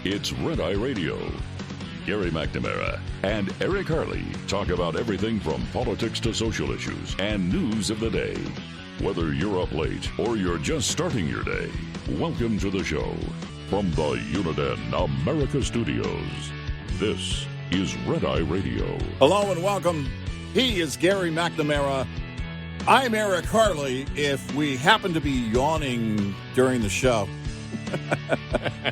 It's Red Eye Radio. Gary McNamara and Eric Harley talk about everything from politics to social issues and news of the day. Whether you're up late or you're just starting your day, welcome to the show. From the Uniden America Studios, this is Red Eye Radio. Hello and welcome. He is Gary McNamara. I'm Eric Harley. If we happen to be yawning during the show,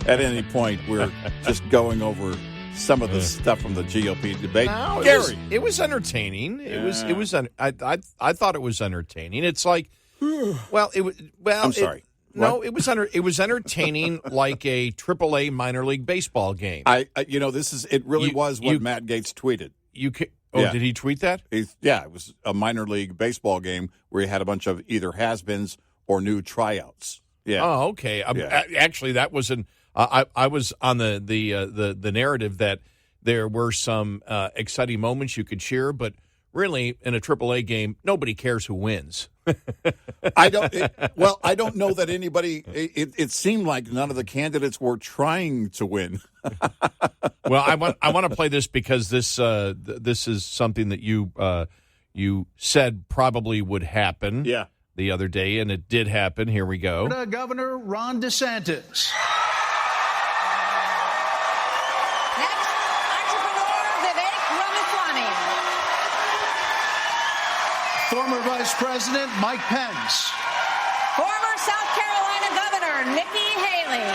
at any point, we're just going over some of the stuff from the GOP debate. No, Gary, it was entertaining. I thought it was entertaining. It's like, I'm sorry. It was entertaining like a AAA minor league baseball game. It really was what Matt Gaetz tweeted. Did he tweet that? It was a minor league baseball game where he had a bunch of either has-beens or new tryouts. Yeah. Oh, okay. Actually, that wasn't. I was on the narrative that there were some exciting moments you could cheer, but really, in a AAA game, nobody cares who wins. I don't know that anybody. It seemed like none of the candidates were trying to win. Well, I want to play this because this is something that you said probably would happen. Yeah. The other day, and it did happen. Here we go. Governor Ron DeSantis. Next, entrepreneur Vivek Ramaswamy. Former Vice President Mike Pence. Former South Carolina Governor Nikki Haley.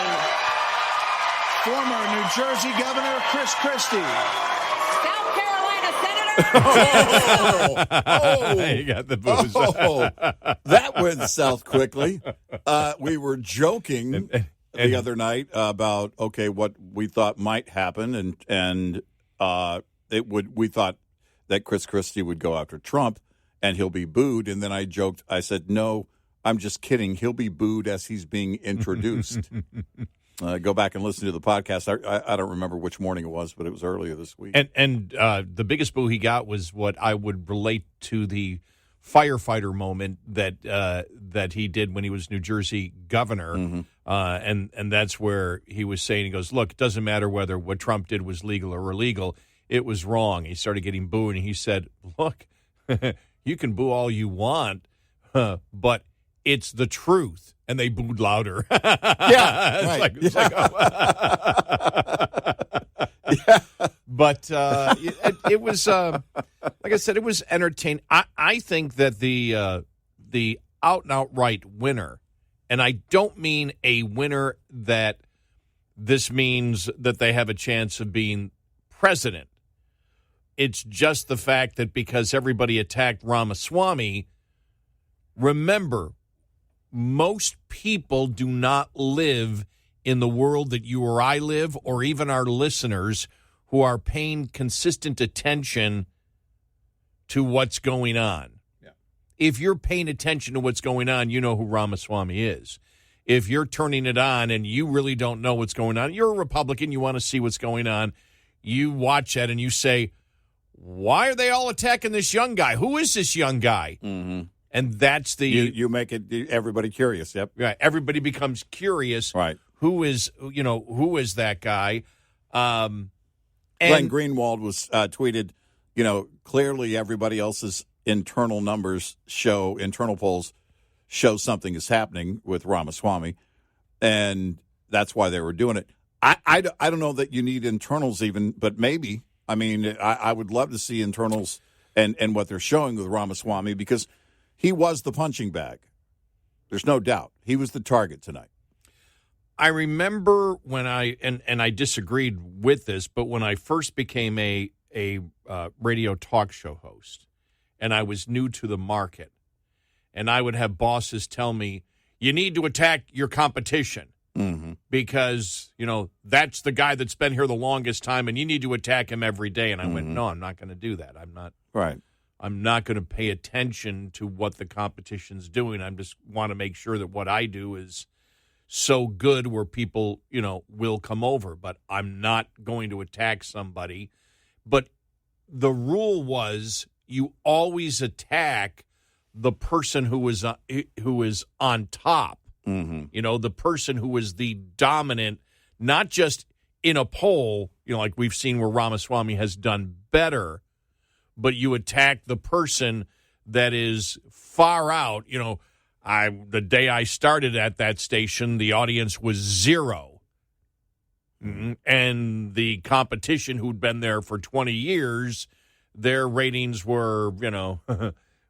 Former New Jersey Governor Chris Christie. South Carolina Senator. You got the booze. That went south quickly. We were joking the other night about what we thought might happen, and we thought that Chris Christie would go after Trump and he'll be booed. And then I joked. I said, "No, I'm just kidding. He'll be booed as he's being introduced." Go back and listen to the podcast. I don't remember which morning it was, but it was earlier this week. And the biggest boo he got was what I would relate to the firefighter moment that he did when he was New Jersey governor. Mm-hmm. And that's where he was saying, he goes, look, it doesn't matter whether what Trump did was legal or illegal. It was wrong. He started getting booed, and he said, look, you can boo all you want, but it's the truth. And they booed louder. Yeah, right. Yeah. But it was, like I said, it was entertaining. I think that the out and outright winner, and I don't mean a winner that this means that they have a chance of being president. It's just the fact that because everybody attacked Ramaswamy, remember, most people do not live in the world that you or I live, or even our listeners who are paying consistent attention to what's going on. Yeah. If you're paying attention to what's going on, you know who Ramaswamy is. If you're turning it on and you really don't know what's going on, you're a Republican, you want to see what's going on, you watch that and you say, why are they all attacking this young guy? Who is this young guy? Mm-hmm. And that's the you make it everybody curious. Yep. Right. Everybody becomes curious. Right. Who is that guy? Glenn Greenwald was tweeted. Clearly everybody else's internal polls show something is happening with Ramaswamy, and that's why they were doing it. I don't know that you need internals even, but maybe. I mean, I would love to see internals and what they're showing with Ramaswamy, because he was the punching bag. There's no doubt. He was the target tonight. I remember when I disagreed with this, but when I first became a radio talk show host, and I was new to the market, and I would have bosses tell me, you need to attack your competition. Mm-hmm. Because, that's the guy that's been here the longest time, and you need to attack him every day. And I went, no, I'm not going to do that. I'm not. Right. I'm not going to pay attention to what the competition's doing. I just want to make sure that what I do is so good where people, will come over. But I'm not going to attack somebody. But the rule was you always attack the person who is on top. Mm-hmm. The person who is the dominant, not just in a poll, like we've seen where Ramaswamy has done better, but you attack the person that is far out. The day I started at that station, the audience was 0. And the competition who'd been there for 20 years, their ratings were,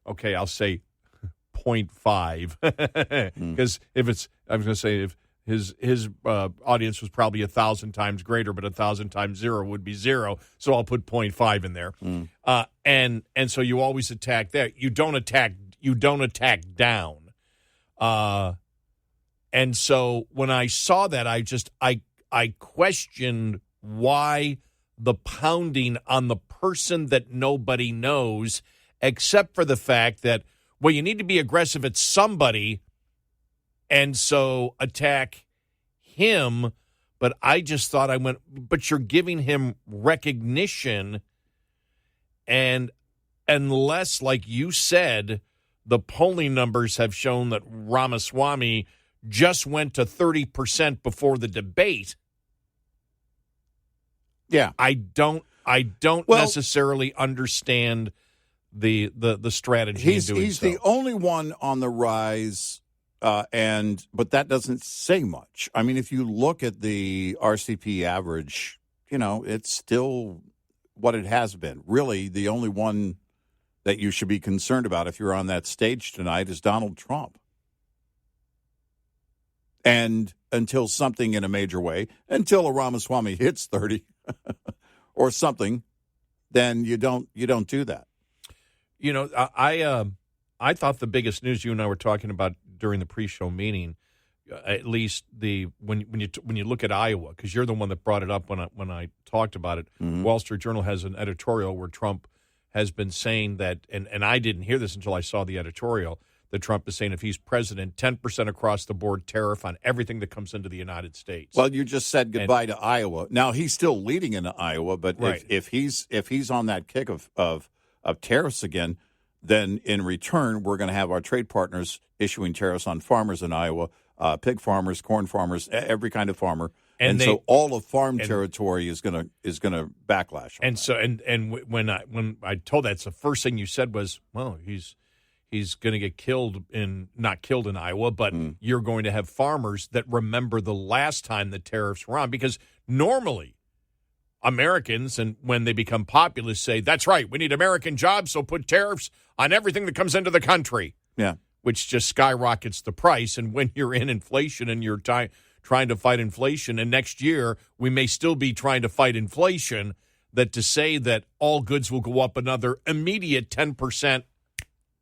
okay, I'll say 0.5. Because if his audience was probably 1,000 times greater, but 1,000 times 0 would be 0. So I'll put 0.5 in there. And so you always attack that. You don't attack down. And so when I saw that, I questioned why the pounding on the person that nobody knows, except for the fact that, well, you need to be aggressive at somebody, and so attack him. But I just thought but you're giving him recognition, and unless, like you said, the polling numbers have shown that Ramaswamy just went to 30% before the debate. Yeah, I don't necessarily understand the strategy. He's so. The only one on the rise, but that doesn't say much. I mean, if you look at the RCP average, it's still what it has been. Really, the only one that you should be concerned about if you're on that stage tonight is Donald Trump. And until something in a major way, until a Ramaswamy hits 30 or something, then you don't do that. I thought the biggest news you and I were talking about during the pre-show meeting, at least when you look at Iowa, because you're the one that brought it up when I talked about it. Mm-hmm. Wall Street Journal has an editorial where Trump has been saying that, and I didn't hear this until I saw the editorial, that Trump is saying if he's president, 10% across the board tariff on everything that comes into the United States. Well, you just said goodbye to Iowa. Now he's still leading in Iowa, but right. if he's on that kick of tariffs again, then in return we're going to have our trade partners issuing tariffs on farmers in Iowa, pig farmers, corn farmers, every kind of farmer. And so all of farm territory is going to backlash. And so when I told that, the first thing you said was, well, he's going to get not killed in Iowa, but you're going to have farmers that remember the last time the tariffs were on, because normally Americans, and when they become populist, say, that's right, we need American jobs, so put tariffs on everything that comes into the country. Yeah. Which just skyrockets the price. And when you're in inflation and you're trying to fight inflation, and next year we may still be trying to fight inflation, that to say that all goods will go up another immediate 10%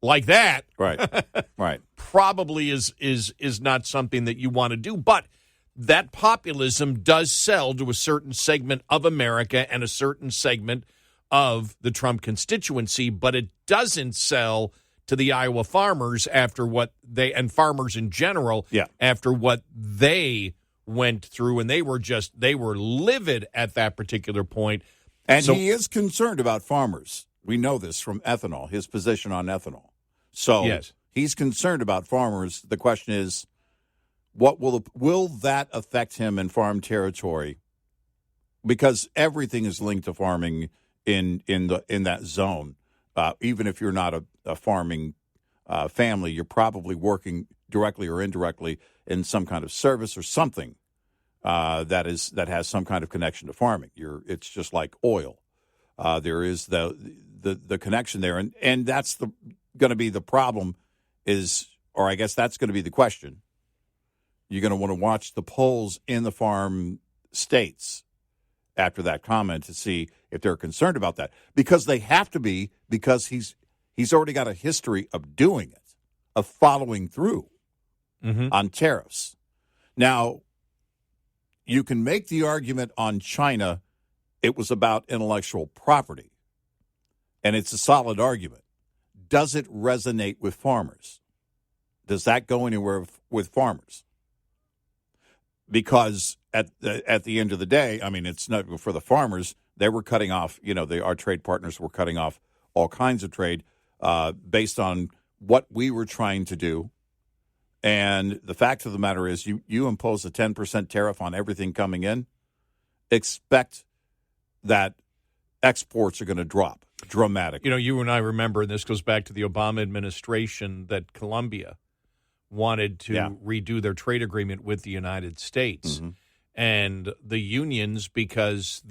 like that, right, probably is not something that you want to do. But that populism does sell to a certain segment of America and a certain segment of the Trump constituency, but it doesn't sell to the Iowa farmers and farmers in general, after what they went through, and they were livid at that particular point. And he is concerned about farmers. We know this from ethanol, his position on ethanol. So yes. He's concerned about farmers. The question is, what will that affect him in farm territory? Because everything is linked to farming in that zone. Even if you're not a farming family, you're probably working directly or indirectly in some kind of service or something that has some kind of connection to farming. It's just like oil. There is the connection there, and that's going to be the problem. Or I guess that's going to be the question. You're going to want to watch the polls in the farm states after that comment to see if they're concerned about that, because they have to be, because he's already got a history of doing it, of following through on tariffs. Now, you can make the argument on China it was about intellectual property, and it's a solid argument. Does it resonate with farmers? Does that go anywhere with farmers? Because at the end of the day, I mean, it's not for the farmers. They were cutting off, our trade partners were cutting off all kinds of trade based on what we were trying to do. And the fact of the matter is you impose a 10% tariff on everything coming in, expect that exports are going to drop dramatically. You know, you and I remember, and this goes back to the Obama administration, that Colombia wanted to redo their trade agreement with the United States. Mm-hmm. And the unions, because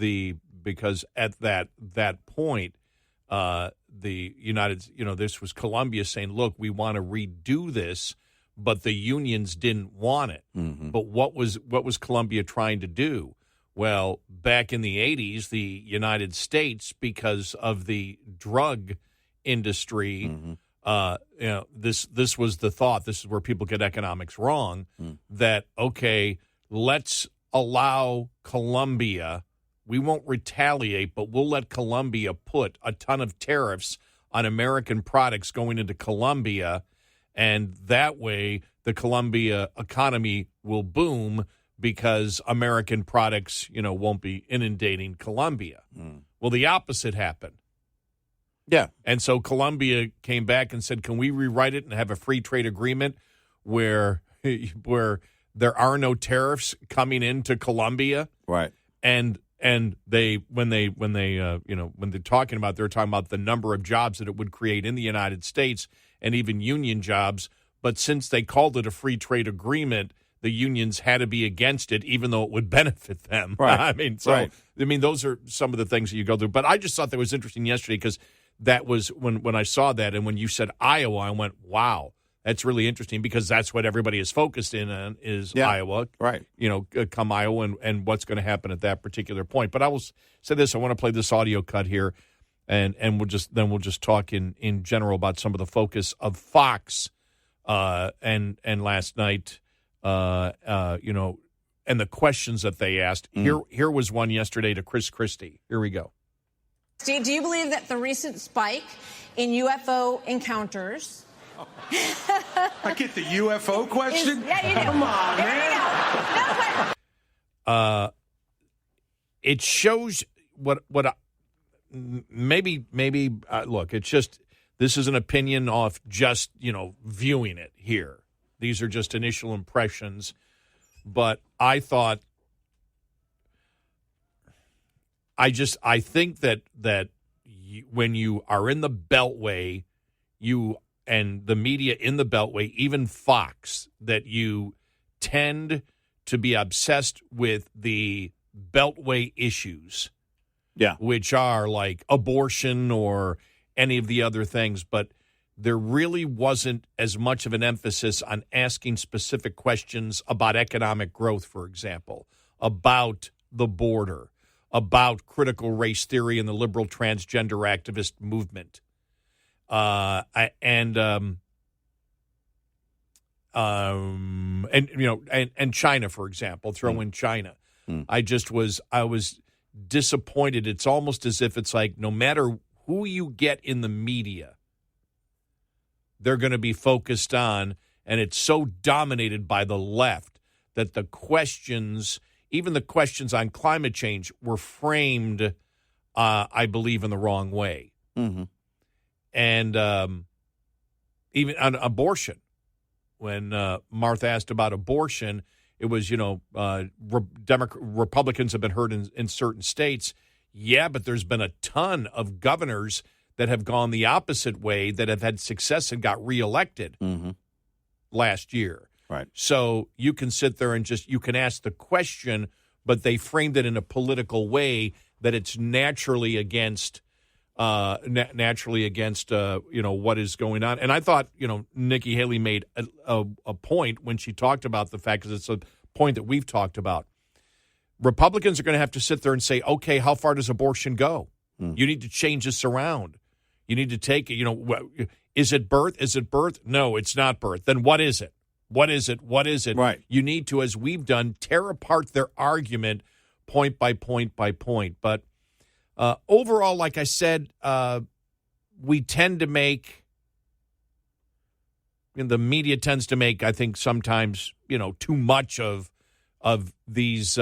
at that point, the United, this was Colombia saying, look, we want to redo this, but the unions didn't want it. Mm-hmm. But what was Colombia trying to do? Well, back in the 80s, the United States, because of the drug industry, this was the thought. This is where people get economics wrong. That okay, let's allow Colombia. We won't retaliate, but we'll let Colombia put a ton of tariffs on American products going into Colombia, and that way the Colombia economy will boom because American products, won't be inundating Colombia. Well, the opposite happened. Yeah. And so Colombia came back and said, can we rewrite it and have a free trade agreement where there are no tariffs coming into Colombia? Right. And they're talking about the number of jobs that it would create in the United States and even union jobs. But since they called it a free trade agreement, the unions had to be against it, even though it would benefit them. Right. Those are some of the things that you go through. But I just thought that was interesting yesterday because that was when I saw that, and when you said Iowa, I went, wow, that's really interesting because that's what everybody is focused in on is Iowa. Right. Come Iowa and what's going to happen at that particular point. But I will say this: I want to play this audio cut here, and we'll just talk in general about some of the focus of Fox and last night. And the questions that they asked. Here was one yesterday to Chris Christie. Here we go. Steve, do you believe that the recent spike in UFO encounters... I get the UFO question? Yeah, you do. Come on, there man. You go. It shows what maybe look, it's just, this is an opinion off just, viewing it here. These are just initial impressions, but I thought, I think that when you are in the Beltway, and the media in the Beltway, even Fox, that you tend to be obsessed with the Beltway issues, which are like abortion or any of the other things, but there really wasn't as much of an emphasis on asking specific questions about economic growth, for example, about the border, about critical race theory and the liberal transgender activist movement, and China, for example. Throw in China. I was disappointed. It's almost as if it's like no matter who you get in the media, they're going to be focused on, and it's so dominated by the left that the questions, even the questions on climate change, were framed, I believe, in the wrong way. Mm-hmm. And even on abortion, when Martha asked about abortion, it was, Republicans have been heard in certain states. Yeah, but there's been a ton of governors that have gone the opposite way, that have had success and got reelected last year. Right. So you can sit there and you can ask the question, but they framed it in a political way that it's naturally against what is going on. And I thought, Nikki Haley made a point when she talked about the fact, because it's a point that we've talked about. Republicans are going to have to sit there and say, okay, how far does abortion go? You need to change this around. You need to take it, is it birth? Is it birth? No, it's not birth. Then what is it? What is it? What is it? Right. You need to, as we've done, tear apart their argument point by point by point. But overall, like I said, we tend to make, the media tends to make, I think, sometimes, too much of these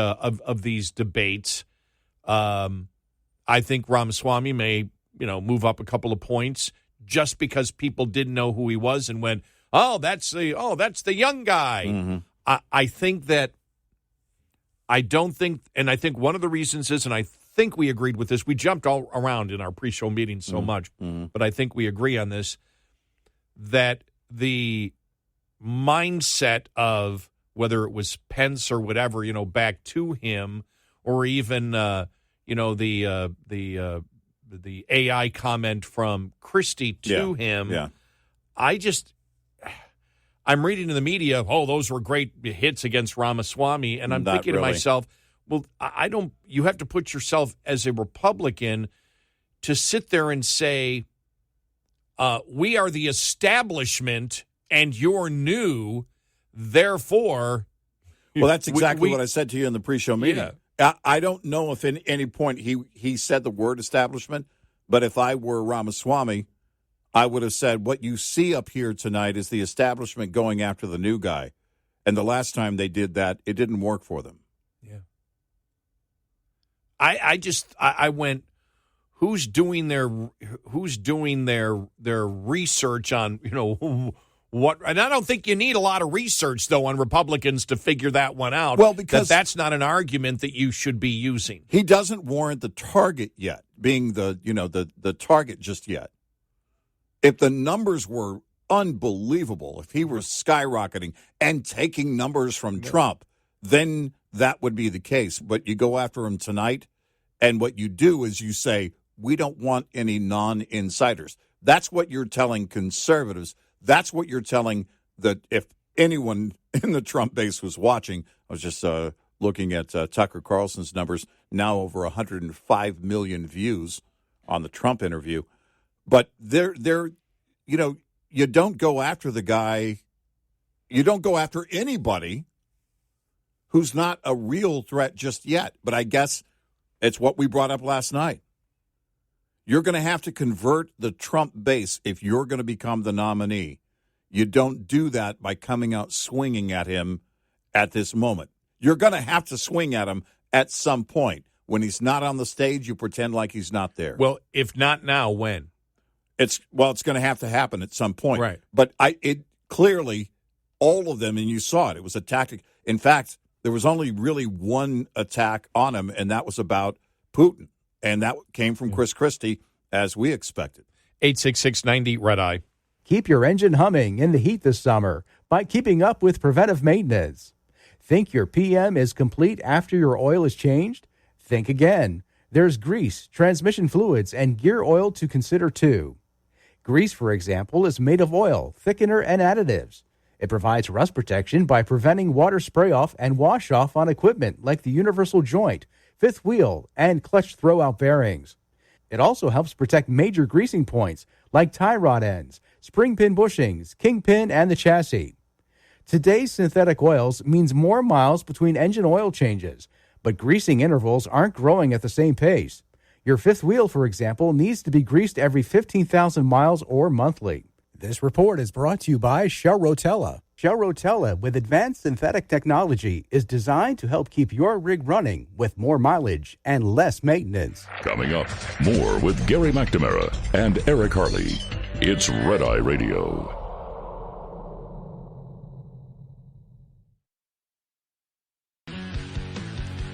debates. I think Ramaswamy may, move up a couple of points just because people didn't know who he was and went, that's the young guy. Mm-hmm. I think that I don't think, and I think one of the reasons is, and I think we agreed with this, we jumped all around in our pre-show meeting so much, but I think we agree on this, that the mindset of whether it was Pence or whatever, back to him, or even, the AI comment from Christie to him. Yeah. I'm reading in the media, those were great hits against Ramaswamy, and I'm thinking to myself, well, you have to put yourself as a Republican to sit there and say, we are the establishment and you're new, therefore. Well, that's exactly what I said to you in the pre-show meeting. Yeah. I don't know if at any point he said the word establishment, but if I were Ramaswamy, I would have said what you see up here tonight is the establishment going after the new guy. And the last time they did that, it didn't work for them. Yeah. I went, who's doing their research on, what, and I don't think you need a lot of research, though, on Republicans to figure that one out. Well, because that's not an argument that you should be using. He doesn't warrant the target yet, being the target just yet. If the numbers were unbelievable, if he were skyrocketing and taking numbers from Trump, then that would be the case. But you go after him tonight, and what you do is you say, we don't want any non-insiders. That's what you're telling conservatives. That's what you're telling that if anyone in the Trump base was watching, I was just looking at Tucker Carlson's numbers, now over 105 million views on the Trump interview. But you don't go after the guy. You don't go after anybody who's not a real threat just yet. But I guess it's what we brought up last night. You're going to have to convert the Trump base if you're going to become the nominee. You don't do that by coming out swinging at him at this moment. You're going to have to swing at him at some point. When he's not on the stage, you pretend like he's not there. Well, if not now, when? It's going to have to happen at some point. Right. But it clearly, all of them, and you saw it, it was a tactic. In fact, there was only really one attack on him, and that was about Putin. And that came from Chris Christie, as we expected. 866-90 Red Eye. Keep your engine humming in the heat this summer by keeping up with preventive maintenance. Think your PM is complete after your oil is changed? Think again. There's grease, transmission fluids, and gear oil to consider too. Grease, for example, is made of oil, thickener, and additives. It provides rust protection by preventing water spray-off and wash-off on equipment like the universal joint, fifth wheel, and clutch throwout bearings. It also helps protect major greasing points like tie rod ends, spring pin bushings, kingpin, and the chassis. Today's synthetic oils means more miles between engine oil changes, but greasing intervals aren't growing at the same pace. Your fifth wheel, for example, needs to be greased every 15,000 miles or monthly. This report is brought to you by Shell Rotella. Shell Rotella, with advanced synthetic technology, is designed to help keep your rig running with more mileage and less maintenance. Coming up, more with Gary McNamara and Eric Harley. It's Red Eye Radio.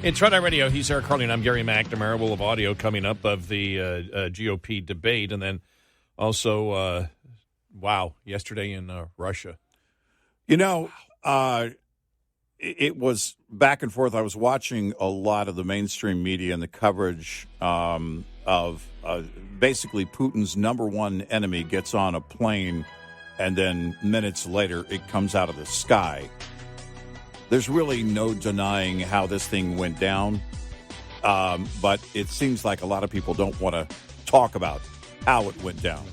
It's Red Eye Radio. He's Eric Harley, and I'm Gary McNamara. We'll have audio coming up of the GOP debate, and then also, yesterday in Russia. It was back and forth. I was watching a lot of the mainstream media and the coverage of basically Putin's number one enemy gets on a plane, and then minutes later it comes out of the sky. There's really no denying how this thing went down, but it seems like a lot of people don't want to talk about how it went down.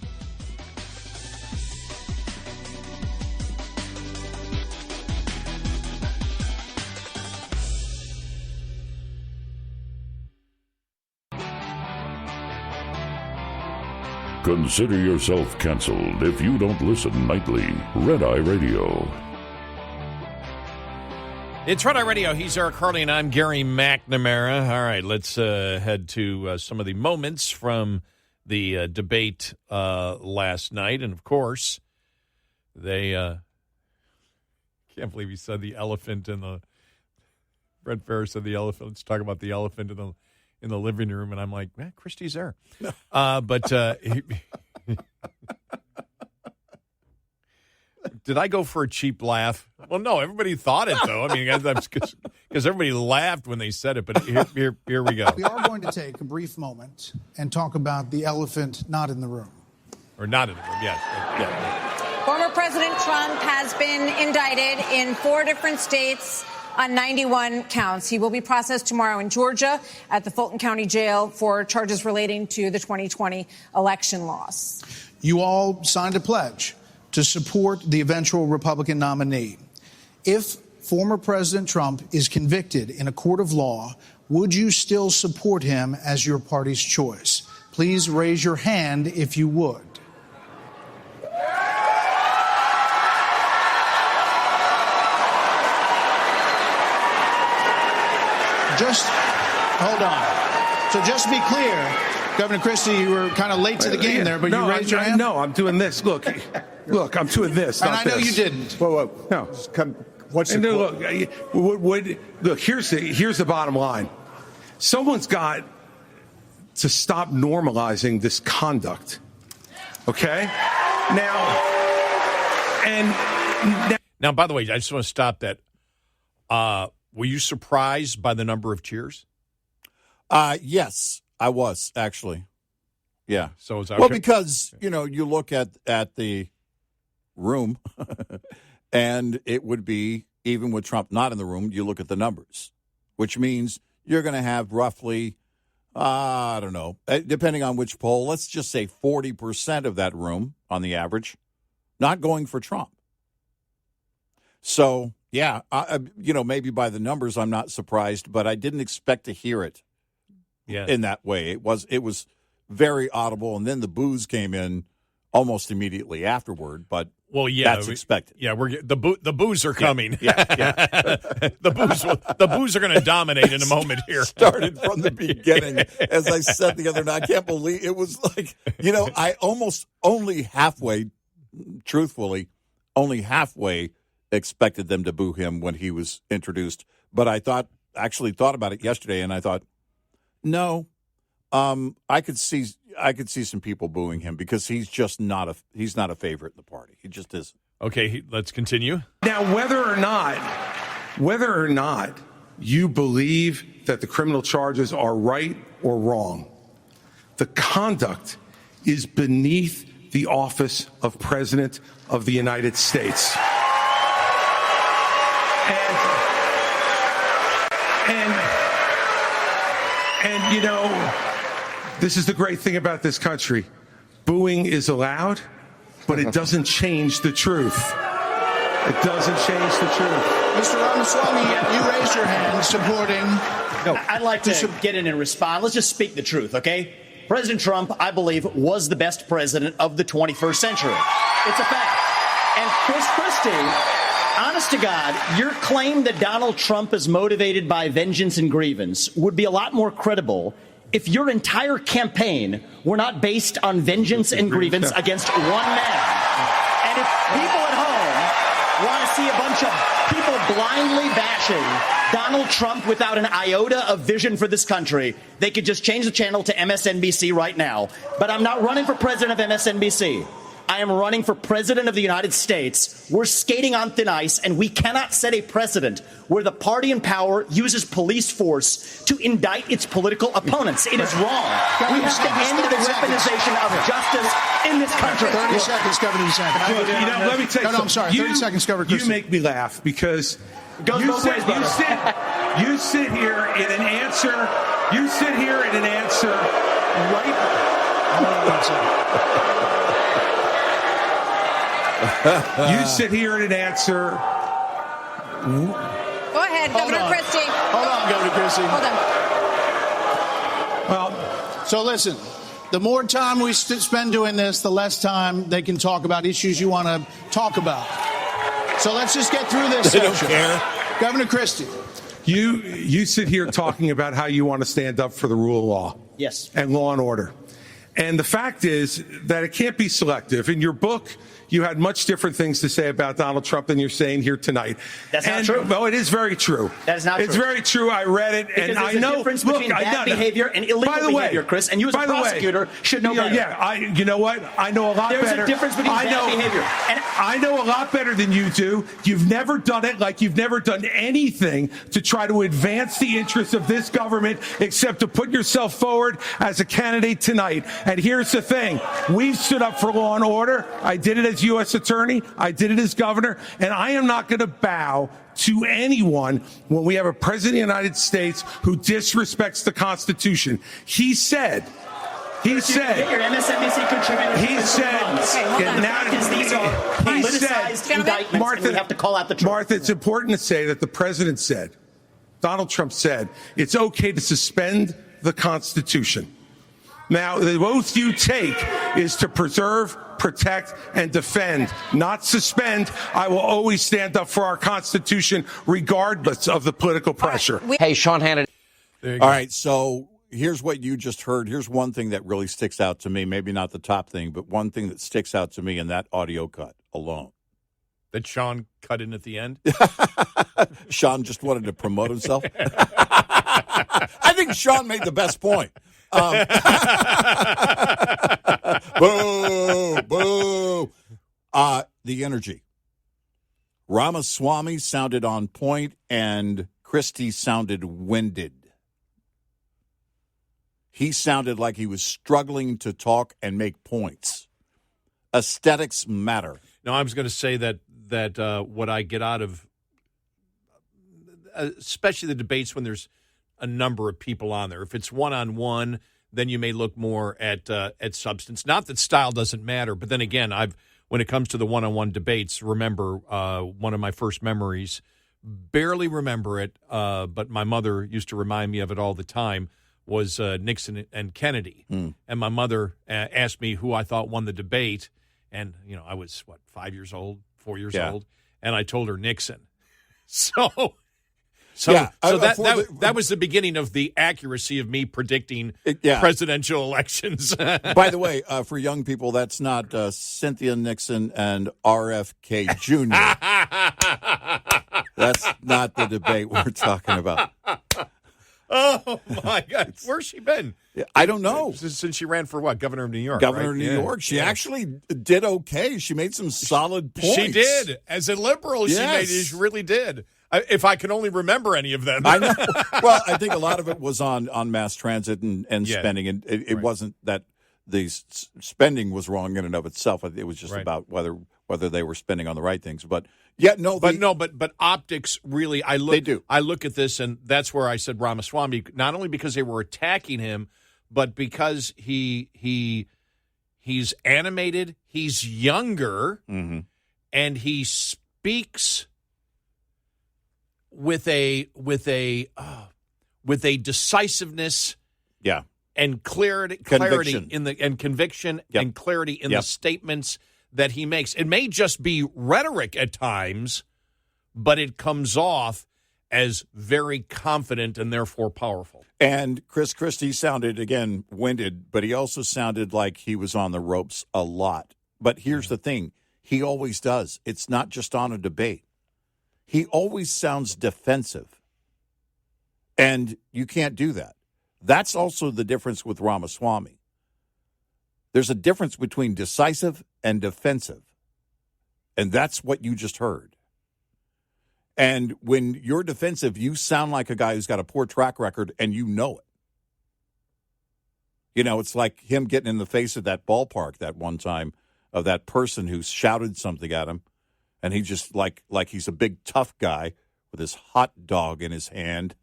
Consider yourself canceled if you don't listen nightly. Red Eye Radio. It's Red Eye Radio. He's Eric Harley, and I'm Gary McNamara. All right, let's head to some of the moments from the debate last night. And, of course, they can't believe he said the elephant in Brett Ferris said the elephant. Let's talk about the elephant in the living room, and I'm like, Christie's there. Did I go for a cheap laugh? Well, no. Everybody thought it, though. I mean, because everybody laughed when they said it. But here we go. We are going to take a brief moment and talk about the elephant not in the room. Or not in the room, yes. Yeah. Former President Trump has been indicted in 4 different states on 91 counts. He will be processed tomorrow in Georgia at the Fulton County Jail for charges relating to the 2020 election loss. You all signed a pledge to support the eventual Republican nominee. If former President Trump is convicted in a court of law, would you still support him as your party's choice? Please raise your hand if you would. Just hold on. So just to be clear, Governor Christie, you were kind of late to the game there, but you raised your hand? No, I'm doing this. Look, I'm doing this. And I know you didn't. Whoa. No. What's the Look, here's the bottom line. Someone's got to stop normalizing this conduct. Okay? Now, by the way, I just want to stop that. Were you surprised by the number of cheers? Yes, I was, actually. Yeah. So is that well, because, you look at the room, and it would be, even with Trump not in the room, you look at the numbers, which means you're going to have roughly, I don't know, depending on which poll, let's just say 40% of that room on the average, not going for Trump. So, yeah, maybe by the numbers I'm not surprised, but I didn't expect to hear it in that way. It was very audible, and then the boos came in almost immediately afterward, but that's expected. Yeah, the boos are coming. Yeah. the boos are going to dominate in a moment here. Started from the beginning. As I said the other night, I can't believe it was like, I almost only halfway expected them to boo him when he was introduced. But I thought about it yesterday, and I thought, no, I could see some people booing him because he's just not a favorite in the party. He just isn't. Okay, let's continue. Now, whether or not you believe that the criminal charges are right or wrong, the conduct is beneath the office of President of the United States. And this is the great thing about this country. Booing is allowed, but it doesn't change the truth. It doesn't change the truth. Mr. Ramaswamy, you raised your hand supporting. No, I'd like to get in and respond. Let's just speak the truth, okay? President Trump, I believe, was the best president of the 21st century. It's a fact. And Chris Christie, honest to God, your claim that Donald Trump is motivated by vengeance and grievance would be a lot more credible if your entire campaign were not based on vengeance and grievance against one man. And if people at home want to see a bunch of people blindly bashing Donald Trump without an iota of vision for this country, they could just change the channel to MSNBC right now. But I'm not running for president of MSNBC. I am running for president of the United States. We're skating on thin ice, and we cannot set a precedent where the party in power uses police force to indict its political opponents. It is wrong. We have to end the weaponization of justice in this country. 30 seconds, Governor DeSantis. Let me tell you something. I'm sorry. 30 seconds, Governor Christie. You make me laugh because Goes both ways, brother. you sit here in an answer. You sit here in an answer right. Hold on 1 second. You sit here in an answer. Go ahead, Governor Christie. Hold on, Governor Christie. Hold on. Well, so listen, the more time we spend doing this, the less time they can talk about issues you want to talk about. So let's just get through this They section. don't care. Governor Christie. You sit here talking about how you want to stand up for the rule of law. Yes. And law and order. And the fact is that it can't be selective. In your book, you had much different things to say about Donald Trump than you're saying here tonight. That's not true. Well, it is very true. That is not true. It's very true. I read it, because and there's I a know. difference between bad behavior and illegal behavior, Chris. And you, as a prosecutor, should know better. Yeah, you know what? I know a lot better. There's a difference between bad behavior. And I know a lot better than you do. You've never done it like you've never done anything to try to advance the interests of this government except to put yourself forward as a candidate tonight. And here's the thing. We've stood up for law and order. I did it as U.S. attorney. I did it as governor. And I am not going to bow to anyone when we have a president of the United States who disrespects the Constitution. He said, get your MSNBC contributor. He said, these are politicized indictments, Martha, and we have to call out the truth. Martha, it's important to say that the president said, Donald Trump said, it's okay to suspend the Constitution. Now, the oath you take is to preserve, protect, and defend, not suspend. I will always stand up for our Constitution, regardless of the political pressure. Hey, Sean Hannity. All right, so here's what you just heard. Here's one thing that really sticks out to me. Maybe not the top thing, but one thing that sticks out to me in that audio cut alone. That Sean cut in at the end? Sean just wanted to promote himself. I think Sean made the best point. Boo, boo. The energy. Ramaswamy sounded on point, and Christie sounded winded. He sounded like he was struggling to talk and make points. Aesthetics matter. No, I was going to say that what I get out of, especially the debates when there's a number of people on there. If it's one-on-one, then you may look more at substance. Not that style doesn't matter, but then again, when it comes to the one-on-one debates, remember one of my first memories, barely remember it, but my mother used to remind me of it all the time, was Nixon and Kennedy. And my mother asked me who I thought won the debate, and I was, 4 years old, and I told her Nixon. So that was the beginning of the accuracy of me predicting presidential elections. By the way, for young people, that's not Cynthia Nixon and RFK Jr. That's not the debate we're talking about. Oh, my God. Where's she been? I don't know. Since she ran for what? Governor of New York. Governor of New York. She actually did okay. She made some solid points. She did. As a liberal, she really did. If I can only remember any of them. I know. Well, I think a lot of it was on mass transit and spending, and it wasn't that the spending was wrong in and of itself. It was just about whether they were spending on the right things. But but optics really. I look at this, and that's where I said Ramaswamy. Not only because they were attacking him, but because he's animated, he's younger, and he speaks with a decisiveness, and clarity and conviction and clarity in the statements that he makes. It may just be rhetoric at times, but it comes off as very confident and therefore powerful. And Chris Christie sounded, again, winded, but he also sounded like he was on the ropes a lot. But here's the thing. He always does. It's not just on a debate. He always sounds defensive. And you can't do that. That's also the difference with Ramaswamy. There's a difference between decisive and defensive. And that's what you just heard. And when you're defensive, you sound like a guy who's got a poor track record, and you know it. It's like him getting in the face of that ballpark that one time of that person who shouted something at him. And he just like he's a big tough guy with his hot dog in his hand.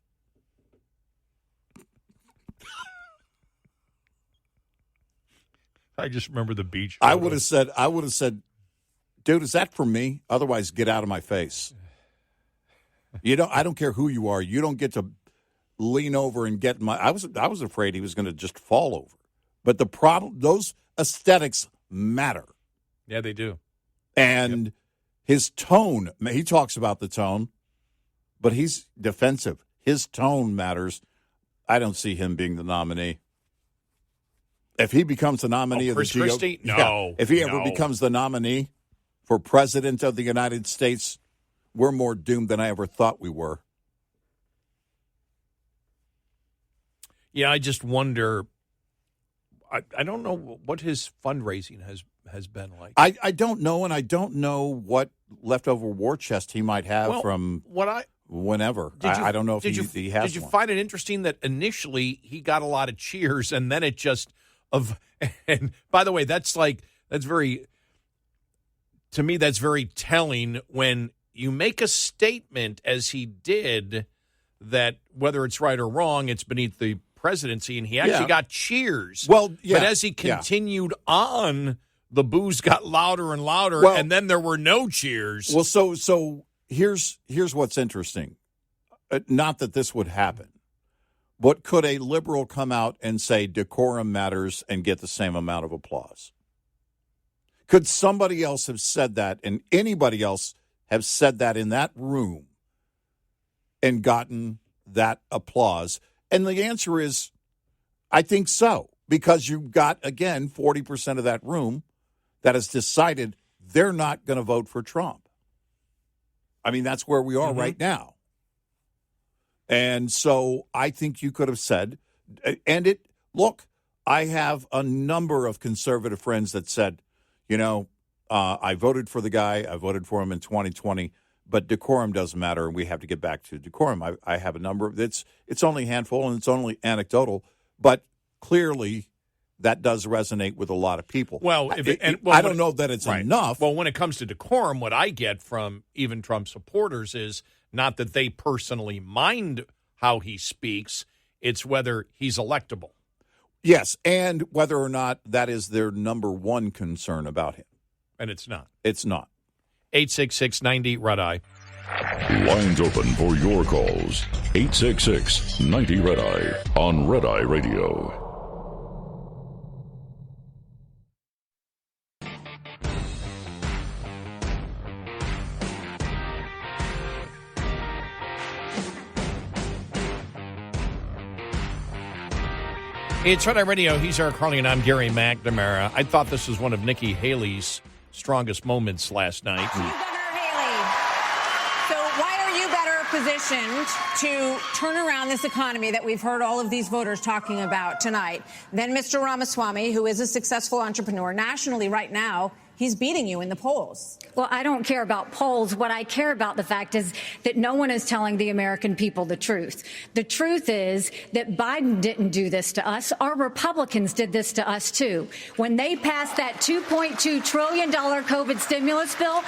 I just remember the beach. I would have said, dude, is that for me? Otherwise, get out of my face. I don't care who you are. You don't get to lean over and get my. I was afraid he was going to just fall over. But the problem, those aesthetics matter. Yeah, they do. And his tone, he talks about the tone, but he's defensive. His tone matters. I don't see him being the nominee. If he becomes the nominee of the Chris Christie? GOP, No. if he ever becomes the nominee for president of the United States, we're more doomed than I ever thought we were. Yeah, I just wonder. I don't know what his fundraising has been like. I don't know, and I don't know what leftover war chest he might have from whenever. I don't know if he has Did you one. find it interesting that initially he got a lot of cheers, and then it just and by the way, that's very telling when you make a statement as he did that whether it's right or wrong, it's beneath the presidency, and he actually got cheers. Well, yeah, but as he continued on, the boos got louder and louder, and then there were no cheers. Well, so here's what's interesting. Not that this would happen, but could a liberal come out and say decorum matters and get the same amount of applause? Could somebody else have said that, and anybody else have said that in that room and gotten that applause? And the answer is, I think so, because you've got, again, 40% of that room that has decided they're not going to vote for Trump. I mean, that's where we are right now. And so I think you could have said, look, I have a number of conservative friends that said, I voted for the guy, I voted for him in 2020, but decorum doesn't matter, and we have to get back to decorum. I have a number of it's only a handful, and it's only anecdotal, but clearly that does resonate with a lot of people. Well, I don't know that it's enough. Well, when it comes to decorum, what I get from even Trump supporters is not that they personally mind how he speaks, it's whether he's electable. Yes, and whether or not that is their number one concern about him. And it's not. It's not. 866-90-RED-EYE. Lines open for your calls. 866-90-RED-EYE on Red Eye Radio. It's Red Eye Radio. He's Eric Carly, and I'm Gary McNamara. I thought this was one of Nikki Haley's strongest moments last night. Governor Haley, so why are you better positioned to turn around this economy that we've heard all of these voters talking about tonight than Mr. Ramaswamy, who is a successful entrepreneur nationally right now? He's beating you in the polls. Well, I don't care about polls. What I care about the fact is that no one is telling the American people the truth. The truth is that Biden didn't do this to us. Our Republicans did this to us, too. When they passed that $2.2 trillion COVID stimulus bill,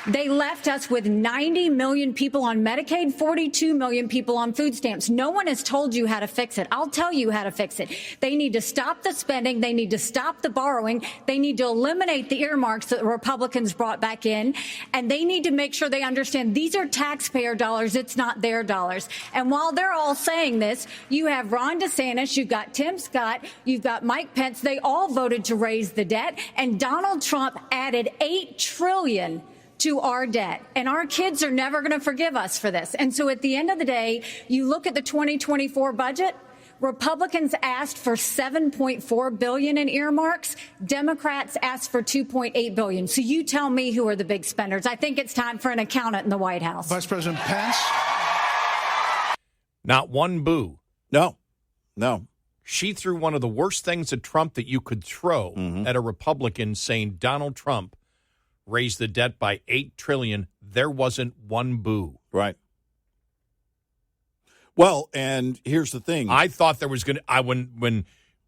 they left us with 90 million people on Medicaid, 42 million people on food stamps. No one has told you how to fix it. I'll tell you how to fix it. They need to stop the spending. They need to stop the borrowing. They need to eliminate the earmarks that the Republicans brought back in. And they need to make sure they understand these are taxpayer dollars. It's not their dollars. And while they're all saying this, you have Ron DeSantis, you've got Tim Scott, you've got Mike Pence. They all voted to raise the debt. And Donald Trump added $8 trillion to our debt. And our kids are never going to forgive us for this. And so at the end of the day, you look at the 2024 budget, Republicans asked for $7.4 billion in earmarks. Democrats asked for $2.8 billion. So you tell me who are the big spenders. I think it's time for an accountant in the White House. Vice President Pence? Not one boo. No. She threw one of the worst things at Trump that you could throw at a Republican, saying Donald Trump raised the debt by $8 trillion. There wasn't one boo. Right. Well, and here's the thing. I thought there was going to.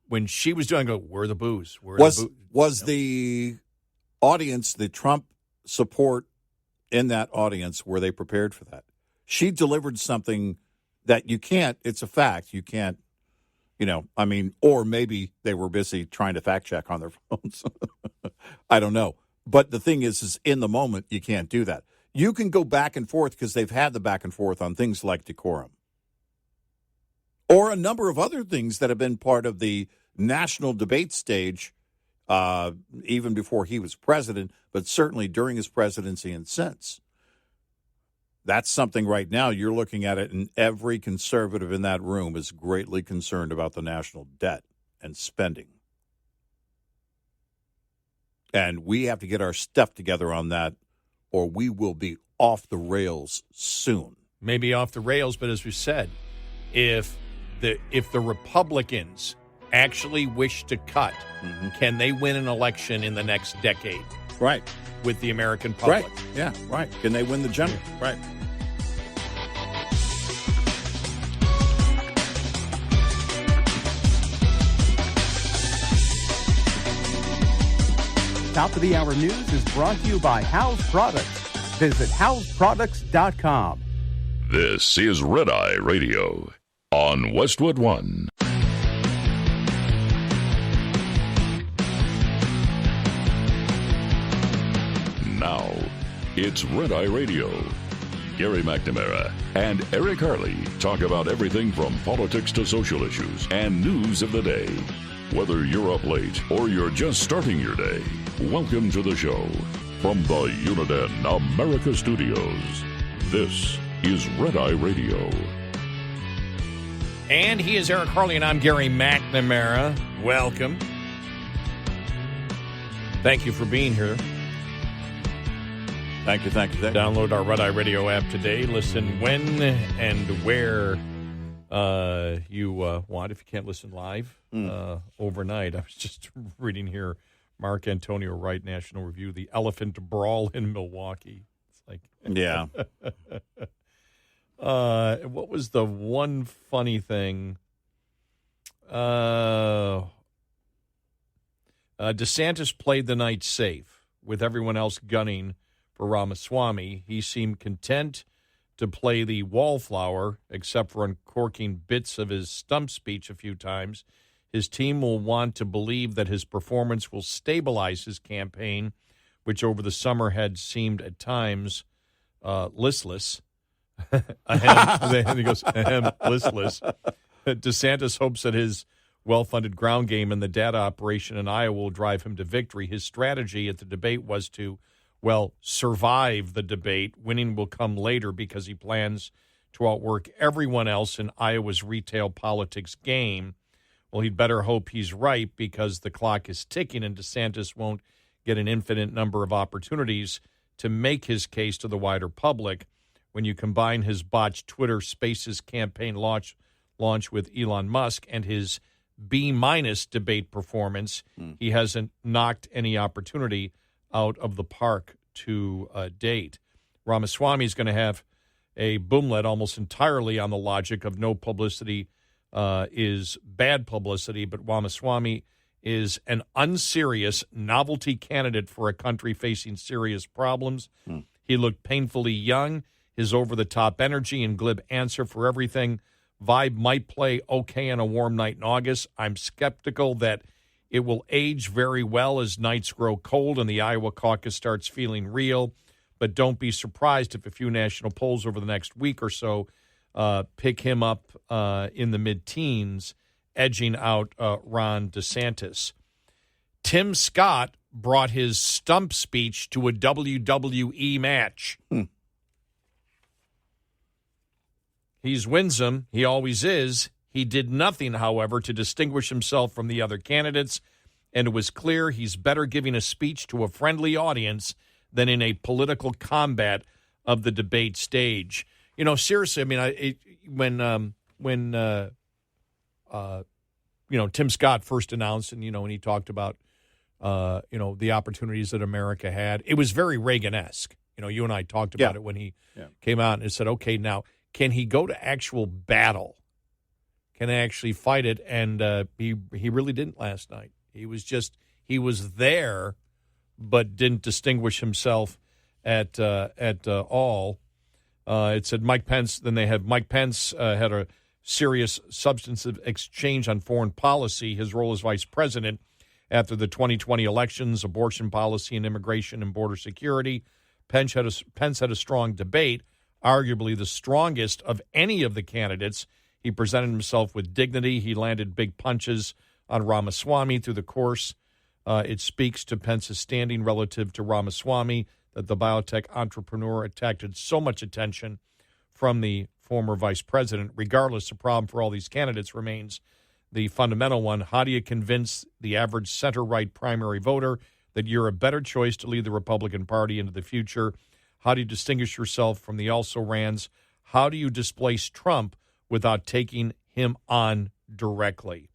When she was doing, I go, where are the boos? Was the audience, the Trump support in that audience, were they prepared for that? She delivered something that you can't. It's a fact. You can't. Or maybe they were busy trying to fact check on their phones. I don't know. But the thing is in the moment, you can't do that. You can go back and forth because they've had the back and forth on things like decorum. Or a number of other things that have been part of the national debate stage, even before he was president, but certainly during his presidency and since. That's something right now you're looking at it, and every conservative in that room is greatly concerned about the national debt and spending. And we have to get our stuff together on that, or we will be off the rails soon. Maybe off the rails, but as we said, if the Republicans actually wish to cut, can they win an election in the next decade? Right. With the American public. Right. Yeah, right. Can they win the general? Right. Top of the Hour News is brought to you by House Products. Visit houseproducts.com. This is Red Eye Radio on Westwood One. Now, it's Red Eye Radio. Gary McNamara and Eric Harley talk about everything from politics to social issues and news of the day. Whether you're up late or you're just starting your day, welcome to the show. From the Uniden America Studios, this is Red Eye Radio. And he is Eric Harley, and I'm Gary McNamara. Welcome. Thank you for being here. Thank you. Download our Red Eye Radio app today. Listen when and where you want. If you can't listen live overnight. I was just reading here, Mark Antonio Wright, National Review, the elephant brawl in Milwaukee. It's like, yeah. What was the one funny thing? DeSantis played the night safe with everyone else gunning for Ramaswamy. He seemed content to play the wallflower, except for uncorking bits of his stump speech a few times. His team will want to believe that his performance will stabilize his campaign, which over the summer had seemed at times listless. And he goes, listless. DeSantis hopes that his well-funded ground game and the data operation in Iowa will drive him to victory. His strategy at the debate was to, survive the debate. Winning will come later because he plans to outwork everyone else in Iowa's retail politics game. Well, he'd better hope he's right because the clock is ticking and DeSantis won't get an infinite number of opportunities to make his case to the wider public. When you combine his botched Twitter Spaces campaign launch with Elon Musk and his B- debate performance, he hasn't knocked any opportunity out of the park to date. Ramaswamy is going to have a boomlet almost entirely on the logic of no publicity is bad publicity, but Ramaswamy is an unserious novelty candidate for a country facing serious problems. He looked painfully young. His over-the-top energy and glib answer for everything vibe might play okay on a warm night in August. I'm skeptical that it will age very well as nights grow cold and the Iowa caucus starts feeling real. But don't be surprised if a few national polls over the next week or so pick him up in the mid-teens, edging out Ron DeSantis. Tim Scott brought his stump speech to a WWE match. He's winsome. He always is. He did nothing, however, to distinguish himself from the other candidates, and it was clear he's better giving a speech to a friendly audience than in a political combat of the debate stage. You know, seriously, I mean, when Tim Scott first announced, and when he talked about the opportunities that America had, it was very Reagan-esque. You and I talked about it when he came out and said, okay, now can he go to actual battle? Can he actually fight it? And he really didn't last night. He was there, but didn't distinguish himself at all. It said Mike Pence. Then they have Mike Pence had a serious substantive exchange on foreign policy, his role as vice president after the 2020 elections, abortion policy, and immigration and border security. Pence had a strong debate, arguably the strongest of any of the candidates. He presented himself with dignity. He landed big punches on Ramaswamy through the course. It speaks to Pence's standing relative to Ramaswamy that the biotech entrepreneur attracted so much attention from the former vice president. Regardless, the problem for all these candidates remains the fundamental one. How do you convince the average center-right primary voter that you're a better choice to lead the Republican Party into the future? How do you distinguish yourself from the also-rans? How do you displace Trump without taking him on directly?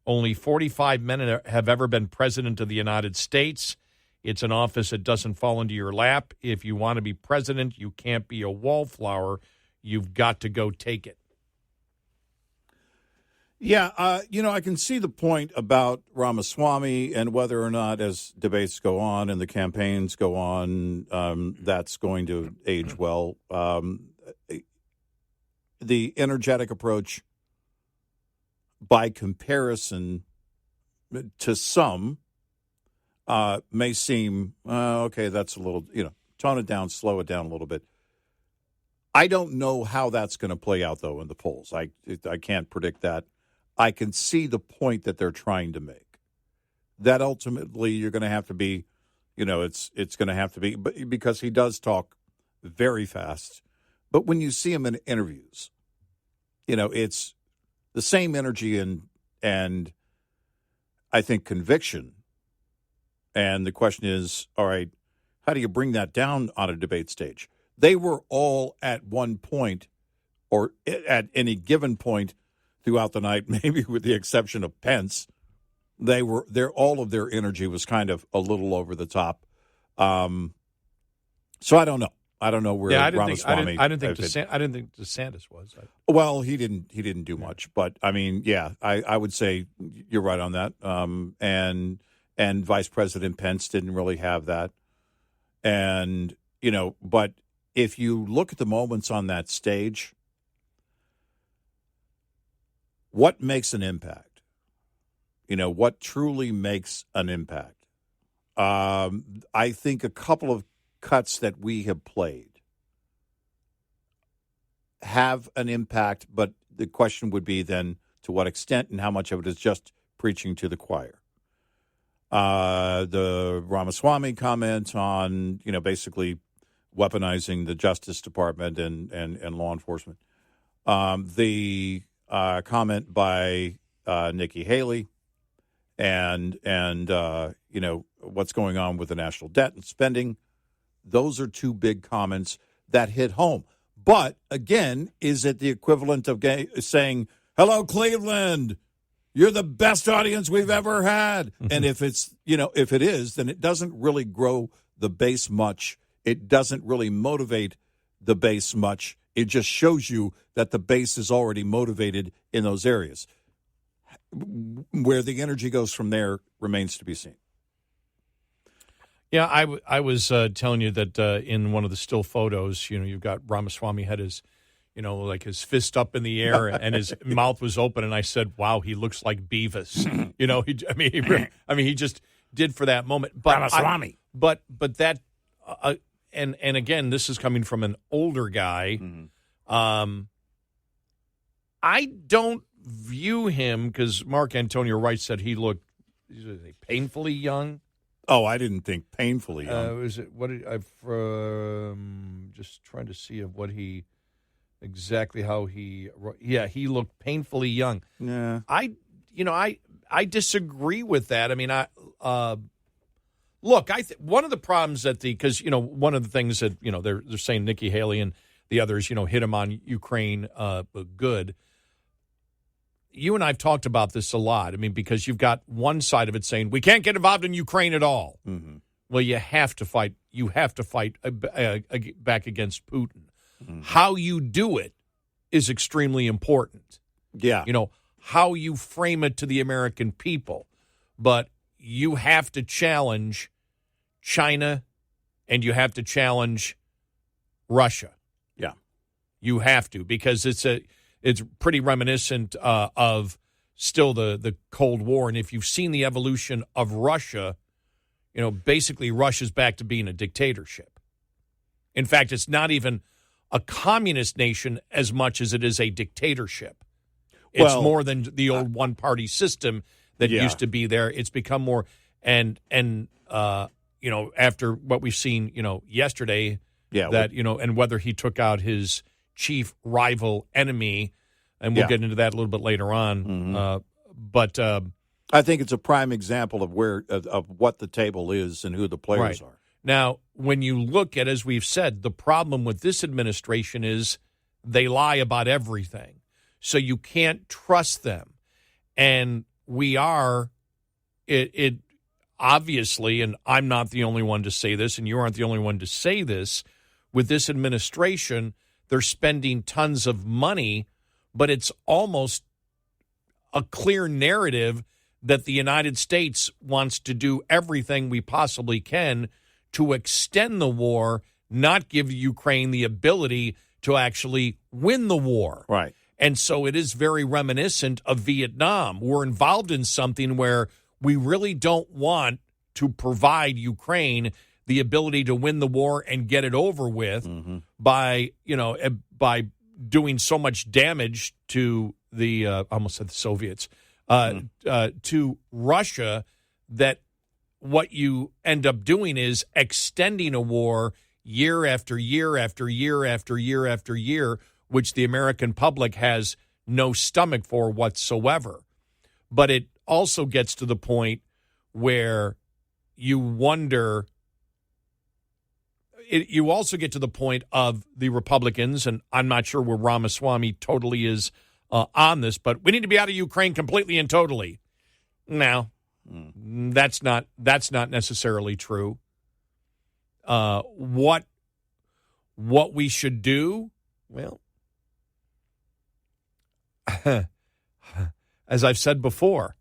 Only 45 men have ever been president of the United States. It's an office that doesn't fall into your lap. If you want to be president, you can't be a wallflower. You've got to go take it. Yeah, I can see the point about Ramaswamy and whether or not, as debates go on and the campaigns go on, that's going to age well. The energetic approach, by comparison to some, may seem, okay, that's a little, tone it down, slow it down a little bit. I don't know how that's going to play out, though, in the polls. I can't predict that. I can see the point that they're trying to make. That ultimately you're going to have to be, it's going to have to be, but because he does talk very fast. But when you see him in interviews, it's the same energy and I think conviction. And the question is, all right, how do you bring that down on a debate stage? They were all at one point or at any given point throughout the night, maybe with the exception of Pence, all of their energy was kind of a little over the top. So I don't know. I don't know where Ramaswamy. I didn't think DeSantis was. Well, he didn't do much, but I mean, yeah, I would say you're right on that. And Vice President Pence didn't really have that, and but if you look at the moments on that stage, what makes an impact? What truly makes an impact? I think a couple of cuts that we have played have an impact, but the question would be then to what extent and how much of it is just preaching to the choir. The Ramaswamy comment on, basically weaponizing the Justice Department and law enforcement. The comment by Nikki Haley and what's going on with the national debt and spending. Those are two big comments that hit home. But, again, is it the equivalent of saying, hello, Cleveland, you're the best audience we've ever had? And if it's, if it is, then it doesn't really grow the base much. It doesn't really motivate the base much. It just shows you that the base is already motivated in those areas. Where the energy goes from there remains to be seen. Yeah, I was telling you that in one of the still photos, you've got Ramaswamy had his, like his fist up in the air and his mouth was open, and I said, "Wow, he looks like Beavis." He just did for that moment. But Ramaswamy. But that, and again, this is coming from an older guy. Mm-hmm. I don't view him because Mark Antonio Wright said he looked painfully young. Oh, I didn't think painfully young. Was it what did I've just trying to see of what he exactly how he he looked painfully young. Yeah, I disagree with that. I mean, look, one of the problems that because one of the things that they're saying Nikki Haley and the others hit him on Ukraine good. You and I have talked about this a lot. I mean, because you've got one side of it saying we can't get involved in Ukraine at all. Mm-hmm. Well, you have to fight. You have to fight back against Putin. Mm-hmm. How you do it is extremely important. Yeah, how you frame it to the American people, but you have to challenge China, and you have to challenge Russia. Yeah, you have to because it's pretty reminiscent of still the Cold War. And if you've seen the evolution of Russia, basically Russia's back to being a dictatorship. In fact, it's not even a communist nation as much as it is a dictatorship. It's more than the old one-party system that used to be there. It's become more and after what we've seen, yesterday, and whether he took out his chief rival enemy, and we'll get into that a little bit later on. Mm-hmm. But I think it's a prime example of of what the table is and who the players are. Now, when you look at, as we've said, the problem with this administration is they lie about everything. So you can't trust them. And it obviously, and I'm not the only one to say this, and you aren't the only one to say this, with this administration, they're spending tons of money, but it's almost a clear narrative that the United States wants to do everything we possibly can to extend the war, not give Ukraine the ability to actually win the war. Right. And so it is very reminiscent of Vietnam. We're involved in something where we really don't want to provide Ukraine the ability to win the war and get it over with by doing so much damage to the I almost said the Soviets, to Russia, that what you end up doing is extending a war year after year after year after year after year, which the American public has no stomach for whatsoever. But it also gets to the point where you wonder, you also get to the point of the Republicans, and I'm not sure where Ramaswamy totally is on this, but we need to be out of Ukraine completely and totally. No, that's not necessarily true. What we should do? Well, as I've said before,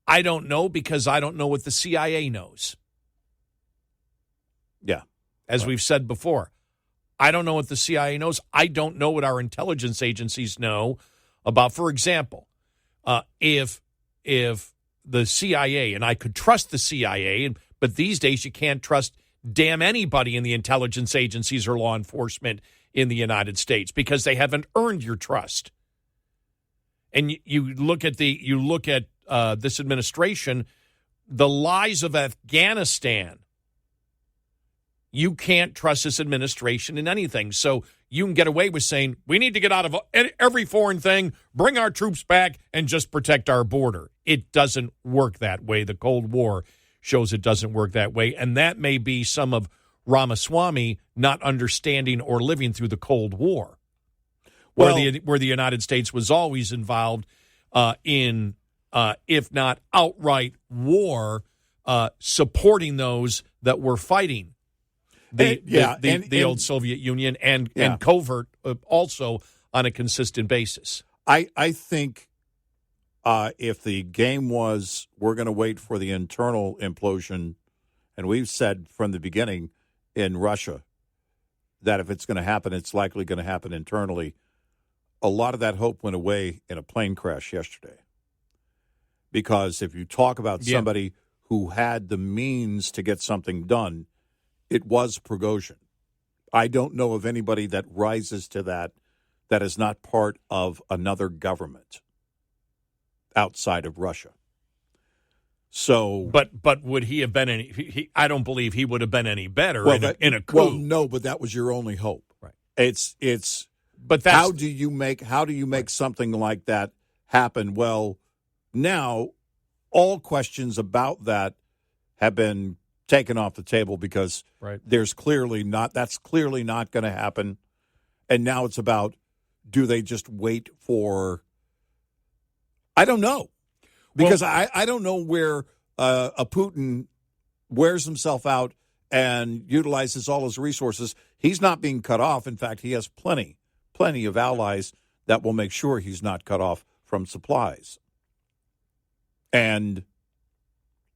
I don't know, because I don't know what the CIA knows. Yeah. As we've said before, I don't know what the CIA knows. I don't know what our intelligence agencies know about, for example, if the CIA, and I could trust the CIA, but these days you can't trust damn anybody in the intelligence agencies or law enforcement in the United States because they haven't earned your trust. And you look at this administration, the lies of Afghanistan. You can't trust this administration in anything. So you can get away with saying, we need to get out of every foreign thing, bring our troops back, and just protect our border. It doesn't work that way. The Cold War shows it doesn't work that way. And that may be some of Ramaswamy not understanding or living through the Cold War, where the United States was always involved in, if not outright war, supporting those that were fighting the old Soviet Union and covert also on a consistent basis. I think if the game was we're going to wait for the internal implosion, and we've said from the beginning in Russia that if it's going to happen, it's likely going to happen internally. A lot of that hope went away in a plane crash yesterday. Because if you talk about somebody who had the means to get something done, it was Prigozhin. I don't know of anybody that rises to that is not part of another government outside of Russia. So, but would he have been any? I don't believe he would have been any better in a coup. Well, no, but that was your only hope. Right. It's. But that's, how do you make something like that happen? Well, now all questions about that have been taken off the table because that's clearly not going to happen. And now it's about, do they just wait for, I don't know. Because I don't know where a Putin wears himself out and utilizes all his resources. He's not being cut off. In fact, he has plenty of allies that will make sure he's not cut off from supplies. And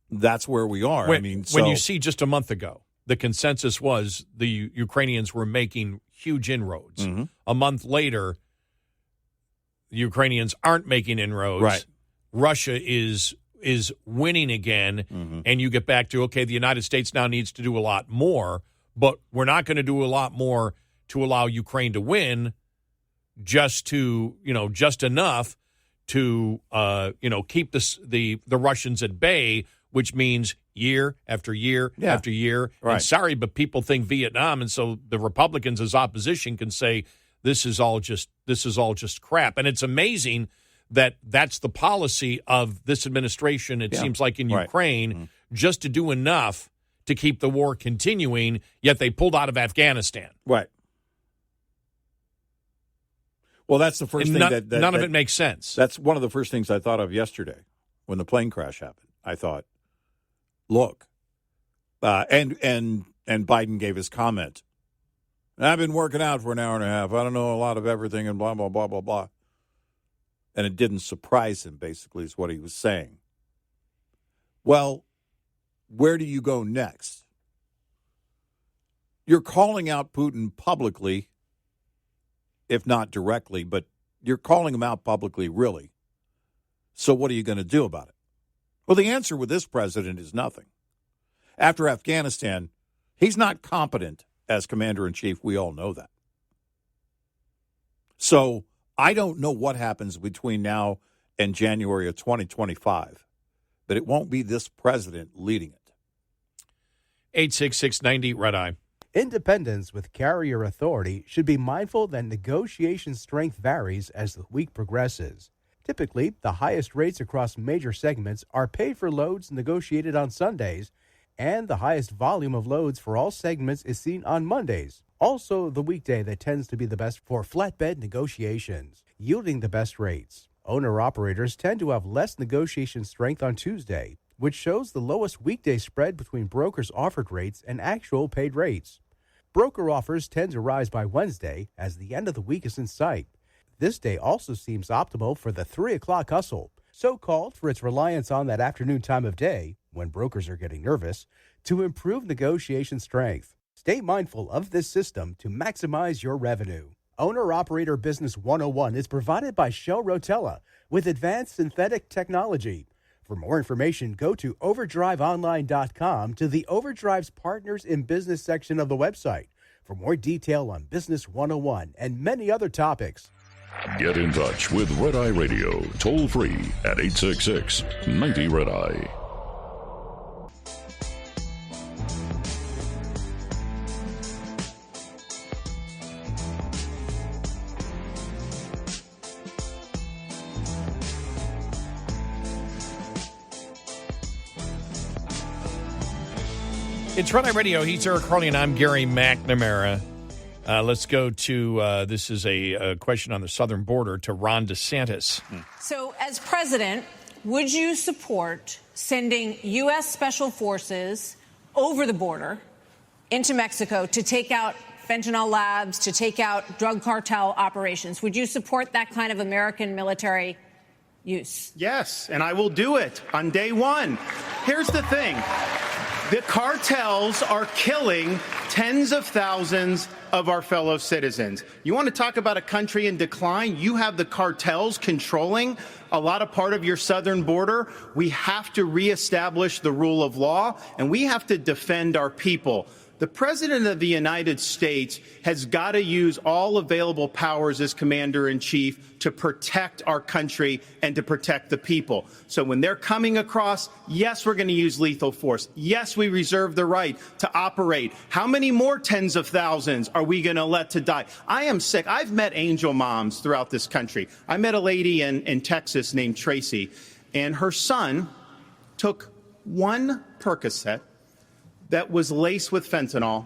that's where we are. When you see just a month ago, the consensus was the Ukrainians were making huge inroads. Mm-hmm. A month later, the Ukrainians aren't making inroads. Right. Russia is winning again, and you get back to, okay, the United States now needs to do a lot more, but we're not going to do a lot more to allow Ukraine to win, just enough to keep the Russians at bay, which means year after year after year. Right. And sorry, but people think Vietnam, and so the Republicans as opposition can say this is all just crap. And it's amazing that's the policy of this administration, it seems like in Ukraine, just to do enough to keep the war continuing, yet they pulled out of Afghanistan. Right. Well, that's the first thing that none of it makes sense. That's one of the first things I thought of yesterday when the plane crash happened. I thought, look, and Biden gave his comment. I've been working out for an hour and a half. I don't know a lot of everything and blah, blah, blah, blah, blah. And it didn't surprise him, basically, is what he was saying. Well, where do you go next? You're calling out Putin publicly, if not directly, but you're calling him out publicly, really. So what are you going to do about it? Well, the answer with this president is nothing. After Afghanistan, he's not competent as commander-in-chief. We all know that. So I don't know what happens between now and January of 2025, but it won't be this president leading it. 866-90 Red Eye. Independents with carrier authority should be mindful that negotiation strength varies as the week progresses. Typically, the highest rates across major segments are paid for loads negotiated on Sundays, and the highest volume of loads for all segments is seen on Mondays. Also, the weekday that tends to be the best for flatbed negotiations, yielding the best rates. Owner-operators tend to have less negotiation strength on Tuesday, which shows the lowest weekday spread between brokers' offered rates and actual paid rates. Broker offers tend to rise by Wednesday as the end of the week is in sight. This day also seems optimal for the 3 o'clock hustle, so-called for its reliance on that afternoon time of day, when brokers are getting nervous, to improve negotiation strength. Stay mindful of this system to maximize your revenue. Owner-Operator Business 101 is provided by Shell Rotella with advanced synthetic technology. For more information, go to overdriveonline.com to the Overdrive's Partners in Business section of the website for more detail on Business 101 and many other topics. Get in touch with Red Eye Radio, toll free at 866-90 Red Eye. It's Red Eye Radio. He's Eric Harley, and I'm Gary McNamara. Let's go to, this is a question on the southern border, to Ron DeSantis. So, as president, would you support sending U.S. Special Forces over the border into Mexico to take out fentanyl labs, to take out drug cartel operations? Would you support that kind of American military use? Yes, and I will do it on day one. Here's the thing. The cartels are killing tens of thousands of our fellow citizens. You want to talk about a country in decline? You have the cartels controlling a lot of part of your southern border. We have to reestablish the rule of law, and we have to defend our people. The President of the United States has got to use all available powers as commander-in-chief to protect our country and to protect the people. So when they're coming across, yes, we're going to use lethal force. Yes, we reserve the right to operate. How many more tens of thousands are we going to let to die? I am sick. I've met angel moms throughout this country. I met a lady in Texas named Tracy, and her son took one Percocet that was laced with fentanyl,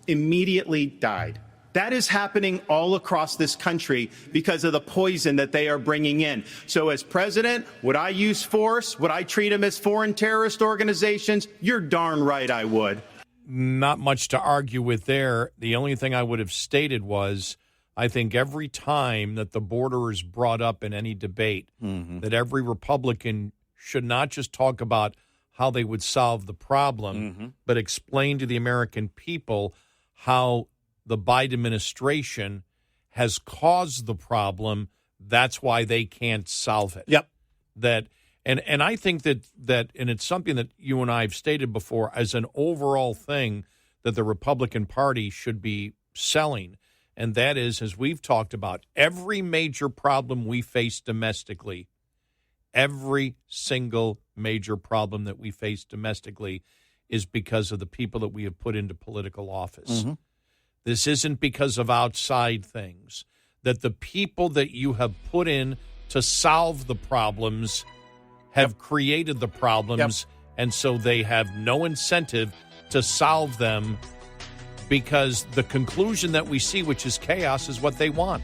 immediately died. That is happening all across this country because of the poison that they are bringing in. So as president, would I use force? Would I treat them as foreign terrorist organizations? You're darn right I would. Not much to argue with there. The only thing I would have stated was, I think every time that the border is brought up in any debate, that every Republican should not just talk about how they would solve the problem, but explain to the American people how the Biden administration has caused the problem. That's why they can't solve it. Yep. And I think that and it's something that you and I have stated before as an overall thing that the Republican Party should be selling. And that is, as we've talked about, every major problem we face domestically, every single major problem that we face domestically is because of the people that we have put into political office. This isn't because of outside things. That the people that you have put in to solve the problems have created the problems, and so they have no incentive to solve them because the conclusion that we see, which is chaos, is what they want.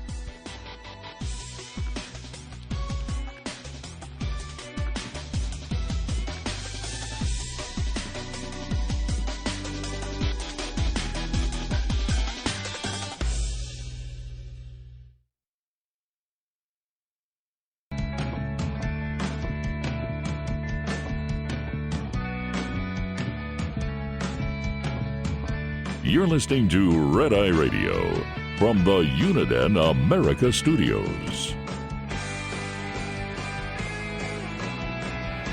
You're listening to Red Eye Radio from the Uniden America Studios.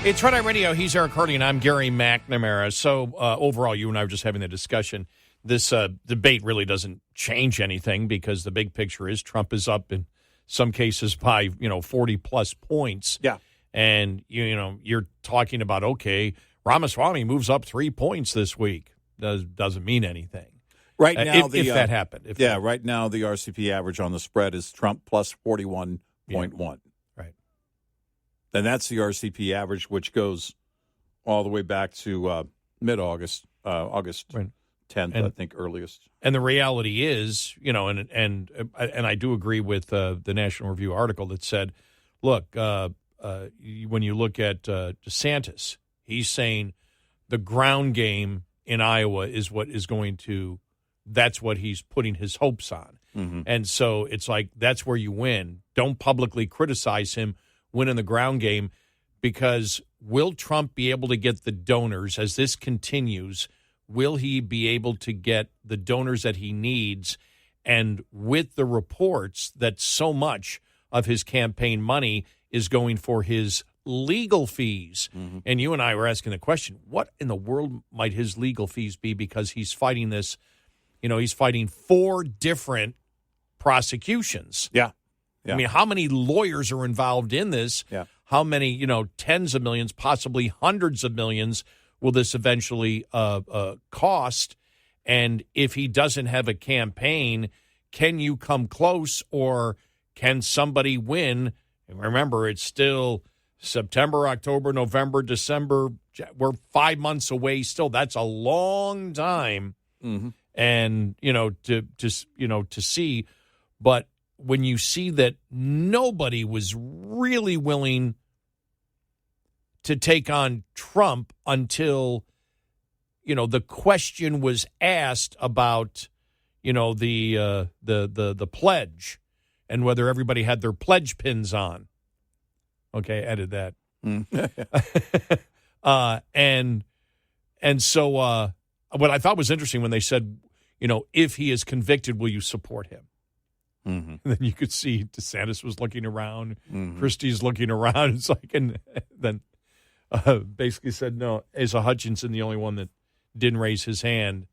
It's Red Eye Radio. He's Eric Hurley, and I'm Gary McNamara. So overall, you and I were just having the discussion. This debate really doesn't change anything because the big picture is Trump is up in some cases by 40-plus points. Yeah. And, you're talking about, okay, Ramaswamy moves up 3 points this week. Doesn't mean anything. Right now, if that happened. Right now the RCP average on the spread is Trump plus 41.1. Right. And that's the RCP average, which goes all the way back to mid-August, August 10th, I think, earliest. And the reality is, and I do agree with the National Review article that said, look, when you look at DeSantis, he's saying the ground game in Iowa is what is going to, that's what he's putting his hopes on. Mm-hmm. And so it's like, that's where you win. Don't publicly criticize him, win in the ground game, because will Trump be able to get the donors as this continues? Will he be able to get the donors that he needs? And with the reports that so much of his campaign money is going for his legal fees. Mm-hmm. And you and I were asking the question, what in the world might his legal fees be? Because he's fighting this, he's fighting 4 different prosecutions. Yeah. I mean, how many lawyers are involved in this? Yeah. How many, tens of millions, possibly hundreds of millions will this eventually cost? And if he doesn't have a campaign, can you come close, or can somebody win? And remember, it's still September, October, November, December. We're 5 months away still. That's a long time. Mm-hmm. And, to see. But when you see that nobody was really willing to take on Trump until, the question was asked about, the pledge and whether everybody had their pledge pins on. Okay, edit that. And so what I thought was interesting when they said, if he is convicted, will you support him? Mm-hmm. And then you could see DeSantis was looking around, Mm-hmm. Christie's looking around. It's like, and then basically said, no, Asa Hutchinson, the only one that didn't raise his hand,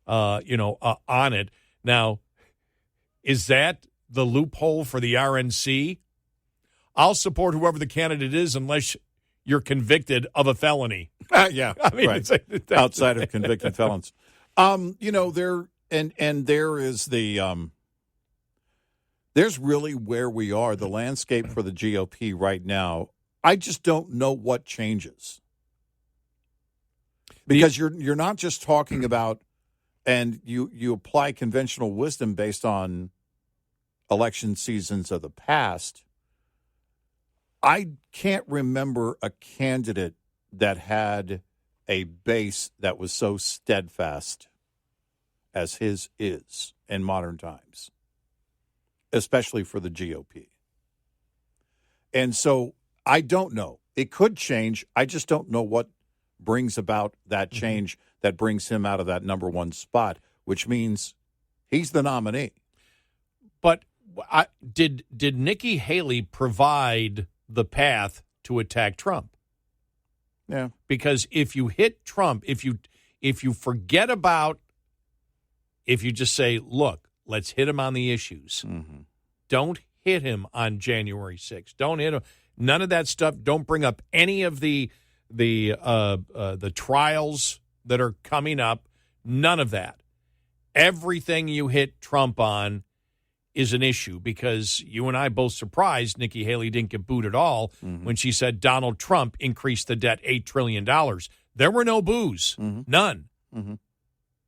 on it. Now, is that the loophole for the RNC? I'll support whoever the candidate is unless you're convicted of a felony. Yeah, I mean, right. it's Outside of convicted felons. There is the there's really where we are, the landscape for the GOP right now. I just don't know what changes. Because you're not just talking about, and you apply conventional wisdom based on election seasons of the past. I can't remember a candidate that had a base that was so steadfast as his is in modern times, especially for the GOP. And so I don't know. It could change. I just don't know what brings about that change that brings him out of that number one spot, which means he's the nominee. But did Nikki Haley provide the path to attack Trump? Yeah. Because if you hit Trump, if you forget about, if you just say, look, let's hit him on the issues. Mm-hmm. Don't hit him on January 6th. Don't hit him. None of that stuff. Don't bring up any of the trials that are coming up. None of that. Everything you hit Trump on, is an issue because you and I both surprised Nikki Haley didn't get booed at all when she said Donald Trump increased the debt $8 trillion. There were no boos, none.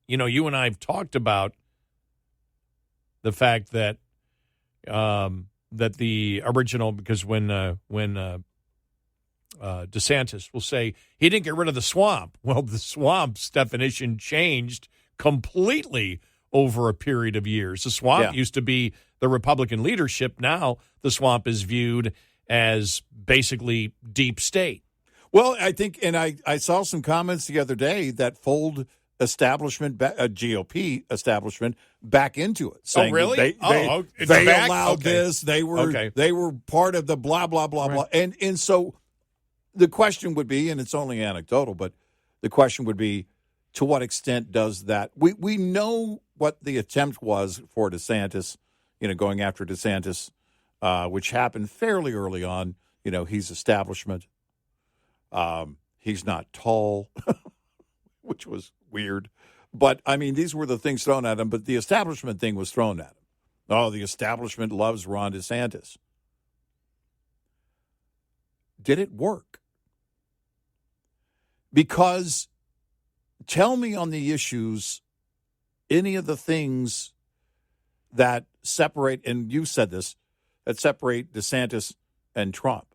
You know, you and I have talked about the fact that that the original, because when DeSantis will say he didn't get rid of the swamp. Well, the swamp's definition changed completely over a period of years. The swamp used to be the Republican leadership. Now the swamp is viewed as basically deep state. Well, I think, and I saw some comments the other day that fold establishment, GOP establishment, back into it. Saying really? They back? allowed this. They were part of the blah, blah, blah, blah. And so the question would be, and it's only anecdotal, but the question would be, to what extent does that? We know what the attempt was for DeSantis, going after DeSantis, which happened fairly early on. He's establishment. He's not tall, which was weird. But, I mean, these were the things thrown at him, but the establishment thing was thrown at him. Oh, the establishment loves Ron DeSantis. Did it work? Because tell me on the issues, any of the things that separate, and you said this, that separate DeSantis and Trump.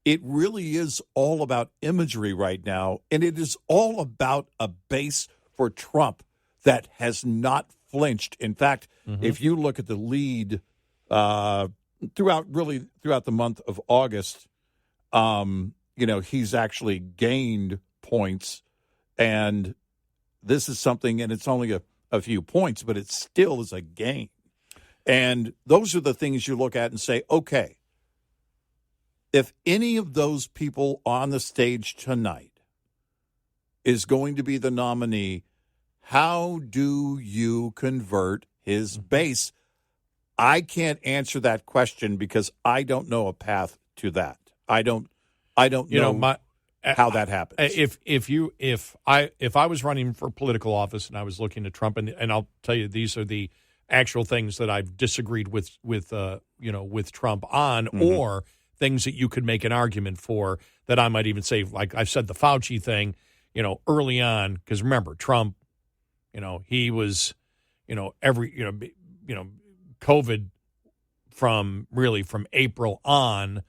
It really is all about imagery right now, and it is all about a base for Trump that has not flinched. In fact, if you look at the lead throughout the month of August, he's actually gained points, and this is something, and it's only a few points, but it still is a gain. And those are the things you look at and say, okay, if any of those people on the stage tonight is going to be the nominee, how do you convert his base? I can't answer that question because I don't know a path to that. I don't know how that happens. If I was running for political office and I was looking at Trump, and I'll tell you, these are the actual things that I've disagreed with Trump on, or things that you could make an argument for that I might even say, like I've said, the Fauci thing, early on, because remember, Trump, he was, COVID from April on,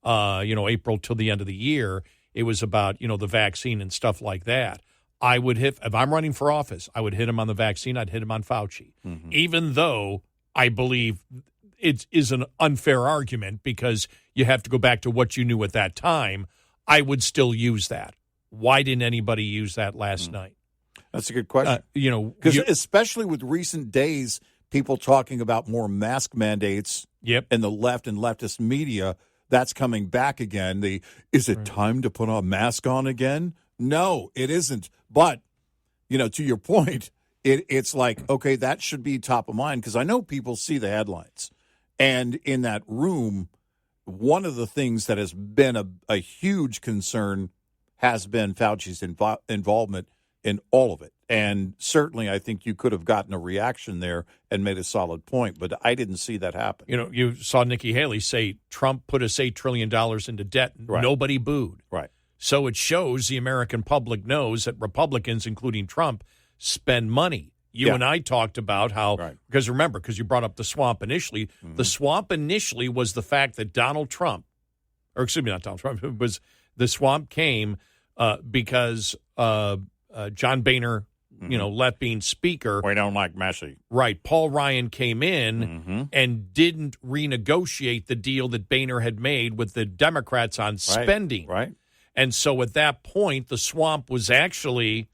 April till the end of the year, it was about, the vaccine and stuff like that. I would hit, if I'm running for office, I would hit him on the vaccine. I'd hit him on Fauci, even though I believe it is an unfair argument because you have to go back to what you knew at that time. I would still use that. Why didn't anybody use that last night? That's a good question. Because especially with recent days, people talking about more mask mandates in the left and leftist media, that's coming back again. Is it time to put a mask on again? No, it isn't. But, to your point, it's like, okay, that should be top of mind because I know people see the headlines. And in that room, one of the things that has been a huge concern has been Fauci's involvement in all of it. And certainly I think you could have gotten a reaction there and made a solid point, but I didn't see that happen. You saw Nikki Haley say Trump put us $8 trillion into debt. Right. Nobody booed. Right. So it shows the American public knows that Republicans, including Trump, spend money. You and I talked about how, because remember, because you brought up the swamp initially, the swamp initially was the fact that Donald Trump, or excuse me, not Donald Trump, it was the swamp came because John Boehner, left being speaker. We don't like messy. Right. Paul Ryan came in and didn't renegotiate the deal that Boehner had made with the Democrats on spending. Right. And so at that point, the swamp was actually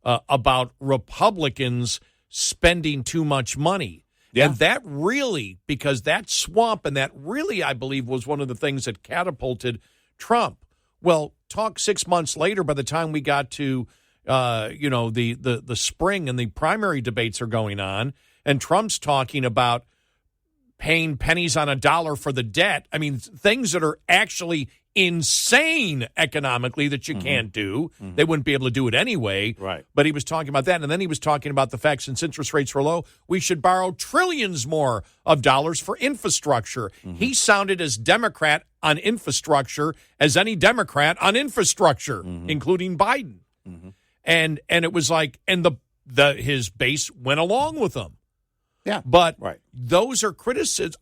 about Republicans spending too much money. Yeah. And that really, because that swamp and that really, I believe, was one of the things that catapulted Trump. Well, talk 6 months later, by the time we got to, the spring and the primary debates are going on, and Trump's talking about paying pennies on a dollar for the debt. I mean, things that are actually insane economically that you can't do. They wouldn't be able to do it anyway. Right. But he was talking about that, and then he was talking about the fact since interest rates were low, we should borrow trillions more of dollars for infrastructure. He sounded as Democrat on infrastructure as any Democrat on infrastructure, including Biden. And it was like, and his base went along with him. Yeah. But right. those are criticisms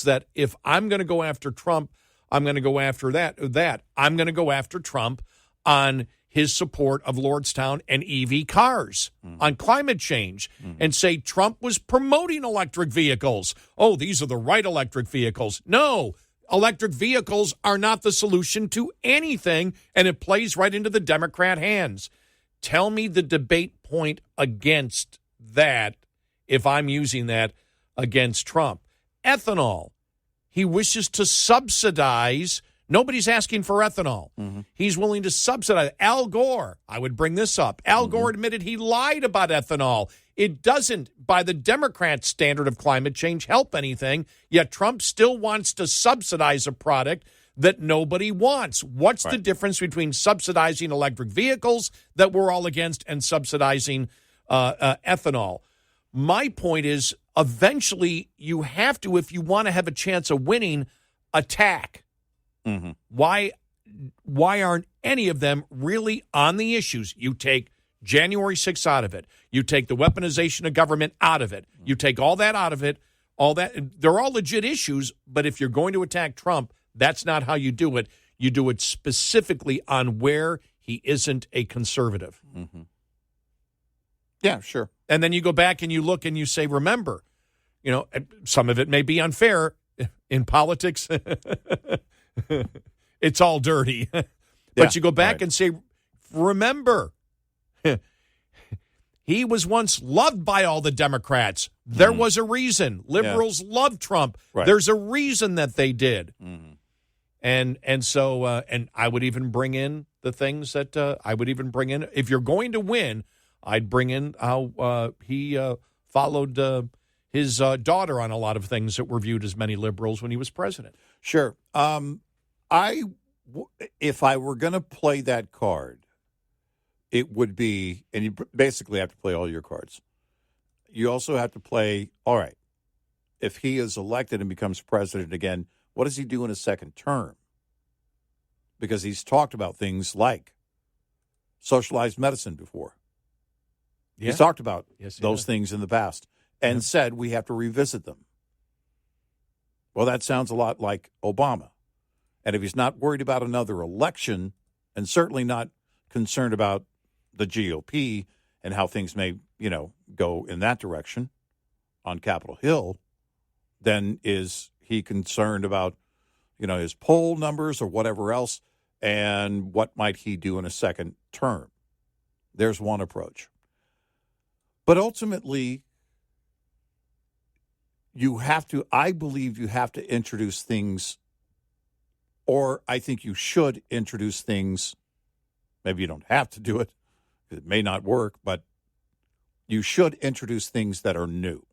that if I'm going to go after Trump, I'm going to go after that. I'm going to go after Trump on his support of Lordstown and EV cars, on climate change, and say Trump was promoting electric vehicles. Oh, these are the right electric vehicles. No, electric vehicles are not the solution to anything, and it plays right into the Democrat hands. Tell me the debate point against that if I'm using that against Trump. Ethanol. He wishes to subsidize. Nobody's asking for ethanol. He's willing to subsidize. Al Gore, I would bring this up. Al Gore admitted he lied about ethanol. It doesn't, by the Democrat standard of climate change, help anything, yet Trump still wants to subsidize a product that nobody wants. What's the difference between subsidizing electric vehicles that we're all against and subsidizing ethanol? My point is, eventually you have to, if you want to have a chance of winning, attack. Why aren't any of them really on the issues? You take January 6th out of it. You take the weaponization of government out of it. You take all that out of it. All that, they're all legit issues, but if you're going to attack Trump, that's not how you do it. You do it specifically on where he isn't a conservative. Yeah, sure. And then you go back and you look and you say, remember, some of it may be unfair in politics. It's all dirty. But you go back and say, remember, he was once loved by all the Democrats. There was a reason. Liberals loved Trump. There's a reason that they did. And so I would even bring in the things that if you're going to win, I'd bring in how he followed his daughter on a lot of things that were viewed as many liberals when he was president. Sure. If I were going to play that card, it would be, and you basically have to play all your cards. You also have to play, all right, if he is elected and becomes president again, what does he do in a second term? Because he's talked about things like socialized medicine before. Yeah. He's talked about those things in the past and said we have to revisit them. Well, that sounds a lot like Obama. And if he's not worried about another election and certainly not concerned about the GOP and how things may, go in that direction on Capitol Hill, then is he concerned about, his poll numbers or whatever else, and what might he do in a second term? There's one approach. But ultimately, I believe you have to introduce things, or I think you should introduce things. Maybe you don't have to do it. It may not work, but you should introduce things that are new,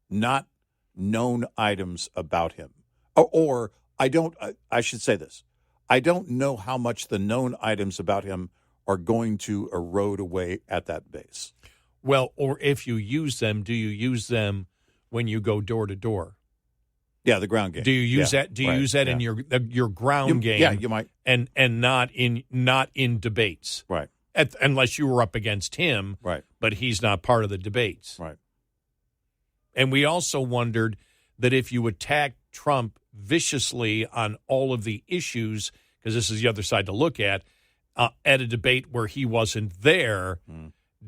not known items about him. Or I should say this. I don't know how much the known items about him are going to erode away at that base. Well, or if you use them, do you use them when you go door to door? Yeah, the ground game. Do you use that? Do you use that in your ground game? Yeah, you might, and not in debates, right? Unless you were up against him, right? But he's not part of the debates, right? And we also wondered that if you attack Trump viciously on all of the issues, because this is the other side to look at a debate where he wasn't there.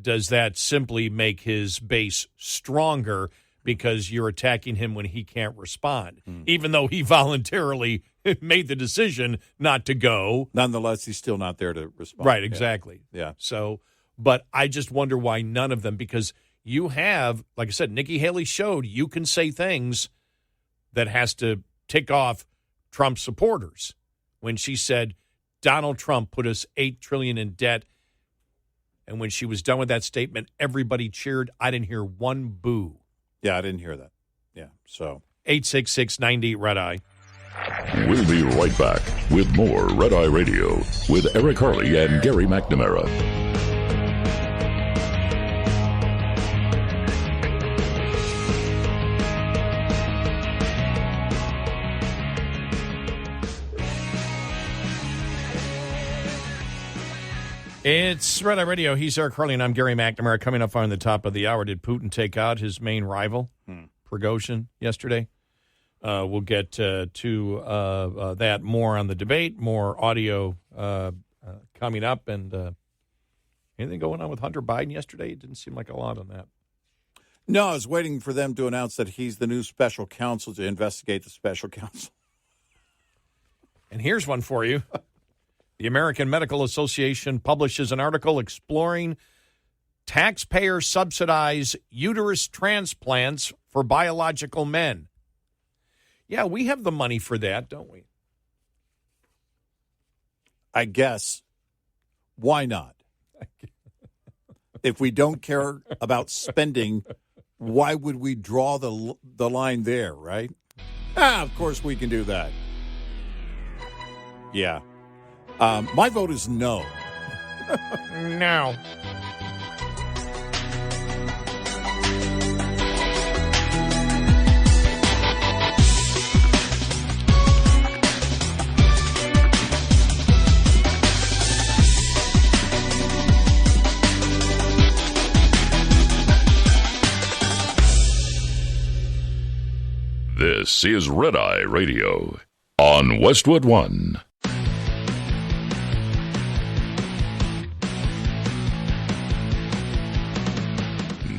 Does that simply make his base stronger because you're attacking him when he can't respond, even though he voluntarily made the decision not to go? Nonetheless, he's still not there to respond. Right, exactly. Yeah. So, but I just wonder why none of them, because you have, like I said, Nikki Haley showed you can say things that has to tick off Trump supporters when she said Donald Trump put us $8 trillion in debt. And when she was done with that statement, everybody cheered. I didn't hear one boo. Yeah, I didn't hear that. Yeah, so 866-98-RED-EYE. We'll be right back with more Red Eye Radio with Eric Harley and Gary McNamara. It's Red Eye Radio. He's Eric Harley, and I'm Gary McNamara. Coming up on the top of the hour, did Putin take out his main rival, Prigozhin, yesterday? We'll get to that more on the debate, more audio coming up. And anything going on with Hunter Biden yesterday? It didn't seem like a lot on that. No, I was waiting for them to announce that he's the new special counsel to investigate the special counsel. And here's one for you. The American Medical Association publishes an article exploring taxpayer-subsidized uterus transplants for biological men. Yeah, we have the money for that, don't we? I guess. Why not? If we don't care about spending, why would we draw the line there, right? Of course we can do that. Yeah. My vote is no. No. This is Red Eye Radio on Westwood One.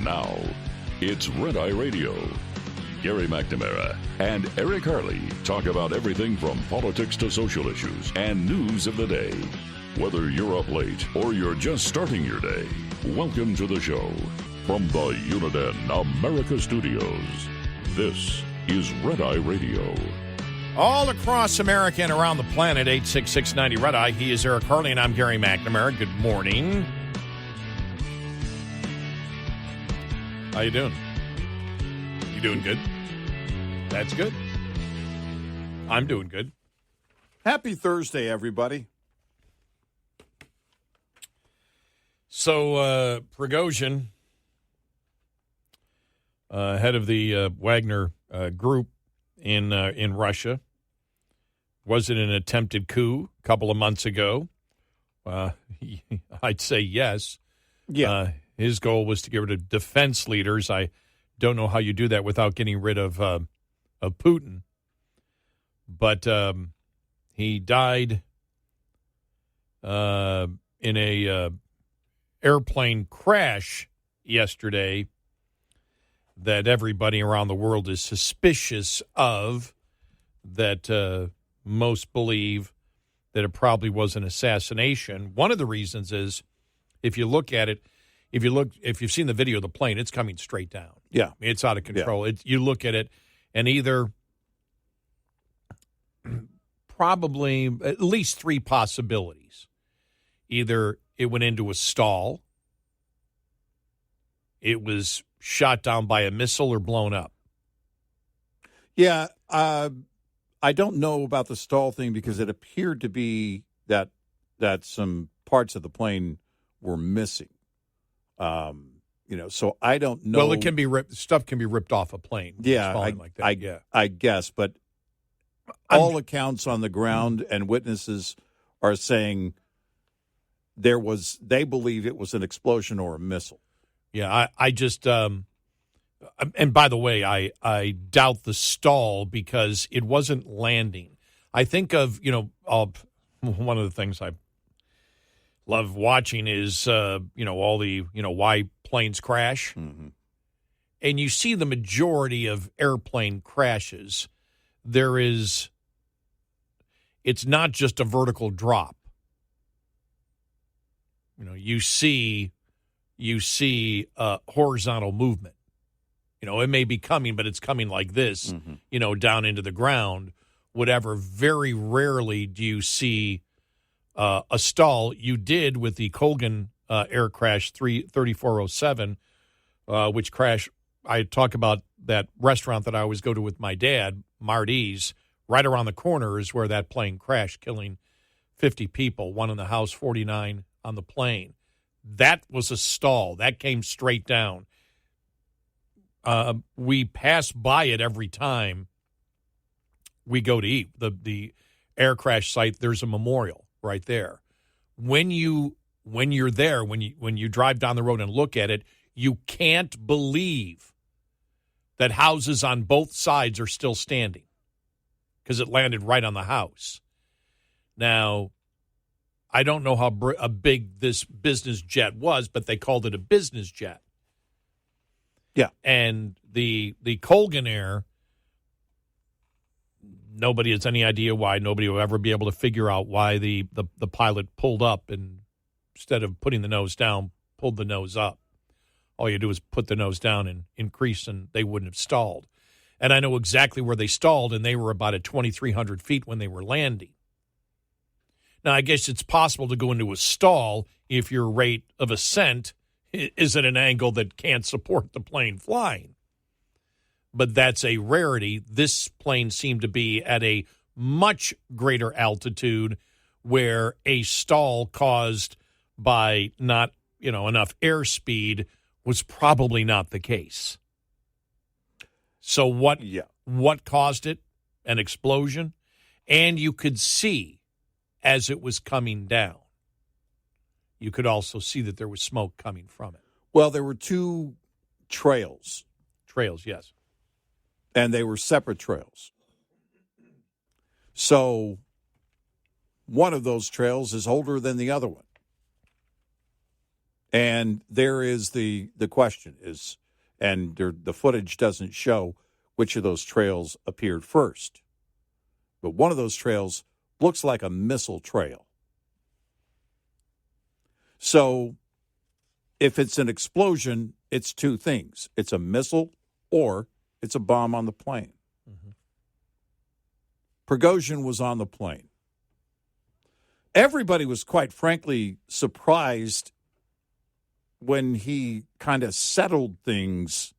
Now, it's Red Eye Radio. Gary McNamara and Eric Harley talk about everything from politics to social issues and news of the day. Whether you're up late or you're just starting your day, welcome to the show. From the Uniden America Studios, this is Red Eye Radio. All across America and around the planet, 86690 Red Eye. He is Eric Harley, and I'm Gary McNamara. Good morning. How you doing? You doing good? That's good. I'm doing good. Happy Thursday, everybody. So, Prigozhin, head of the Wagner group in Russia, was it an attempted coup a couple of months ago? I'd say yes. Yeah. His goal was to get rid of defense leaders. I don't know how you do that without getting rid of Putin. But he died in a airplane crash yesterday that everybody around the world is suspicious of, that most believe that it probably was an assassination. One of the reasons is, if you look at it, if you've seen the video of the plane, it's coming straight down. Yeah. It's out of control. Yeah. You look at it, and either probably at least three possibilities. Either it went into a stall, it was shot down by a missile, or blown up. Yeah, I don't know about the stall thing because it appeared to be that some parts of the plane were missing. So I don't know. Well, it can be stuff can be ripped off a plane. Yeah, like that. I guess, but all accounts on the ground and witnesses are saying they believe it was an explosion or a missile. Yeah, I just and by the way, I doubt the stall because it wasn't landing. I think of, one of the things I love watching is, all the, why planes crash. Mm-hmm. And you see the majority of airplane crashes, it's not just a vertical drop. You see horizontal movement. It may be coming, but it's coming like this, down into the ground, whatever. Very rarely do you see a stall. You did with the Colgan air crash 3407, which crashed. I talk about that restaurant that I always go to with my dad, Marty's, right around the corner is where that plane crashed, killing 50 people, one in the house, 49 on the plane. That was a stall. That came straight down. We pass by it every time we go to eat. The air crash site, there's a memorial right there. When you're there, when you drive down the road and look at it, you can't believe that houses on both sides are still standing because it landed right on the house. Now, I don't know how big this business jet was, but they called it a business jet. Yeah. And the Colgan Air, nobody has any idea why. Nobody will ever be able to figure out why the pilot pulled up and instead of putting the nose down, pulled the nose up. All you do is put the nose down and increase, and they wouldn't have stalled. And I know exactly where they stalled, and they were about at 2,300 feet when they were landing. Now, I guess it's possible to go into a stall if your rate of ascent is at an angle that can't support the plane flying. But that's a rarity. This plane seemed to be at a much greater altitude where a stall caused by not, enough airspeed was probably not the case. So what caused it? An explosion? And you could see as it was coming down. You could also see that there was smoke coming from it. Well, there were two trails. Trails, yes. And they were separate trails. So one of those trails is older than the other one. And there is the question is, and the footage doesn't show which of those trails appeared first. But one of those trails looks like a missile trail. So if it's an explosion, it's two things. It's a missile or it's a bomb on the plane. Mm-hmm. Prigozhin was on the plane. Everybody was, quite frankly, surprised when he kind of settled things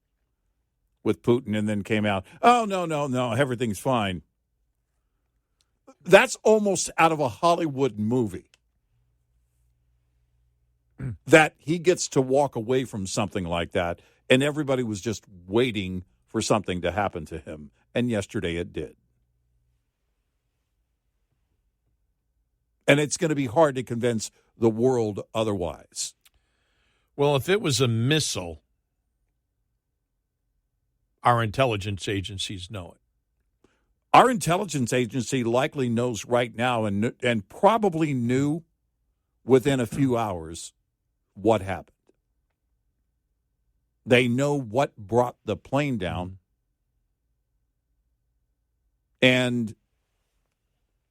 with Putin and then came out, oh, no, everything's fine. That's almost out of a Hollywood movie. That he gets to walk away from something like that, and everybody was just waiting for something to happen to him. And yesterday it did. And it's going to be hard to convince the world otherwise. Well, if it was a missile, our intelligence agencies know it. Our intelligence agency likely knows right now and probably knew within a few hours what happened. They know what brought the plane down. And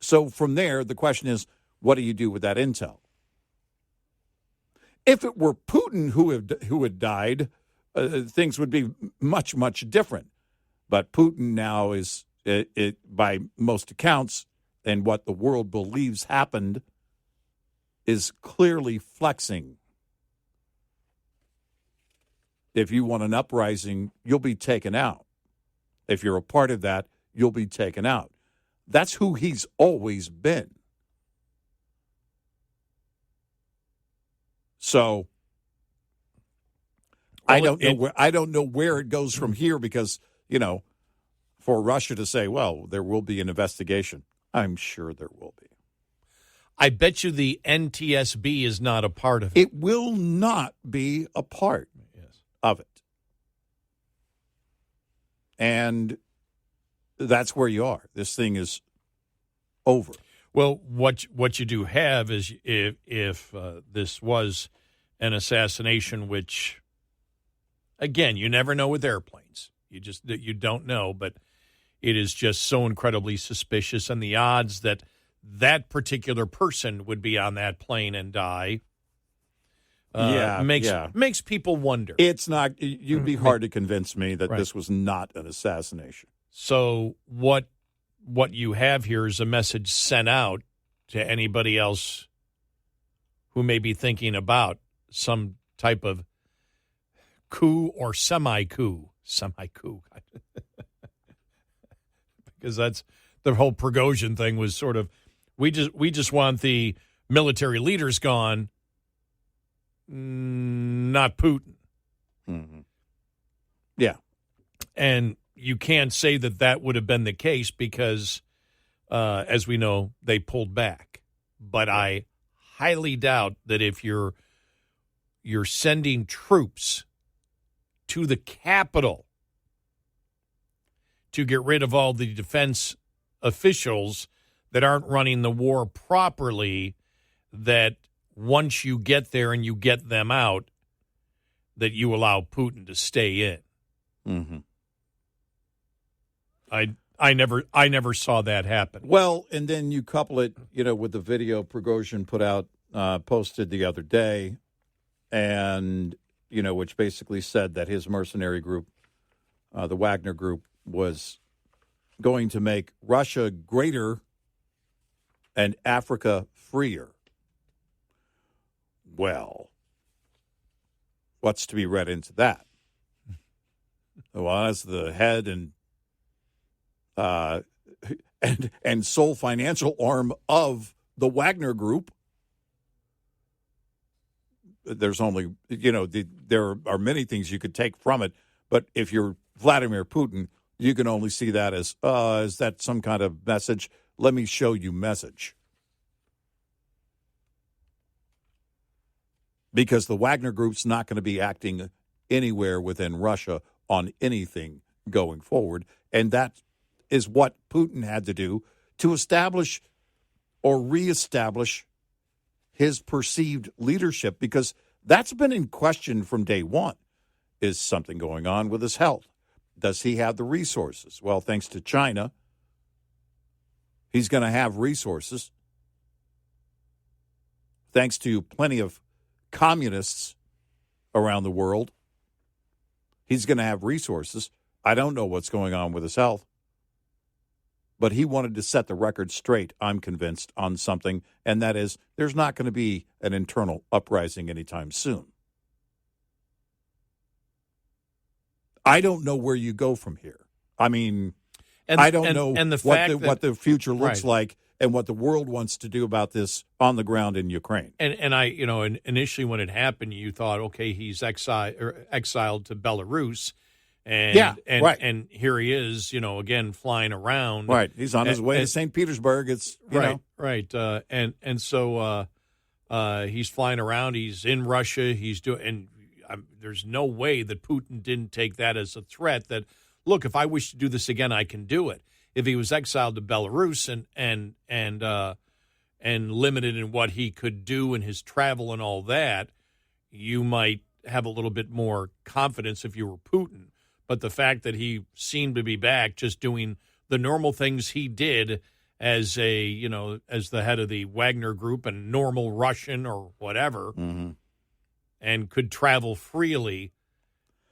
so from there, the question is, what do you do with that intel? If it were Putin who had died, things would be much, much different. But Putin now is, by most accounts, and what the world believes happened, is clearly flexing. If you want an uprising, you'll be taken out. If you're a part of that, you'll be taken out. That's who he's always been. So I don't know where it goes from here because, for Russia to say, well, there will be an investigation. I'm sure there will be. I bet you the NTSB is not a part of it. It will not be a part of it. And that's where you are. This thing is over. Well, what you do have is if this was an assassination, which, again, you never know with airplanes. You don't know, but it is just so incredibly suspicious, and the odds that that particular person would be on that plane and die makes people wonder. It's not. You'd be hard to convince me that this was not an assassination. So what you have here is a message sent out to anybody else who may be thinking about some type of coup or semi-coup. Because that's the whole Prigozhin thing was sort of, we just want the military leaders gone, not Putin. Mm-hmm. Yeah. And you can't say that would have been the case because, as we know, they pulled back. But I highly doubt that if you're sending troops to the capital to get rid of all the defense officials that aren't running the war properly, that once you get there and you get them out, that you allow Putin to stay in. Mm-hmm. I never saw that happen. Well, and then you couple it, with the video Prigozhin put out, posted the other day, and, which basically said that his mercenary group, the Wagner Group, was going to make Russia greater and Africa freer. Well, what's to be read into that? Well, as the head and sole financial arm of the Wagner Group, there's only, there are many things you could take from it, but if you're Vladimir Putin, you can only see that as, is that some kind of message? Let me show you message. Because the Wagner Group's not going to be acting anywhere within Russia on anything going forward, and that is what Putin had to do to establish or reestablish his perceived leadership, because that's been in question from day one. Is something going on with his health? Does he have the resources? Well, thanks to China, he's going to have resources. Thanks to plenty of communists around the world, he's going to have resources. I don't know what's going on with his health. But he wanted to set the record straight, I'm convinced, on something, and that is there's not going to be an internal uprising anytime soon. I don't know where you go from here. I mean, I don't know what the future looks like and what the world wants to do about this on the ground in Ukraine. And I, initially when it happened, you thought, okay, he's exiled to Belarus. And here he is, again, flying around. Right. He's on his way to St. Petersburg. It's, Right. And so he's flying around. He's in Russia. He's doing, and there's no way that Putin didn't take that as a threat that, look, if I wish to do this again, I can do it. If he was exiled to Belarus and limited in what he could do in his travel and all that, you might have a little bit more confidence if you were Putin. But the fact that he seemed to be back just doing the normal things he did as as the head of the Wagner Group and normal Russian or whatever, and could travel freely,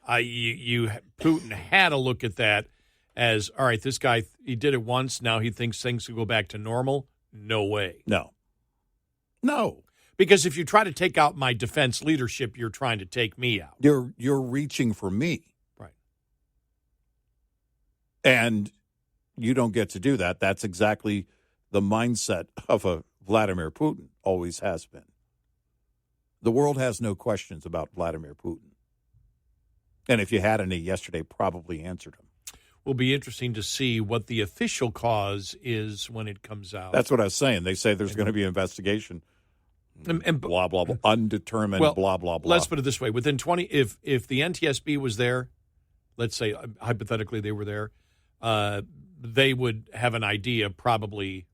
Putin had to look at that as, all right, this guy, he did it once, now he thinks things could go back to normal. No way. No. Because if you try to take out my defense leadership, you're trying to take me out. You're reaching for me. Right. And you don't get to do that. That's exactly the mindset of a Vladimir Putin, always has been. The world has no questions about Vladimir Putin. And if you had any yesterday, probably answered them. Will be interesting to see what the official cause is when it comes out. That's what I was saying. They say there's going to be an investigation. And blah, blah, blah, undetermined, blah, blah, blah. Let's put it this way. Within 20, if the NTSB was there, let's say hypothetically they were there, they would have an idea probably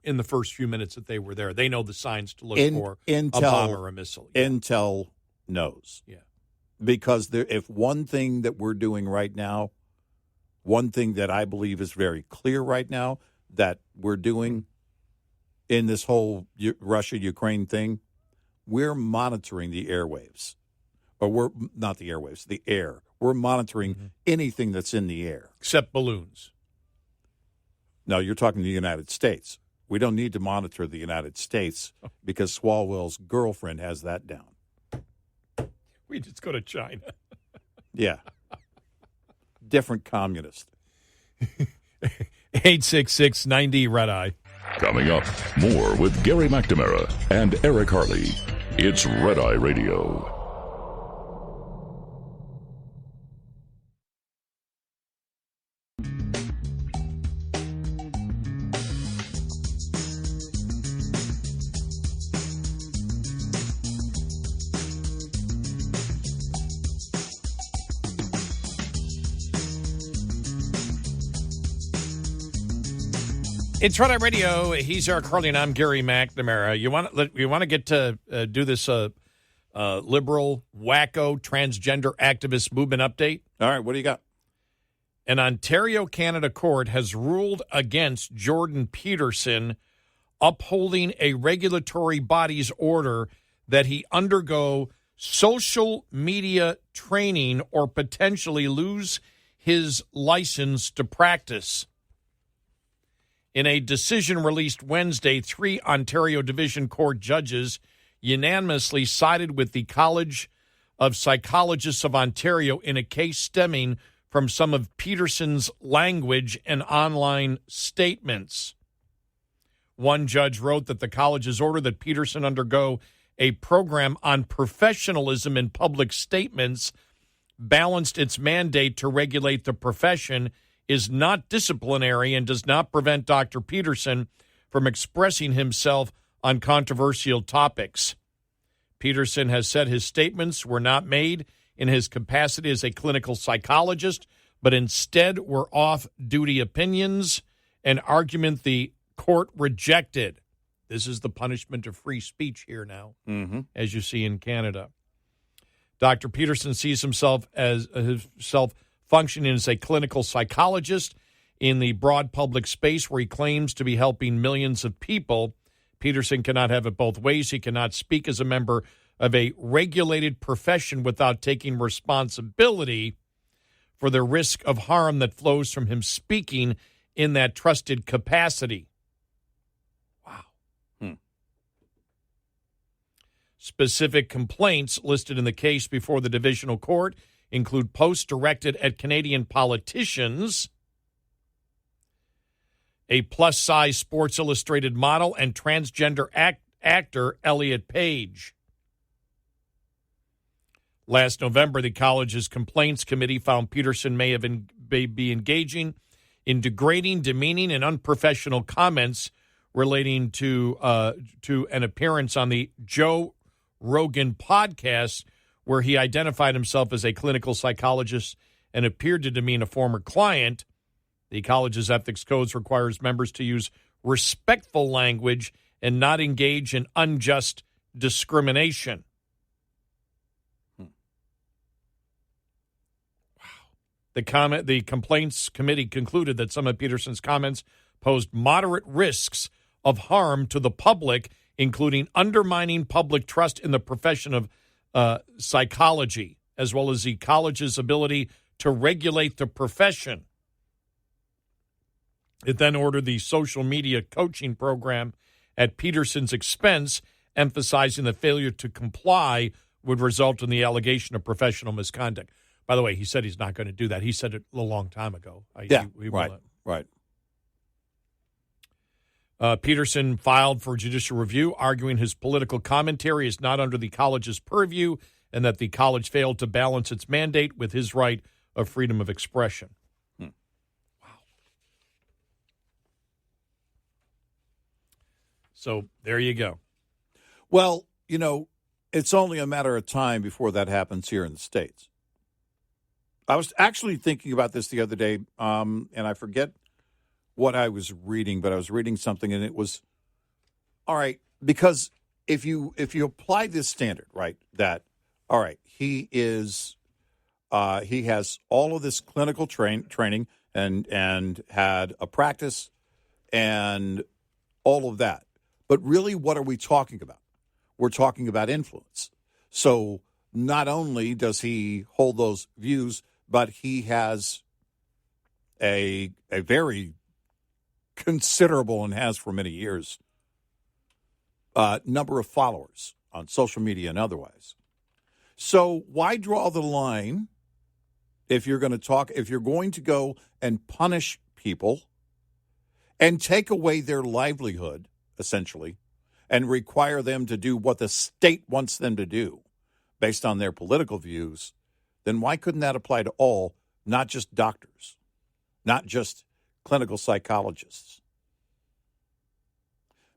in the first few minutes that they were there. They know the signs to look for a bomb or a missile. Yeah. Intel knows. Yeah. Because if one thing that we're doing right now, one thing that I believe is very clear right now that we're doing in this whole Russia-Ukraine thing, we're monitoring the airwaves. Or we're not the airwaves, the air. We're monitoring anything that's in the air. Except balloons. No, you're talking the United States. We don't need to monitor the United States because Swalwell's girlfriend has that down. We just go to China. Yeah. Different communist. 866-90-RED-EYE. Coming up, more with Gary McNamara and Eric Harley. It's Red Eye Radio. It's Red Eye Radio. He's Eric Harley, and I'm Gary McNamara. You want to get to do this liberal, wacko, transgender activist movement update? All right, what do you got? An Ontario, Canada court has ruled against Jordan Peterson, upholding a regulatory body's order that he undergo social media training or potentially lose his license to practice. In a decision released Wednesday, 3 Ontario Division Court judges unanimously sided with the College of Psychologists of Ontario in a case stemming from some of Peterson's language and online statements. One judge wrote that the college's order that Peterson undergo a program on professionalism in public statements balanced its mandate to regulate the profession, is not disciplinary, and does not prevent Dr. Peterson from expressing himself on controversial topics. Peterson has said his statements were not made in his capacity as a clinical psychologist, but instead were off-duty opinions, an argument the court rejected. This is the punishment of free speech here now, as you see in Canada. Dr. Peterson sees himself functioning as a clinical psychologist in the broad public space where he claims to be helping millions of people. Peterson cannot have it both ways. He cannot speak as a member of a regulated profession without taking responsibility for the risk of harm that flows from him speaking in that trusted capacity. Wow. Specific complaints listed in the case before the divisional court include posts directed at Canadian politicians, a plus-size Sports Illustrated model, and transgender actor Elliot Page. Last November, the college's complaints committee found Peterson may be engaging in degrading, demeaning, and unprofessional comments relating to an appearance on the Joe Rogan podcast, where he identified himself as a clinical psychologist and appeared to demean a former client. The college's ethics codes requires members to use respectful language and not engage in unjust discrimination. Wow. The complaints committee concluded that some of Peterson's comments posed moderate risks of harm to the public, including undermining public trust in the profession of psychology, as well as the college's ability to regulate the profession. It then ordered the social media coaching program at Peterson's expense, emphasizing that failure to comply would result in the allegation of professional misconduct. By the way, he said he's not going to do that. He said it a long time ago. Right. Peterson filed for judicial review, arguing his political commentary is not under the college's purview and that the college failed to balance its mandate with his right of freedom of expression. Wow. So there you go. Well, it's only a matter of time before that happens here in the States. I was actually thinking about this the other day, and I forget what I was reading, but I was reading something, and it was, all right, because if you apply this standard, right, that, all right, he has all of this clinical training and had a practice and all of that. But really, what are we talking about? We're talking about influence. So not only does he hold those views, but he has a very considerable, and has for many years, number of followers on social media and otherwise. So why draw the line if you're going to go and punish people and take away their livelihood, essentially, and require them to do what the state wants them to do based on their political views, then why couldn't that apply to all, not just doctors, not just clinical psychologists?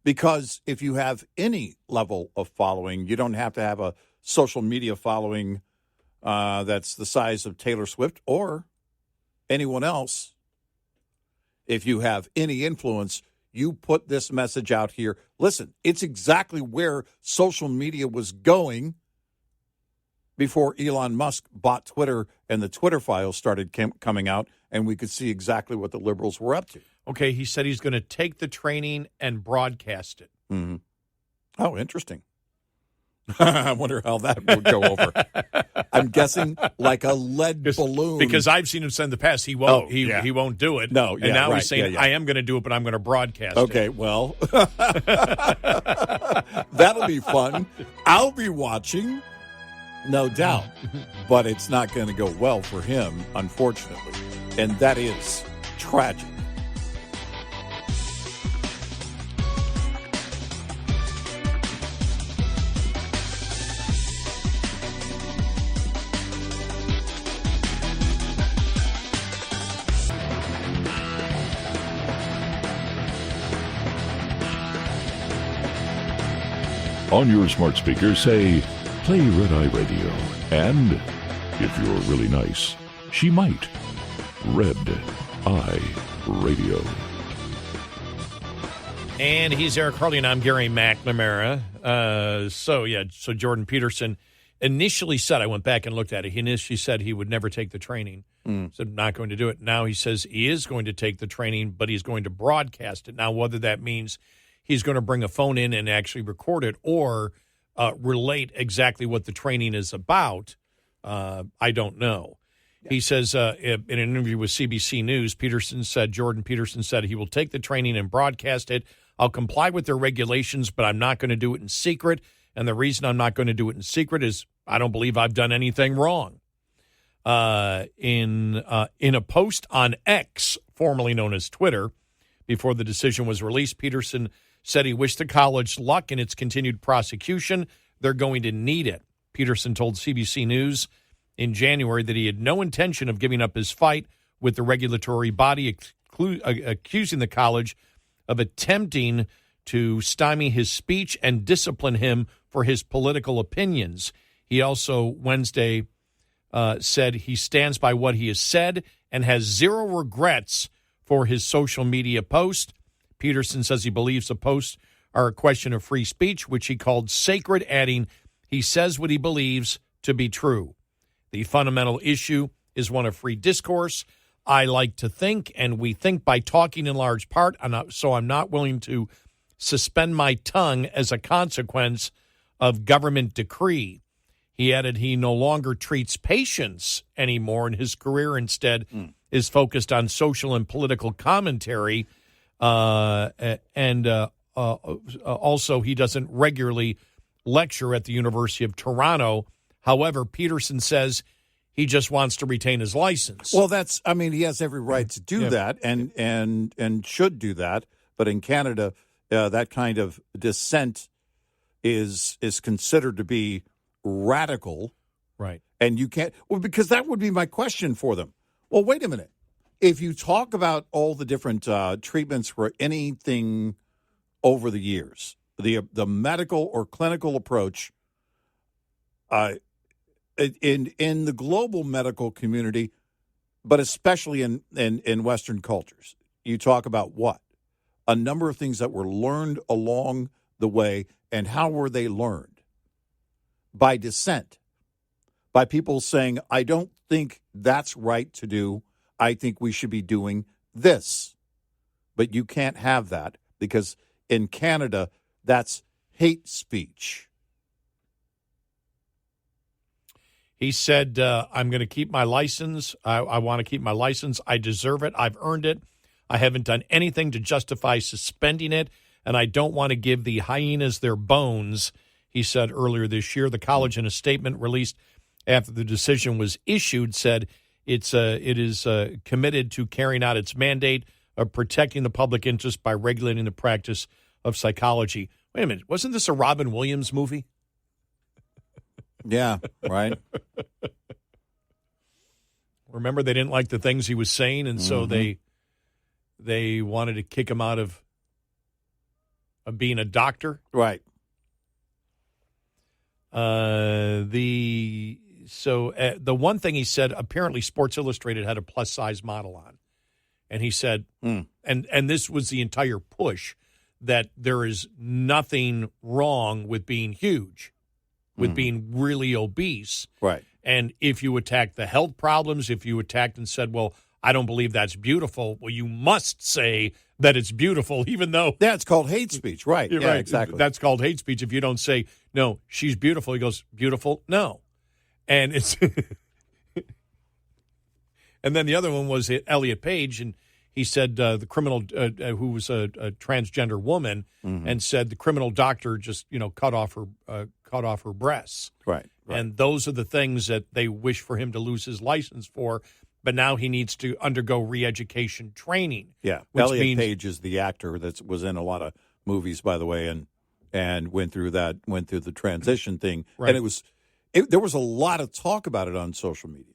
Because if you have any level of following, you don't have to have a social media following that's the size of Taylor Swift or anyone else. If you have any influence, you put this message out here. Listen, it's exactly where social media was going before Elon Musk bought Twitter and the Twitter files started coming out, and we could see exactly what the liberals were up to. Okay, he said he's going to take the training and broadcast it. Mm-hmm. Oh, interesting. I wonder how that would go over. I'm guessing like a lead balloon. Because I've seen him say in the past he won't. He won't do it. No, and now he's saying I am going to do it, but I'm going to broadcast it. Okay, well, that'll be fun. I'll be watching, no doubt, but it's not going to go well for him, unfortunately, and that is tragic. On your smart speaker, say, play Red Eye Radio. And, if you're really nice, she might. Red Eye Radio. And he's Eric Harley, and I'm Gary McNamara. So Jordan Peterson initially said, I went back and looked at it, he initially said he would never take the training. Said not going to do it. Now he says he is going to take the training, but he's going to broadcast it. Now, whether that means he's going to bring a phone in and actually record it or relate exactly what the training is about, I don't know. Yeah. He says in an interview with CBC News, Jordan Peterson said he will take the training and broadcast it. I'll comply with their regulations, but I'm not going to do it in secret. And the reason I'm not going to do it in secret is I don't believe I've done anything wrong. In a post on X, formerly known as Twitter, before the decision was released, Peterson said he wished the college luck in its continued prosecution. They're going to need it. Peterson told CBC News in January that he had no intention of giving up his fight with the regulatory body, accusing the college of attempting to stymie his speech and discipline him for his political opinions. He also Wednesday said he stands by what he has said and has zero regrets for his social media post. Peterson says he believes the posts are a question of free speech, which he called sacred, adding, he says what he believes to be true. The fundamental issue is one of free discourse. I like to think, and we think by talking in large part, so I'm not willing to suspend my tongue as a consequence of government decree. He added he no longer treats patients anymore, and his career instead is focused on social and political commentary. Also, he doesn't regularly lecture at the University of Toronto. However, Peterson says he just wants to retain his license. Well, he has every right to do that and should do that. But in Canada, that kind of dissent is considered to be radical. Right. And you can't, because that would be my question for them. Well, wait a minute. If you talk about all the different treatments for anything over the years, the medical or clinical approach in the global medical community, but especially in Western cultures, you talk about what? A number of things that were learned along the way, and how were they learned? By dissent, by people saying, I don't think that's right to do. I think we should be doing this. But you can't have that because in Canada, that's hate speech. He said, I'm going to keep my license. I want to keep my license. I deserve it. I've earned it. I haven't done anything to justify suspending it, and I don't want to give the hyenas their bones, he said earlier this year. The college, in a statement released after the decision was issued, said it is committed to carrying out its mandate of protecting the public interest by regulating the practice of psychology. Wait a minute. Wasn't this a Robin Williams movie? Yeah, right. Remember, they didn't like the things he was saying, and so they wanted to kick him out of being a doctor. Right. The one thing he said, apparently Sports Illustrated had a plus-size model on. And he said, and this was the entire push, that there is nothing wrong with being huge, with being really obese. Right. And if you attack the health problems, if you attacked and said, well, I don't believe that's beautiful, well, you must say that it's beautiful, even though... Yeah, it's called hate speech. Right. Yeah, right. exactly. That's called hate speech. If you don't say, no, she's beautiful, he goes, beautiful? No. And it's... And then the other one was Elliot Page, and he said the criminal who was a transgender woman, and said the criminal doctor just cut off her breasts. Right. And those are the things that they wish for him to lose his license for. But now he needs to undergo re-education training. Yeah, Elliot Page is the actor that was in a lot of movies, by the way, and went through the transition thing, right. And there was a lot of talk about it on social media.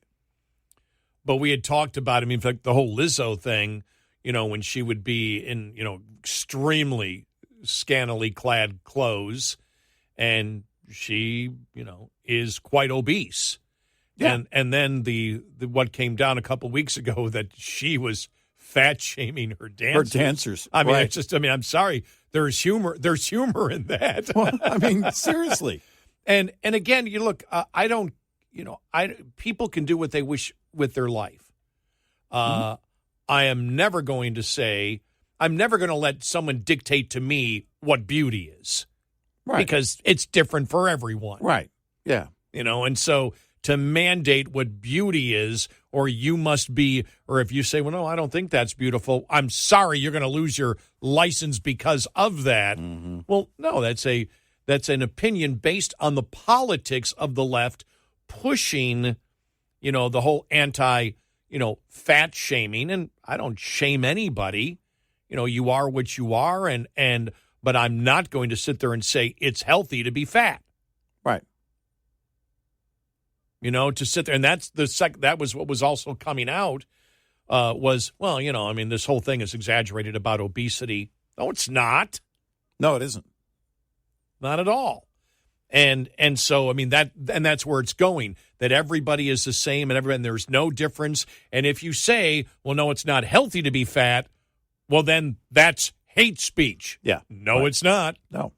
But we had talked about, I mean, like the whole Lizzo thing, when she would be in, extremely scantily clad clothes, and she, is quite obese. Yeah. And then the what came down a couple weeks ago, that she was fat shaming her dancers. I mean, right. I'm sorry. There's humor in that. Well, I mean, seriously. And again, you look, people can do what they wish with their life. I am never going to let someone dictate to me what beauty is. Right. Because it's different for everyone. Right. Yeah. And so to mandate what beauty is, or you must be, or if you say, well, no, I don't think that's beautiful, I'm sorry, you're going to lose your license because of that. Well, no, that's an opinion based on the politics of the left pushing, the whole anti, fat shaming. And I don't shame anybody. You are what you are, but I'm not going to sit there and say it's healthy to be fat. Right. To sit there, and that was what was also coming out, this whole thing is exaggerated about obesity. No, it's not. No, it isn't. Not at all. And so, I mean, that's where it's going, that everybody is the same and there's no difference. And if you say, well, no, it's not healthy to be fat, well, then that's hate speech. Yeah. No, right. It's not. No.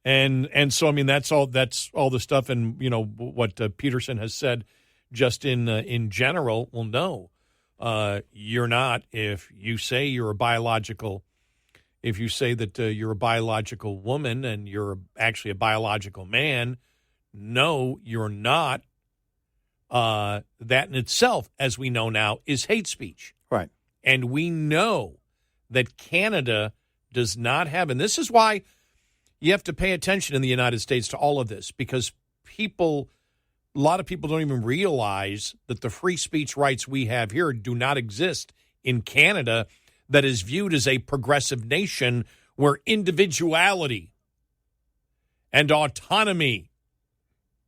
And so, I mean, that's all the stuff. And, what Peterson has said just in general. Well, no, you're not. If you say you're if you say that you're a biological woman and you're actually a biological man, no, you're not. That in itself, as we know now, is hate speech. Right. And we know that Canada does not have, and this is why you have to pay attention in the United States to all of this, because a lot of people don't even realize that the free speech rights we have here do not exist in Canada, that is viewed as a progressive nation where individuality and autonomy,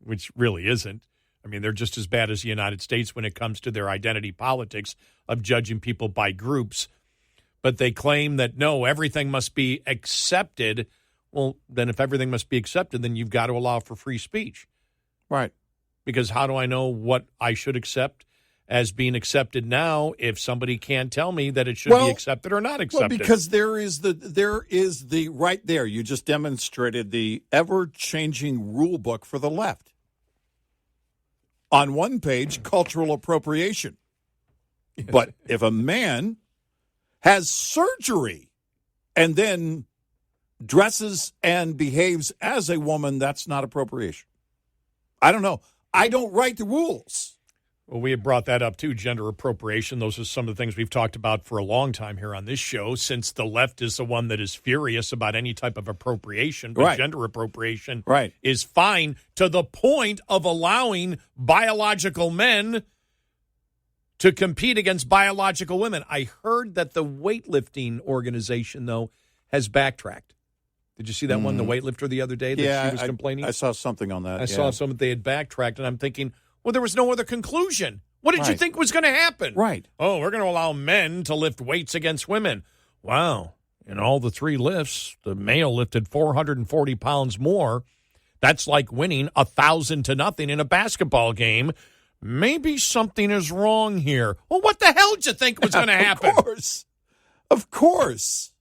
which really isn't. I mean, they're just as bad as the United States when it comes to their identity politics of judging people by groups. But they claim that, no, everything must be accepted. Well, then if everything must be accepted, then you've got to allow for free speech. Right. Because how do I know what I should accept as being accepted now if somebody can't tell me that it should be accepted or not accepted? Well, because there is the right there. You just demonstrated the ever-changing rule book for the left. On one page, cultural appropriation. But if a man has surgery and then dresses and behaves as a woman, that's not appropriation. I don't know. I don't write the rules. Well, we had brought that up, too, gender appropriation. Those are some of the things we've talked about for a long time here on this show, since the left is the one that is furious about any type of appropriation. But gender appropriation is fine, to the point of allowing biological men to compete against biological women. I heard that the weightlifting organization, though, has backtracked. Did you see that one, the weightlifter, the other day that she was complaining? I saw something on that. I saw some that they had backtracked, and I'm thinking, well, there was no other conclusion. What did you think was going to happen? Right. Oh, we're going to allow men to lift weights against women. Wow. In all the 3 lifts, the male lifted 440 pounds more. That's like winning 1,000-0 in a basketball game. Maybe something is wrong here. Well, what the hell did you think was going to happen? Of course.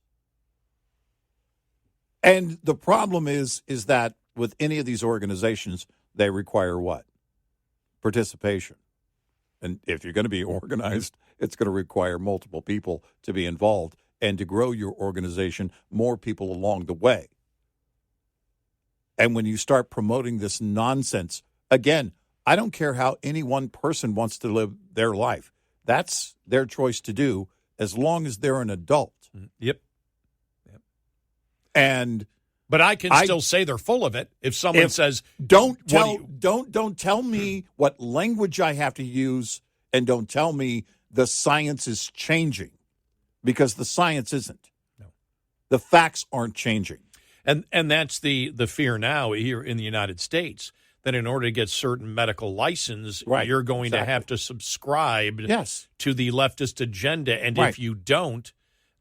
And the problem is that with any of these organizations, they require what? Participation. And if you're going to be organized, it's going to require multiple people to be involved and to grow your organization, more people along the way. And when you start promoting this nonsense, again, I don't care how any one person wants to live their life. That's their choice to do as long as they're an adult. Yep. But I can still say they're full of it if someone says, don't tell me what language I have to use, and don't tell me the science is changing, because the science isn't. No. The facts aren't changing. And that's the fear now here in the United States, that in order to get certain medical license, you're going to have to subscribe to the leftist agenda. And if you don't,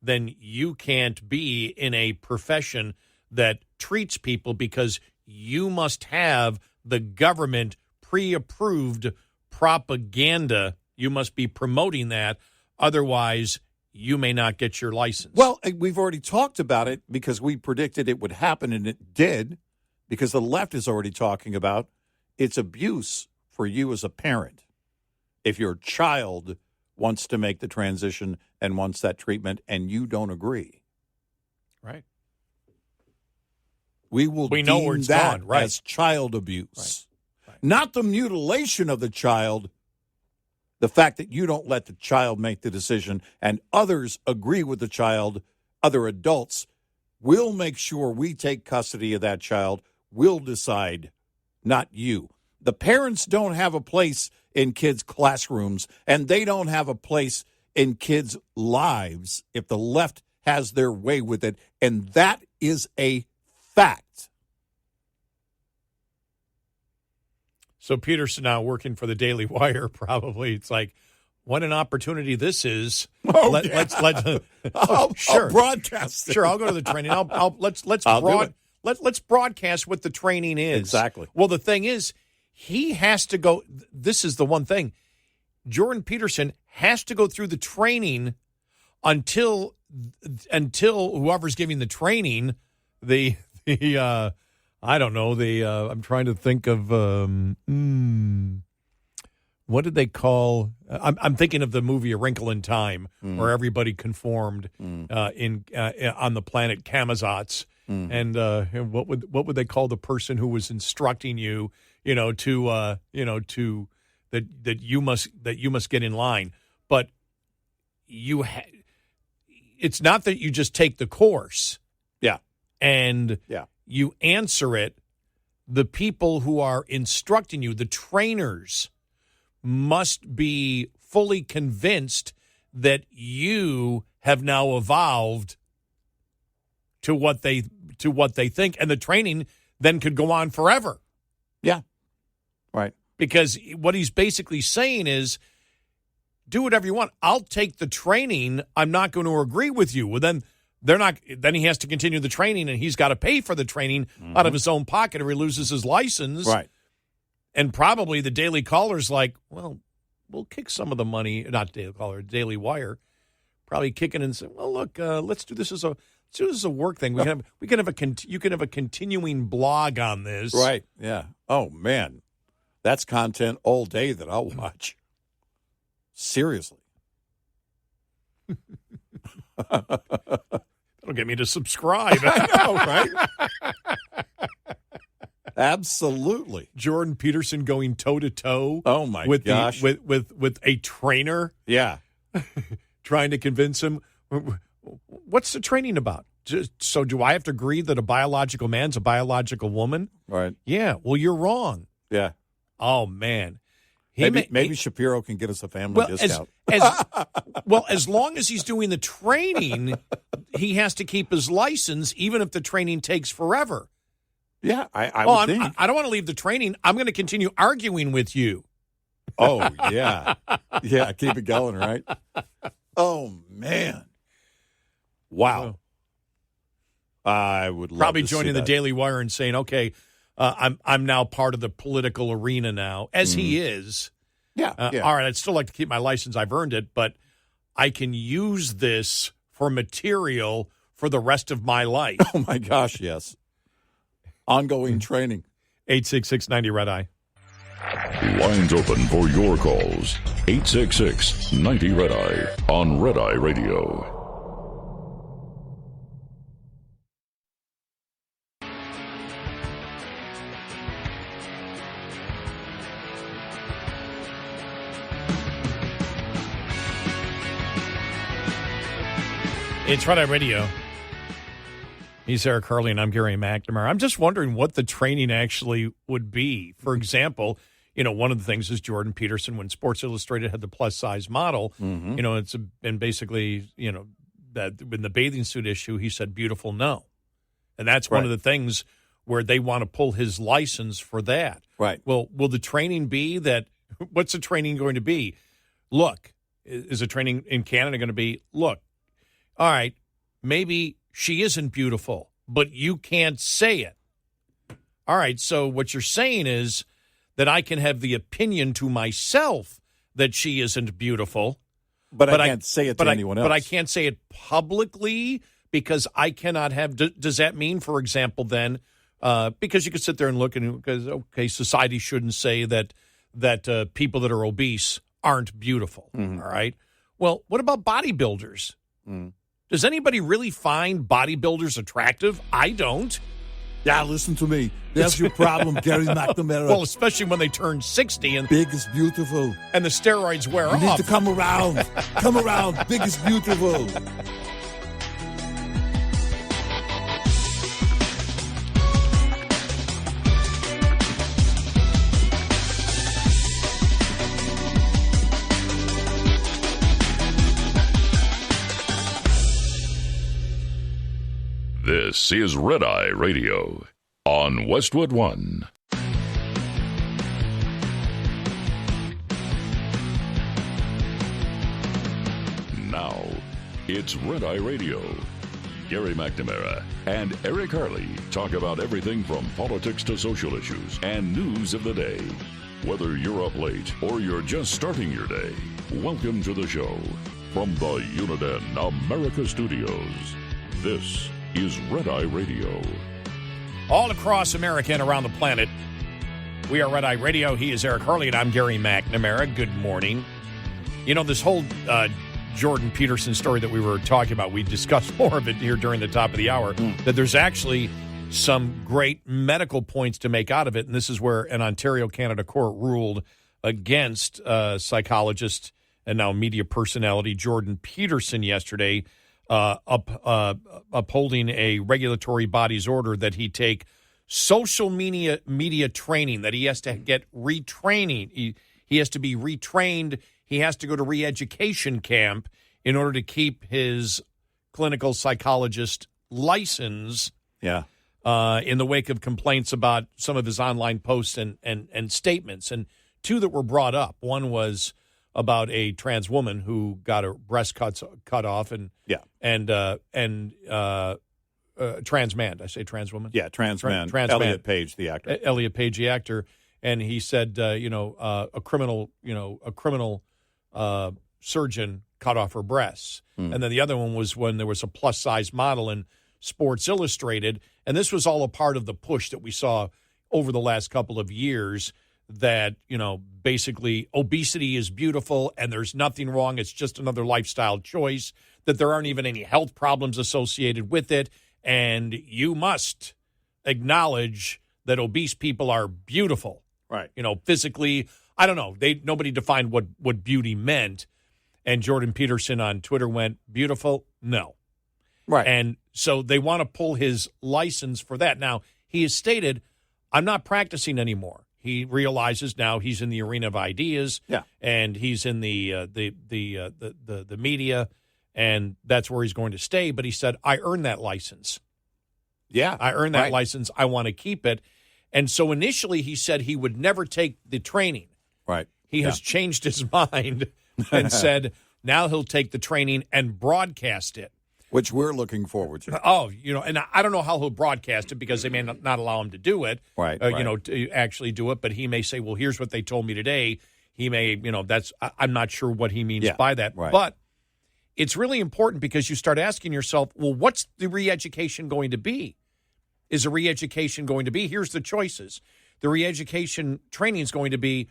then you can't be in a profession that treats people, because you must have the government pre-approved propaganda. You must be promoting that. Otherwise, you may not get your license. Well, we've already talked about it because we predicted it would happen, and it did, because the left is already talking about it's abuse for you as a parent if your child wants to make the transition and wants that treatment and you don't agree. Right. We know where it's that gone, as child abuse. Right. Not the mutilation of the child, the fact that you don't let the child make the decision and others agree with the child, other adults, will make sure we take custody of that child. We'll decide, not you. The parents don't have a place in kids' classrooms, and they don't have a place in kids' lives if the left has their way with it, and that is a fact. So Peterson now working for the Daily Wire, probably. It's like, what an opportunity this is. Let's I'll broadcast it. Sure, I'll go to the training. Let's broadcast what the training is. Exactly. Well, the thing is, he has to go. This is the one thing. Jordan Peterson has to go through the training until whoever's giving the training, I don't know, I'm trying to think of what did they call? I'm thinking of the movie A Wrinkle in Time, where everybody conformed on the planet Camazotz, and what would they call the person who was instructing you, that you must get in line, but it's not that you just take the course, and you answer it. The people who are instructing you, the trainers, must be fully convinced that you have now evolved to what they think, and the training then could go on forever. Yeah, right. Because what he's basically saying is, do whatever you want. I'll take the training. I'm not going to agree with you. Well, then they're not. Then he has to continue the training, and he's got to pay for the training out of his own pocket, or he loses his license. Right. And probably the Daily Caller's like, well, we'll kick some of the money. Not Daily Caller, Daily Wire. Probably kicking and saying, well, look, let's do this as a work thing. You can have a continuing blog on this. Right. Yeah. Oh man, that's content all day that I'll watch. Seriously. That'll get me to subscribe. I know, right? Absolutely. Jordan Peterson going toe-to-toe. Oh, my gosh. With a trainer. Yeah. Trying to convince him. What's the training about? So do I have to agree that a biological man's a biological woman? Right. Yeah. Well, you're wrong. Yeah. Oh, man. Maybe Shapiro can get us a family discount. As long as he's doing the training, he has to keep his license, even if the training takes forever. Yeah, I would think. I don't want to leave the training. I'm going to continue arguing with you. Oh, yeah. Yeah, keep it going, right? Oh, man. Wow. I would love Probably to joining see the Daily Wire and saying, okay, I'm now part of the political arena now, as he is. Yeah, All right, I'd still like to keep my license. I've earned it, but I can use this for material for the rest of my life. Oh, my gosh, yes. Ongoing training. 866-90-RED-I. Lines open for your calls. 866-90-RED-I on Red Eye Radio. It's Red Eye Radio. He's Eric Hurley, and I'm Gary McNamara. I'm just wondering what the training actually would be. For example, one of the things is Jordan Peterson, when Sports Illustrated had the plus-size model, it's been basically, that in the bathing suit issue, he said, beautiful, no. And that's one of the things where they want to pull his license for that. Right. Well, will the training be that, what's the training going to be? Look, is the training in Canada going to be, look, all right, maybe she isn't beautiful, but you can't say it. All right, so what you're saying is that I can have the opinion to myself that she isn't beautiful. But I can't say it to anyone else. But I can't say it publicly because I cannot have. Does that mean, for example, then, because you could sit there and look and because society shouldn't say that people that are obese aren't beautiful. All right. Well, what about bodybuilders? Does anybody really find bodybuilders attractive? I don't. Yeah, listen to me. That's your problem, Gary McNamara. Well, especially when they turn 60 and big is beautiful, and the steroids wear off. You need to come around. Come around. Big is beautiful. This is Red Eye Radio on Westwood One. Now, it's Red Eye Radio. Gary McNamara and Eric Harley talk about everything from politics to social issues and news of the day. Whether you're up late or you're just starting your day, welcome to the show. From the Uniden America Studios, this is Red Eye Radio. All across America and around the planet, we are Red Eye Radio. He is Eric Harley, and I'm Gary McNamara. Good morning. This whole Jordan Peterson story that we were talking about, we discussed more of it here during the top of the hour, that there's actually some great medical points to make out of it, and this is where an Ontario, Canada court ruled against psychologist and now media personality Jordan Peterson yesterday, upholding a regulatory body's order that he take social media training, that he has to get retraining. He has to be retrained. He has to go to re-education camp in order to keep his clinical psychologist license. Yeah. In the wake of complaints about some of his online posts and statements. And two that were brought up. One was about a trans woman who got her breast cut off, and trans man. Did I say trans woman? Yeah, trans man. Elliot Page, the actor. Elliot Page, the actor, and he said, a criminal surgeon cut off her breasts, and then the other one was when there was a plus size model in Sports Illustrated, and this was all a part of the push that we saw over the last couple of years. That, basically obesity is beautiful and there's nothing wrong. It's just another lifestyle choice, that there aren't even any health problems associated with it. And you must acknowledge that obese people are beautiful. Right. Physically, I don't know. Nobody defined what beauty meant. And Jordan Peterson on Twitter went, beautiful? No. Right. And so they want to pull his license for that. Now, he has stated, I'm not practicing anymore. he realizes now he's in the arena of ideas, and he's in the media, and that's where he's going to stay. But he said, I earned that license. Yeah. I earned that license. I want to keep it. And so initially he said he would never take the training. Right. He has changed his mind and said now he'll take the training and broadcast it. Which we're looking forward to. Oh, and I don't know how he'll broadcast it because they may not allow him to do it. Right. To actually do it. But he may say, well, here's what they told me today. He may, I'm not sure what he means by that. Right. But it's really important because you start asking yourself, well, what's the re-education going to be? Is a re-education going to be? Here's the choices. The re-education training is going to be,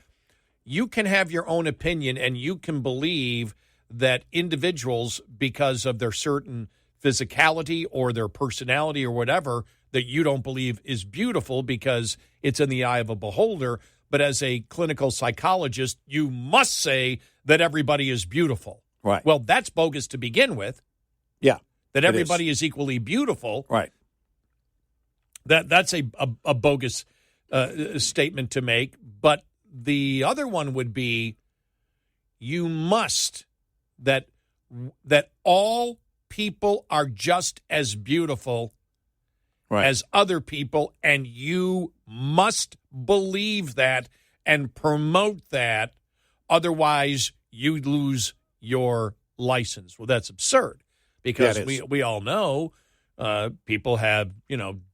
you can have your own opinion and you can believe that individuals, because of their certain physicality or their personality or whatever, that you don't believe is beautiful because it's in the eye of a beholder. But as a clinical psychologist, you must say that everybody is beautiful. Right. Well, that's bogus to begin with. Yeah. That everybody is equally beautiful. Right. That's a bogus statement to make. But the other one would be, you must that all people are just as beautiful as other people, and you must believe that and promote that. Otherwise, you lose your license. Well, that's absurd because we all know people have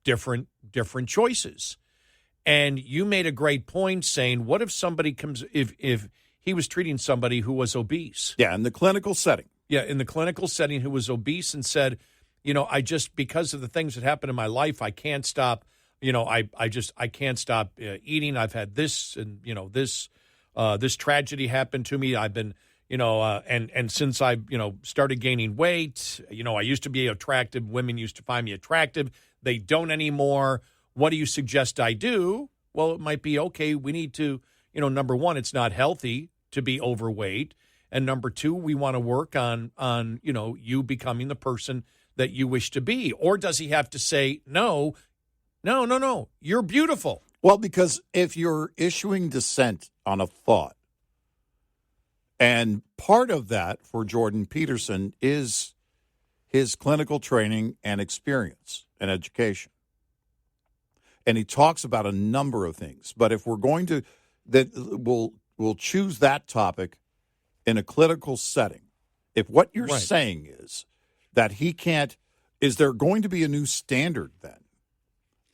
different choices. And you made a great point saying, what if somebody comes if he was treating somebody who was obese? Yeah, in the clinical setting. Yeah, in the clinical setting, who was obese and said, I just, because of the things that happened in my life, I can't stop. I can't stop eating. I've had this and, this tragedy happened to me. I've been, and since I, started gaining weight, I used to be attractive. Women used to find me attractive. They don't anymore. What do you suggest I do? Well, it might be, okay, we need to, number one, it's not healthy to be overweight. And number two, we want to work on you becoming the person that you wish to be. Or does he have to say, no, you're beautiful? Well, because if you're issuing dissent on a thought, and part of that for Jordan Peterson is his clinical training and experience and education. And he talks about a number of things. But if we're going to, we'll choose that topic in a clinical setting. If what you're saying is that he can't, is there going to be a new standard then?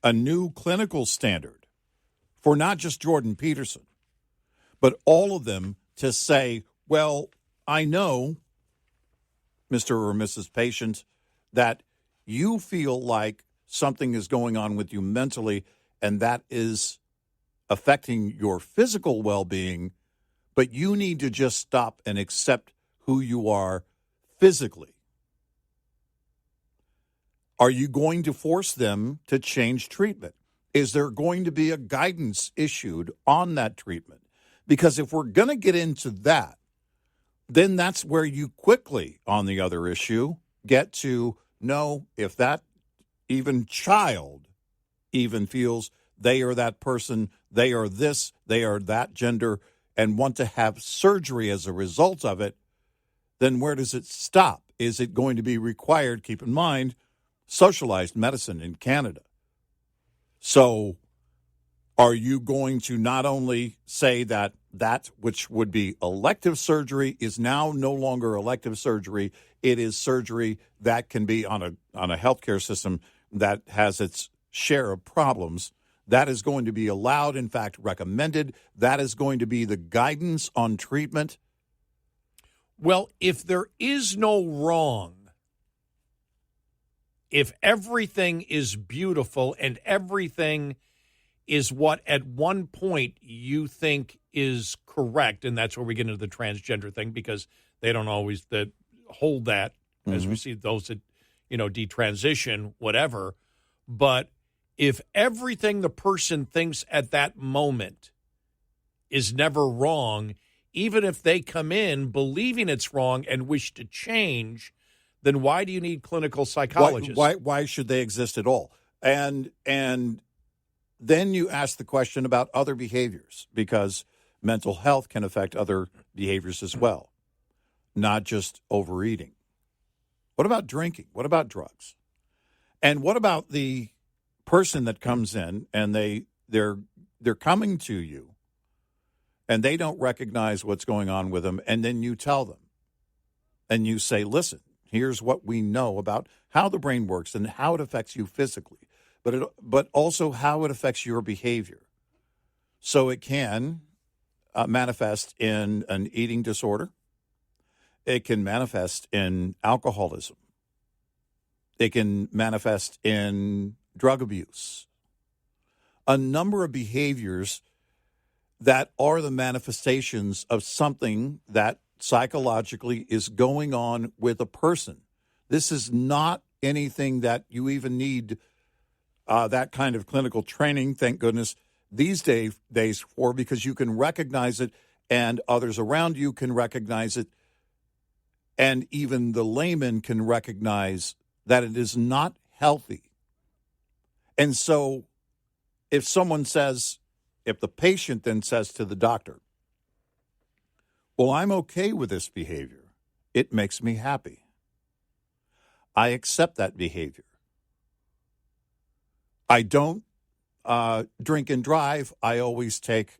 A new clinical standard for not just Jordan Peterson, but all of them to say, well, I know, Mr. or Mrs. Patient, that you feel like something is going on with you mentally, and that is affecting your physical well-being, but you need to just stop and accept who you are physically. Are you going to force them to change treatment? Is there going to be a guidance issued on that treatment? Because if we're going to get into that, then that's where you quickly, on the other issue, get to know if that even child even feels they are that person, they are this, they are that gender, and want to have surgery as a result of it, then where does it stop? Is it going to be required? Keep in mind, socialized medicine in Canada. So are you going to not only say that which would be elective surgery is now no longer elective surgery, it is surgery that can be on a healthcare system that has its share of problems. That is going to be allowed, in fact, recommended. That is going to be the guidance on treatment. Well, if there is no wrong, if everything is beautiful and everything is what at one point you think is correct, and that's where we get into the transgender thing because they don't always hold that, as we see those that, detransition, whatever. But if everything the person thinks at that moment is never wrong, even if they come in believing it's wrong and wish to change, then why do you need clinical psychologists? Why should they exist at all? And then you ask the question about other behaviors, because mental health can affect other behaviors as well, not just overeating. What about drinking? What about drugs? And what about the person that comes in and they're coming to you and they don't recognize what's going on with them, and then you tell them and you say, listen, here's what we know about how the brain works and how it affects you physically, but also how it affects your behavior. So it can manifest in an eating disorder. It can manifest in alcoholism. It can manifest in drug abuse. A number of behaviors that are the manifestations of something that psychologically is going on with a person. This is not anything that you even need that kind of clinical training, thank goodness, these days for, because you can recognize it and others around you can recognize it, and even the layman can recognize that it is not healthy. And so if the patient then says to the doctor, well, I'm okay with this behavior. It makes me happy. I accept that behavior. I don't drink and drive. I always take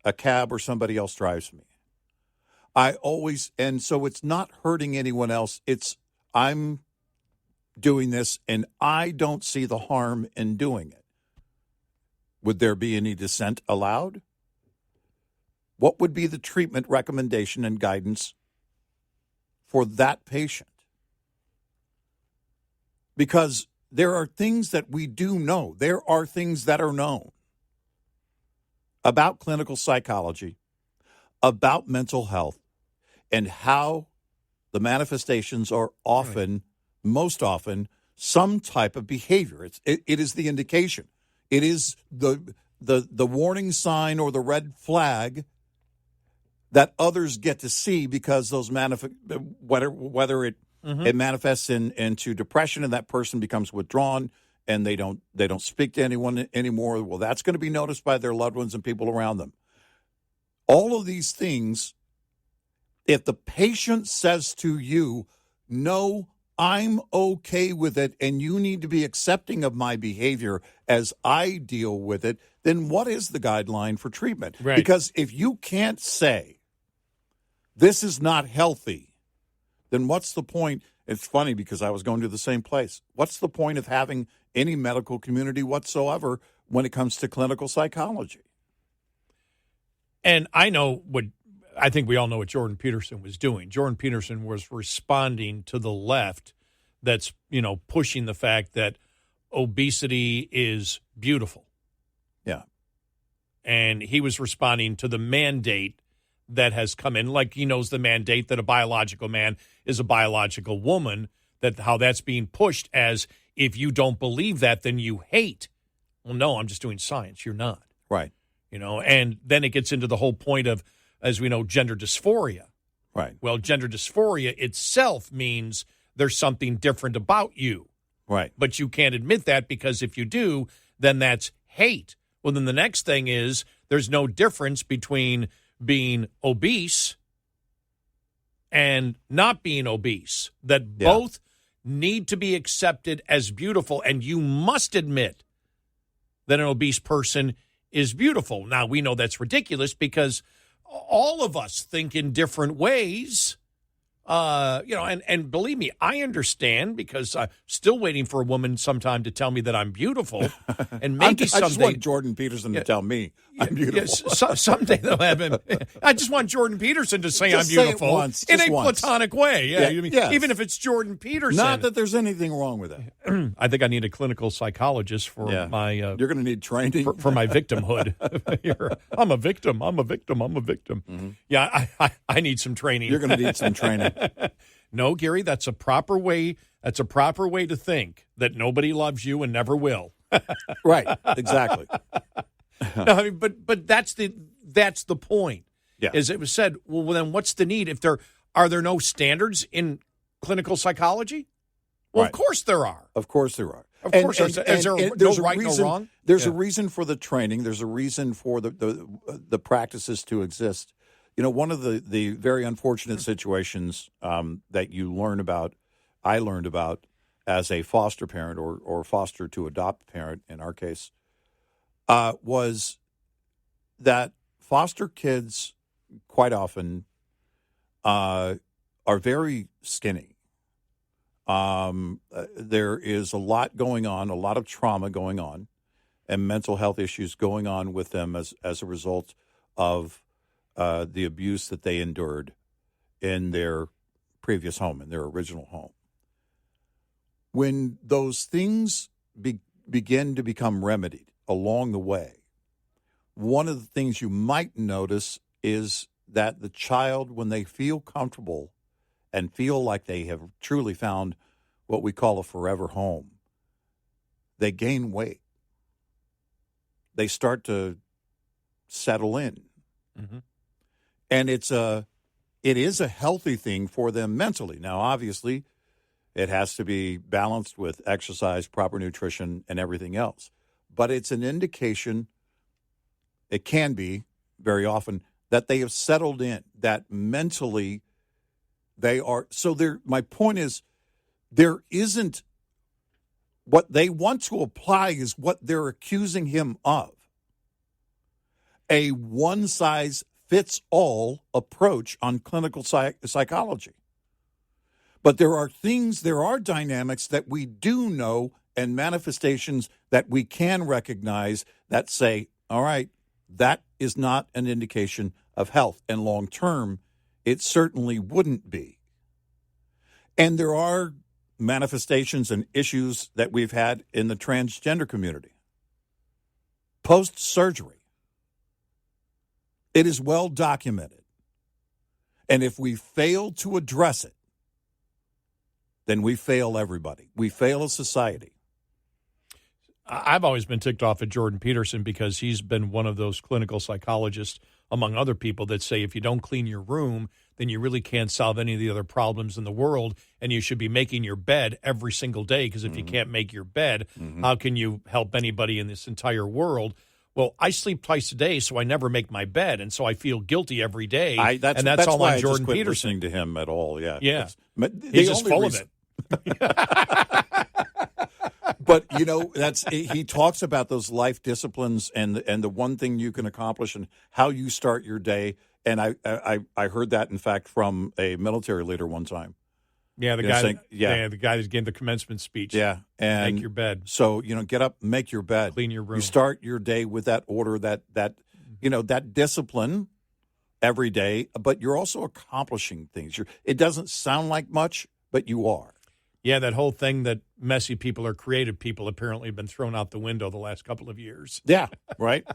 a cab or somebody else drives me. And so it's not hurting anyone else. I'm doing this and I don't see the harm in doing it. Would there be any dissent allowed? What would be the treatment recommendation and guidance for that patient? Because there are things that we do know. There are things that are known about clinical psychology, about mental health, and how the manifestations are often, most often, some type of behavior. It is the indication. It is the warning sign or the red flag that others get to see, because those whether it manifests into depression and that person becomes withdrawn and they don't speak to anyone anymore. Well, that's going to be noticed by their loved ones and people around them. All of these things, if the patient says to you, no, I'm okay with it and you need to be accepting of my behavior as I deal with it, then what is the guideline for treatment? Right. Because if you can't say, this is not healthy, then what's the point? It's funny because I was going to the same place. What's the point of having any medical community whatsoever when it comes to clinical psychology? And I think we all know what Jordan Peterson was doing. Jordan Peterson was responding to the left that's, pushing the fact that obesity is beautiful. Yeah. And he was responding to the mandate that has come in, like he knows the mandate that a biological man is a biological woman, that how that's being pushed as, if you don't believe that, then you hate. Well, no, I'm just doing science. You're not. Right. And then it gets into the whole point of, as we know, gender dysphoria. Right. Well, gender dysphoria itself means there's something different about you. Right. But you can't admit that, because if you do, then that's hate. Well, then the next thing is there's no difference between being obese and not being obese, that both need to be accepted as beautiful, and you must admit that an obese person is beautiful. Now, we know that's ridiculous because all of us think in different ways. And believe me, I understand, because I'm still waiting for a woman sometime to tell me that I'm beautiful. And maybe someday, I just want Jordan Peterson to tell me I'm beautiful. Someday they'll have him. I just want Jordan Peterson to say just I'm beautiful say it once, in a once. platonic way. Yeah, yes. Even if it's Jordan Peterson. Not that there's anything wrong with it. I think I need a clinical psychologist for my. You're going to need training for my victimhood. I'm a victim. I'm a victim. I'm a victim. Mm-hmm. Yeah, I need some training. You're going to need some training. No, Gary, that's a proper way. That's a proper way to think, that nobody loves you and never will. Right. Exactly. No, I mean, but that's the point. Yeah. As it was said, well, then what's the need? If are there no standards in clinical psychology? Well, right. Of course there are. Of course there are. Of course, is there no right, no wrong? There's a reason for the training. There's a reason for the practices to exist. One of the very unfortunate situations that I learned about as a foster parent or foster to adopt parent in our case, was that foster kids quite often are very skinny. There is a lot going on, a lot of trauma going on, and mental health issues going on with them as a result of the abuse that they endured in their previous home, in their original home. When those things begin to become remedied along the way, one of the things you might notice is that the child, when they feel comfortable and feel like they have truly found what we call a forever home, they gain weight. They start to settle in. Mm-hmm. And it is a healthy thing for them mentally. Now, obviously, it has to be balanced with exercise, proper nutrition, and everything else. But it's an indication, it can be very often, that they have settled in, that mentally they are. So my point is, there isn't, what they want to apply is what they're accusing him of. A one-size-fits-all approach on clinical psychology. But there are dynamics that we do know and manifestations that we can recognize that say, all right, that is not an indication of health. And long term, it certainly wouldn't be. And there are manifestations and issues that we've had in the transgender community. Post-surgery. It is well documented. And if we fail to address it, then we fail everybody. We fail as society. I've always been ticked off at Jordan Peterson because he's been one of those clinical psychologists, among other people, that say if you don't clean your room, then you really can't solve any of the other problems in the world, and you should be making your bed every single day, because if you can't make your bed, how can you help anybody in this entire world? Well, I sleep twice a day, so I never make my bed, and so I feel guilty every day. That's all why on Jordan Peterson. Peterson. Listening to him at all, yeah. Yeah. He's just full of it. But he talks about those life disciplines and the one thing you can accomplish and how you start your day. And I heard that, in fact, from a military leader one time. Yeah, the guy that gave the commencement speech. Yeah, and make your bed. So get up, make your bed, clean your room. You start your day with that order, that discipline every day. But you're also accomplishing things. It doesn't sound like much, but you are. Yeah, that whole thing that messy people are creative people apparently have been thrown out the window the last couple of years. Yeah, right?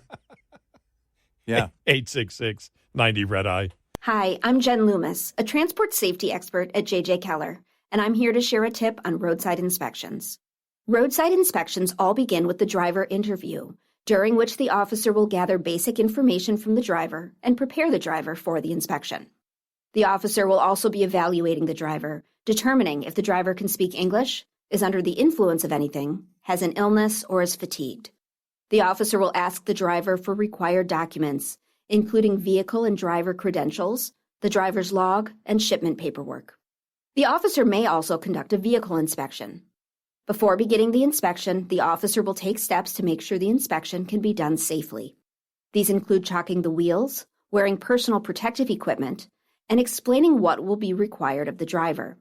Yeah. 866-90-RED-EYE. Hi, I'm Jen Loomis, a transport safety expert at JJ Keller, and I'm here to share a tip on roadside inspections. Roadside inspections all begin with the driver interview, during which the officer will gather basic information from the driver and prepare the driver for the inspection. The officer will also be evaluating the driver, determining if the driver can speak English, is under the influence of anything, has an illness, or is fatigued. The officer will ask the driver for required documents, including vehicle and driver credentials, the driver's log, and shipment paperwork. The officer may also conduct a vehicle inspection. Before beginning the inspection, the officer will take steps to make sure the inspection can be done safely. These include chalking the wheels, wearing personal protective equipment, and explaining what will be required of the driver.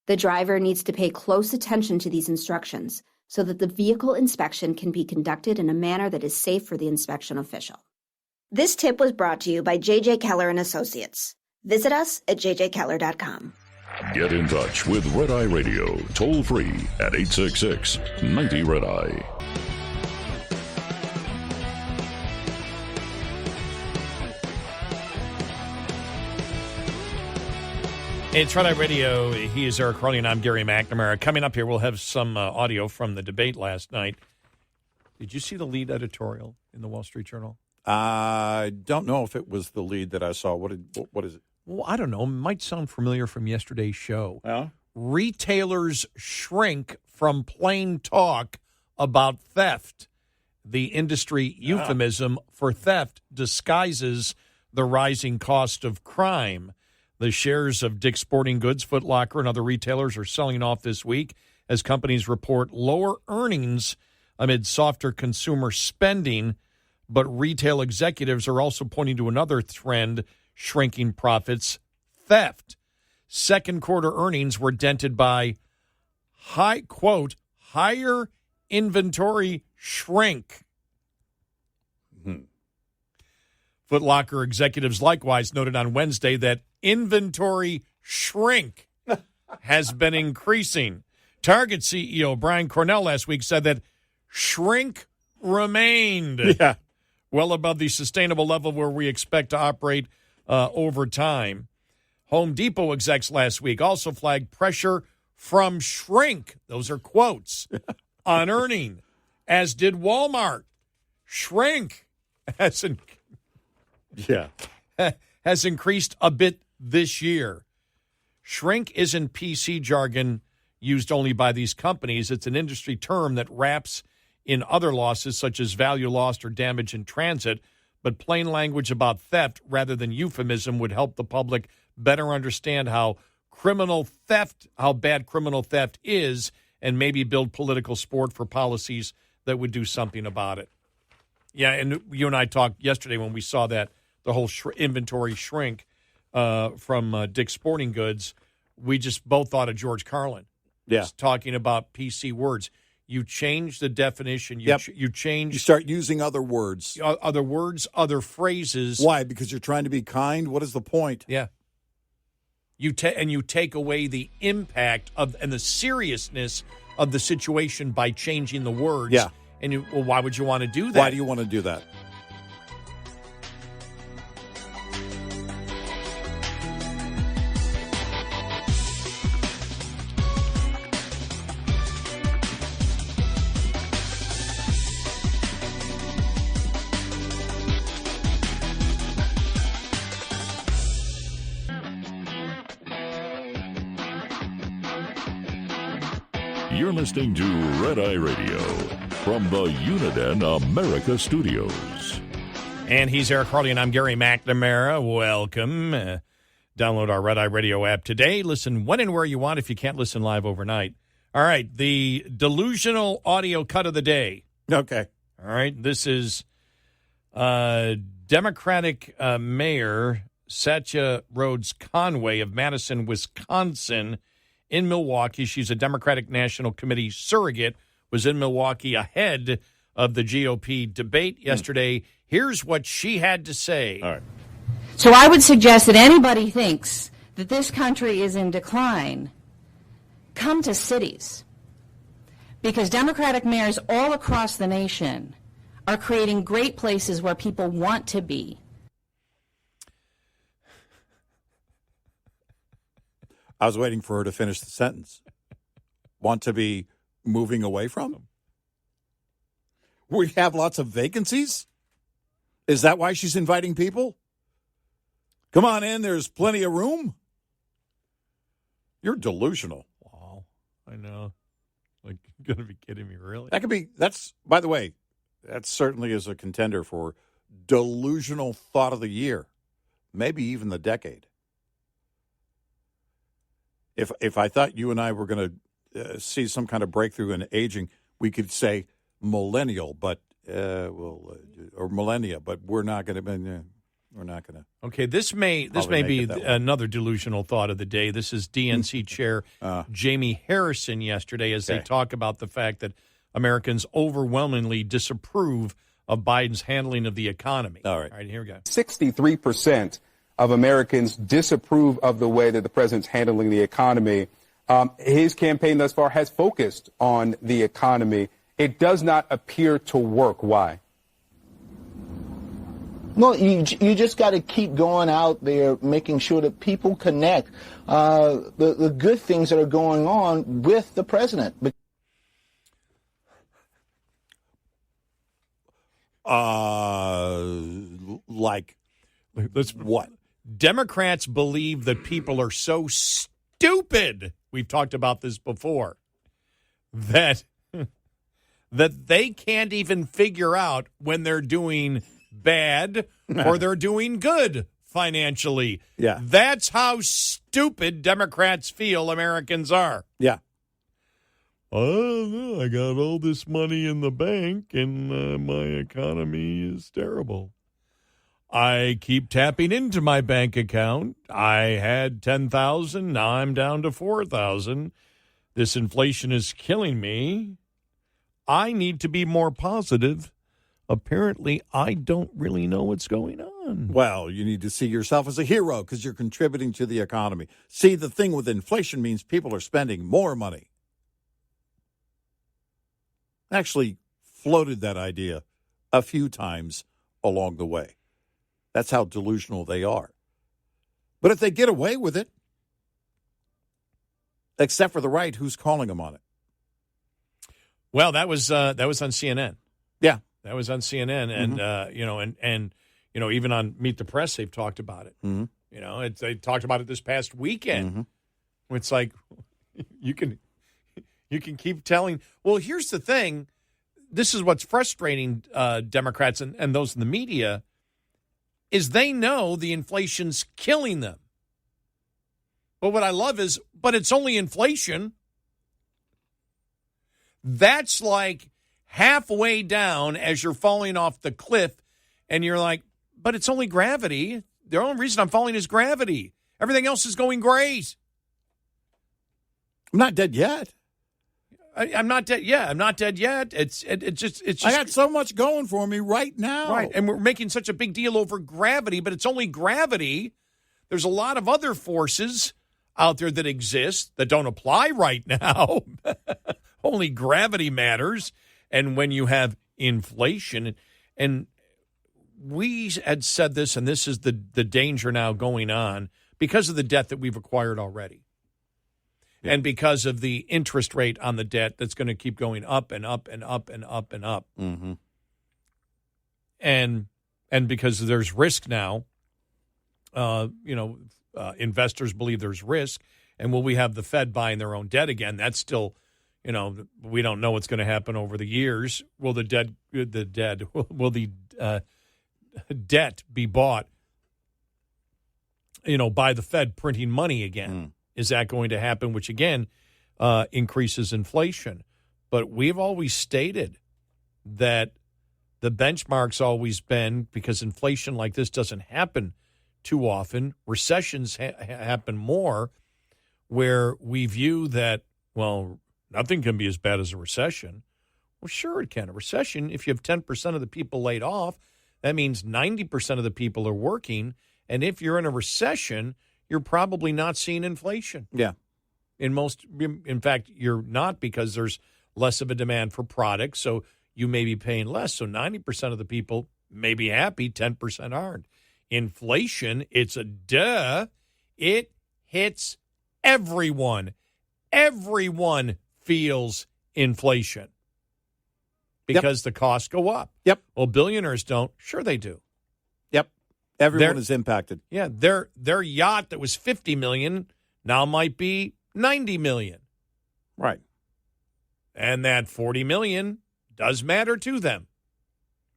The driver needs to pay close attention to these instructions so that the vehicle inspection can be conducted in a manner that is safe for the inspection official. This tip was brought to you by JJ Keller and Associates. Visit us at jjkeller.com. Get in touch with Red Eye Radio, toll free at 866-90-RED-EYE. It's Red Eye Radio. He is Eric Harley, and I'm Gary McNamara. Coming up here, we'll have some audio from the debate last night. Did you see the lead editorial in the Wall Street Journal? I don't know if it was the lead that I saw. What is it? Well, I don't know. It might sound familiar from yesterday's show. Yeah. Retailers shrink from plain talk about theft. The industry euphemism for theft disguises the rising cost of crime. The shares of Dick's Sporting Goods, Foot Locker, and other retailers are selling off this week as companies report lower earnings amid softer consumer spending. But retail executives are also pointing to another trend, shrinking profits, theft. Second quarter earnings were dented by higher inventory shrink. Foot Locker executives likewise noted on Wednesday that inventory shrink has been increasing. Target CEO Brian Cornell last week said that shrink remained well above the sustainable level where we expect to operate over time. Home Depot execs last week also flagged pressure from shrink, those are quotes, on earning, as did Walmart. Shrink has increased a bit this year. Shrink isn't PC jargon used only by these companies. It's an industry term that wraps in other losses such as value lost or damage in transit, but plain language about theft rather than euphemism would help the public better understand how bad criminal theft is, and maybe build political support for policies that would do something about it. Yeah, and you and I talked yesterday when we saw that, the whole inventory shrink from Dick's Sporting Goods. We just both thought of George Carlin. Just talking about PC words. You change the definition. You change. You start using other words. Other phrases. Why? Because you're trying to be kind? What is the point? Yeah. You take away the impact and the seriousness of the situation by changing the words. Yeah. And why would you want to do that? Why do you want to do that? You're listening to Red Eye Radio from the Uniden America Studios. And he's Eric Harley, and I'm Gary McNamara. Welcome. Download our Red Eye Radio app today. Listen when and where you want if you can't listen live overnight. All right, the delusional audio cut of the day. Okay. All right, this is Democratic Mayor Satya Rhodes Conway of Madison, Wisconsin, in Milwaukee. She's a Democratic National Committee surrogate, was in Milwaukee ahead of the GOP debate yesterday. Here's what she had to say. All right. So I would suggest that anybody thinks that this country is in decline, come to cities. Because Democratic mayors all across the nation are creating great places where people want to be. I was waiting for her to finish the sentence. Want to be moving away from? We have lots of vacancies? Is that why she's inviting people? Come on in, there's plenty of room. You're delusional. Wow, I know. Like, you're going to be kidding me, really? By the way, that certainly is a contender for delusional thought of the year, maybe even the decade. If I thought you and I were going to see some kind of breakthrough in aging, we could say millennial, or millennia, but we're not going to. We're not going to. Okay, this may be another delusional thought of the day. This is DNC Chair Jamie Harrison yesterday as they talk about the fact that Americans overwhelmingly disapprove of Biden's handling of the economy. All right, here we go. 63% of Americans disapprove of the way that the president's handling the economy. His campaign thus far has focused on the economy. It does not appear to work. Why? No, you just got to keep going out there, making sure that people connect the good things that are going on with the president. Like what? Democrats believe that people are so stupid. We've talked about this before. That that they can't even figure out when they're doing bad or they're doing good financially. Yeah. That's how stupid Democrats feel Americans are. Yeah. Oh, I got all this money in the bank and my economy is terrible. I keep tapping into my bank account. I had 10,000, now I'm down to 4,000. This inflation is killing me. I need to be more positive. Apparently, I don't really know what's going on. Well, you need to see yourself as a hero because you're contributing to the economy. See, the thing with inflation means people are spending more money. Actually floated that idea a few times along the way. That's how delusional they are. But if they get away with it, except for the right, who's calling them on it? Well, that was on CNN. Yeah. That was on CNN, and even on Meet the Press, they've talked about it. Mm-hmm. They talked about it this past weekend. Mm-hmm. It's like you can keep telling. Well, here's the thing. This is what's frustrating Democrats and those in the media is they know the inflation's killing them. But what I love is, but it's only inflation. That's like halfway down as you're falling off the cliff, and you're like, but it's only gravity. The only reason I'm falling is gravity. Everything else is going great. I'm not dead yet. I'm not dead. Yeah, I'm not dead yet. It's just. I got so much going for me right now. Right, and we're making such a big deal over gravity, but it's only gravity. There's a lot of other forces out there that exist that don't apply right now. Only gravity matters. And when you have inflation, and we had said this, and this is the danger now going on because of the debt that we've acquired already. Yeah. And because of the interest rate on the debt that's going to keep going up and up and up and up and up. Mm-hmm. And because there's risk now, investors believe there's risk. And will we have the Fed buying their own debt again? That's still, we don't know what's going to happen over the years. Will the debt be bought, by the Fed printing money again? Is that going to happen, which, again, increases inflation? But we've always stated that the benchmark's always been, because inflation like this doesn't happen too often, recessions happen more, where we view that, well, nothing can be as bad as a recession. Well, sure it can. A recession, if you have 10% of the people laid off, that means 90% of the people are working. And if you're in a recession, you're probably not seeing inflation. Yeah. In fact, you're not, because there's less of a demand for products, so you may be paying less. So 90% of the people may be happy, 10% aren't. Inflation, it's a duh. It hits everyone. Everyone feels inflation because the costs go up. Yep. Well, billionaires don't. Sure they do. Yep. Everyone is impacted. Yeah, their yacht that was $50 million now might be $90 million. Right. And that $40 million does matter to them.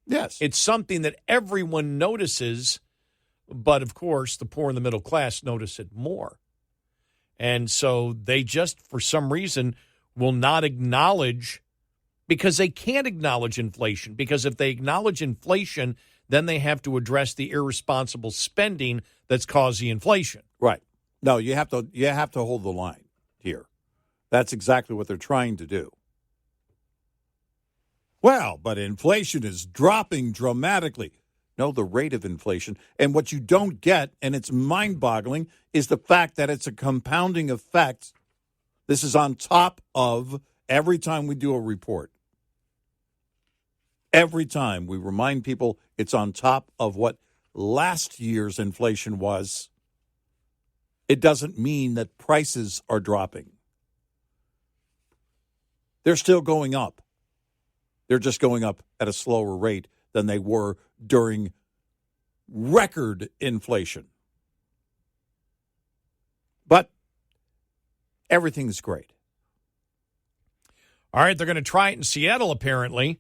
Yes. It's something that everyone notices, but of course the poor and the middle class notice it more. And so they just, for some reason, will not acknowledge, because they can't acknowledge inflation. Because if they acknowledge inflation, then they have to address the irresponsible spending that's caused the inflation. Right. No, you have to hold the line here. That's exactly what they're trying to do. Well, but inflation is dropping dramatically. No, the rate of inflation. And what you don't get, and it's mind-boggling, is the fact that it's a compounding effect. This is on top of every time we do a report. Every time we remind people it's on top of what last year's inflation was. It doesn't mean that prices are dropping. They're still going up. They're just going up at a slower rate than they were during record inflation. But everything's great. All right, they're going to try it in Seattle, apparently.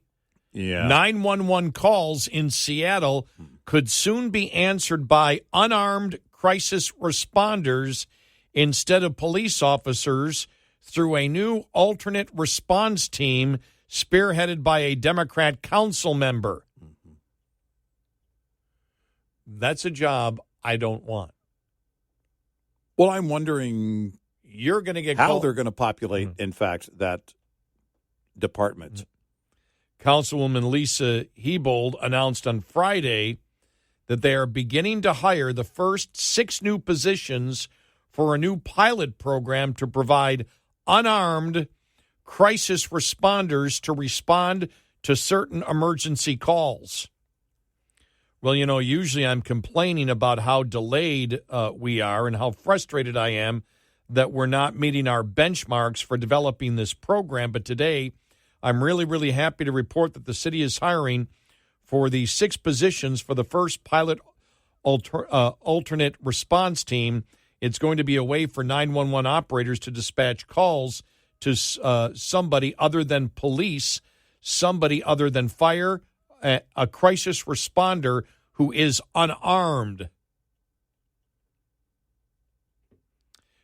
Yeah. 911 calls in Seattle could soon be answered by unarmed crisis responders instead of police officers through a new alternate response team spearheaded by a Democrat council member. That's a job I don't want. Well, I'm wondering you're going to get how they're going to populate, in fact, that department. Councilwoman Lisa Hebold announced on Friday that they are beginning to hire the first 6 new positions for a new pilot program to provide unarmed crisis responders to respond to certain emergency calls. Well, usually I'm complaining about how delayed we are and how frustrated I am that we're not meeting our benchmarks for developing this program. But today, I'm really, really happy to report that the city is hiring for the 6 positions for the first pilot alternate response team. It's going to be a way for 911 operators to dispatch calls to somebody other than police, somebody other than fire, a crisis responder who is unarmed.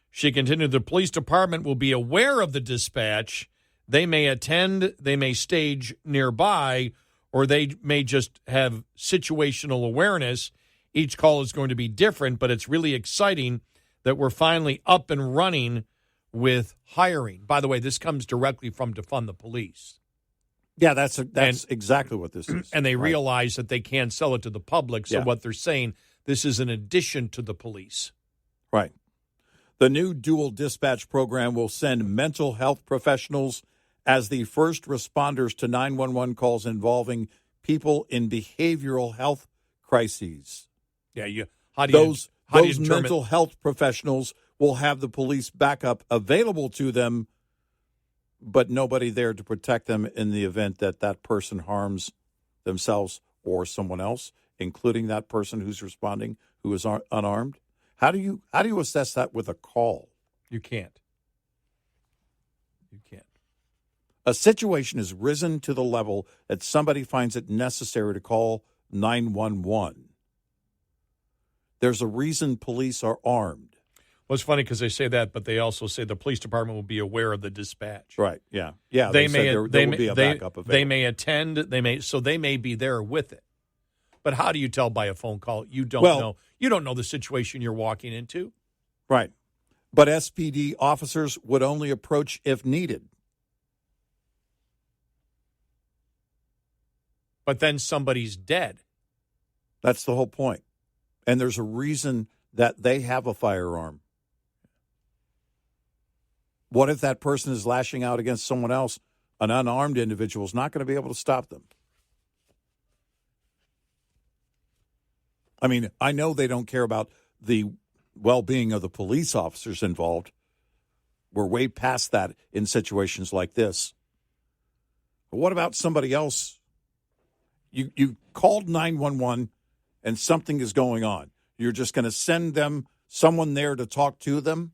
She continued, the police department will be aware of the dispatch. They may attend, they may stage nearby, or they may just have situational awareness. Each call is going to be different, but it's really exciting that we're finally up and running with hiring. By the way, this comes directly from Defund the Police. Yeah, that's exactly what this is. And they realize that they can't sell it to the public, so what they're saying, this is an addition to the police. Right. The new dual dispatch program will send mental health professionals as the first responders to 911 calls involving people in behavioral health crises. Yeah, those mental health professionals will have the police backup available to them, but nobody there to protect them in the event that that person harms themselves or someone else, including that person who's responding who is unarmed. How do you assess that with a call? You can't. You can't. A situation has risen to the level that somebody finds it necessary to call 911. There's a reason police are armed. Well, it's funny because they say that, but they also say the police department will be aware of the dispatch. Right. Yeah. Yeah. There will be a backup available. They may attend. They may be there with it. But how do you tell by a phone call? You don't know. You don't know the situation you're walking into. Right. But SPD officers would only approach if needed. But then somebody's dead. That's the whole point. And there's a reason that they have a firearm. What if that person is lashing out against someone else? An unarmed individual is not going to be able to stop them. I mean, I know they don't care about the well-being of the police officers involved. We're way past that in situations like this. But what about somebody else? You called 911 and something is going on. You're just going to send them someone there to talk to them?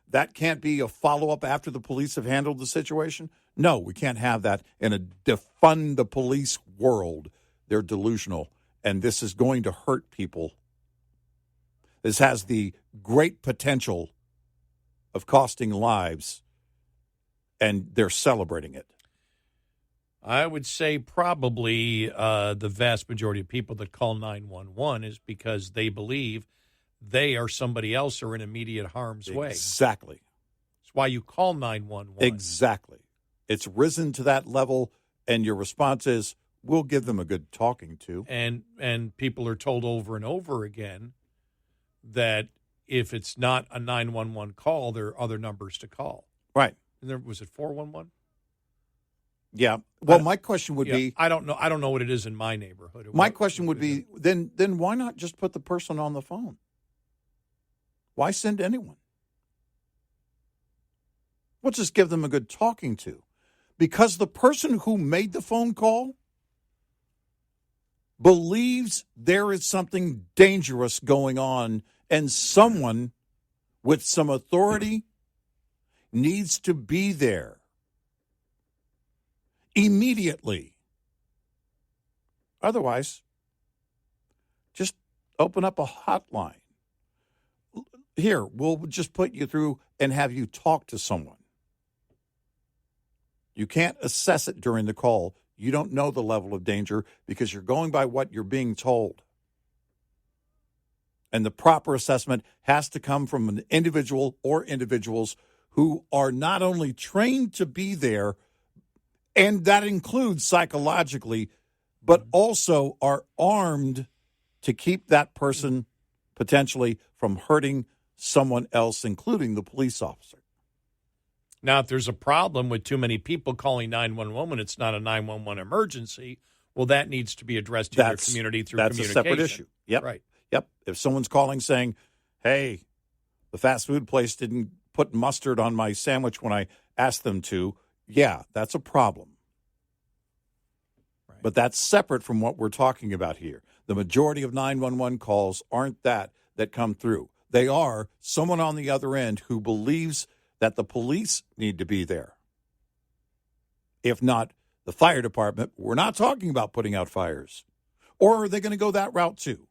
That can't be a follow-up after the police have handled the situation? No, we can't have that in a defund the police world. They're delusional, and this is going to hurt people. This has the great potential of costing lives, and they're celebrating it. I would say probably the vast majority of people that call 911 is because they believe they or somebody else are in immediate harm's way. Exactly. That's why you call 911. Exactly. It's risen to that level, and your response is, we'll give them a good talking to. And people are told over and over again that if it's not a 911 call, there are other numbers to call. Right. And was it 411? Yeah. Well, my question would be, I don't know. I don't know what it is in my neighborhood. My question would be, then why not just put the person on the phone? Why send anyone? We'll just give them a good talking to. Because the person who made the phone call believes there is something dangerous going on, and someone with some authority needs to be there. immediately. Otherwise, just open up a hotline. Here, we'll just put you through and have you talk to someone. You can't assess it during the call. You don't know the level of danger because you're going by what you're being told. And the proper assessment has to come from an individual or individuals who are not only trained to be there, and that includes psychologically, but also are armed to keep that person potentially from hurting someone else, including the police officer. Now, if there's a problem with too many people calling 911 when it's not a 911 emergency, well, that needs to be addressed in your community through communication. That's a separate issue. Yep. Right. Yep. If someone's calling saying, hey, the fast food place didn't put mustard on my sandwich when I asked them to, yeah, that's a problem. Right. But that's separate from what we're talking about here. The majority of 911 calls aren't that come through. They are someone on the other end who believes that the police need to be there. If not the fire department, we're not talking about putting out fires. Or are they going to go that route too?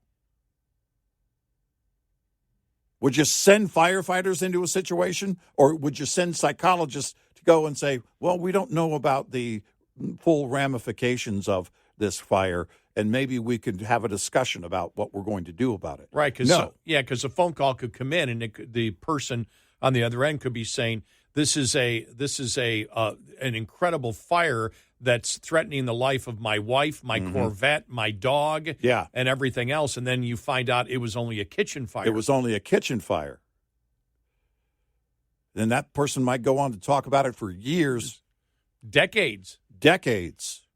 Would you send firefighters into a situation, or would you send psychologists to go and say, well, we don't know about the full ramifications of this fire, and maybe we could have a discussion about what we're going to do about it? Right, because a phone call could come in, and the person on the other end could be saying, this is an incredible fire that's threatening the life of my wife, my Corvette, my dog, and everything else. And then you find out it was only a kitchen fire. It was only a kitchen fire. Then that person might go on to talk about it for years. Decades.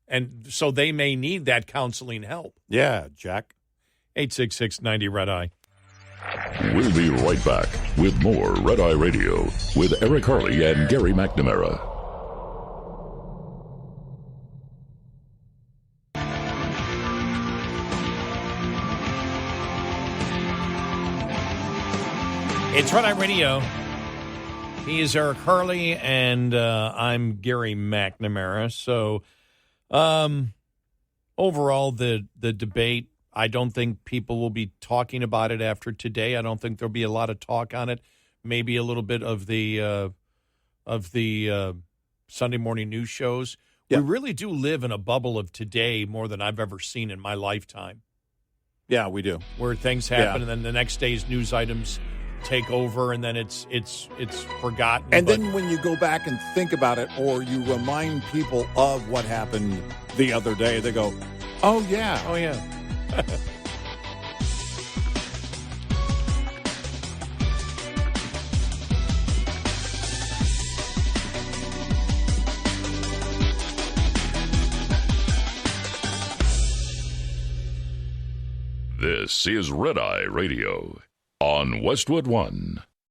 And so they may need that counseling help. Yeah, Jack. 866-90-RED-EYE. We'll be right back with more Red Eye Radio with Eric Harley and Gary McNamara. It's Red Eye Radio. He is Eric Harley, and I'm Gary McNamara. So, overall, the debate, I don't think people will be talking about it after today. I don't think there'll be a lot of talk on it. Maybe a little bit of the Sunday morning news shows. Yeah. We really do live in a bubble of today more than I've ever seen in my lifetime. Yeah, we do. Where things happen, and then the next day's news items take over, and then it's forgotten. And then when you go back and think about it, or you remind people of what happened the other day, they go, oh, yeah. Oh, yeah. This is Red Eye Radio on Westwood One.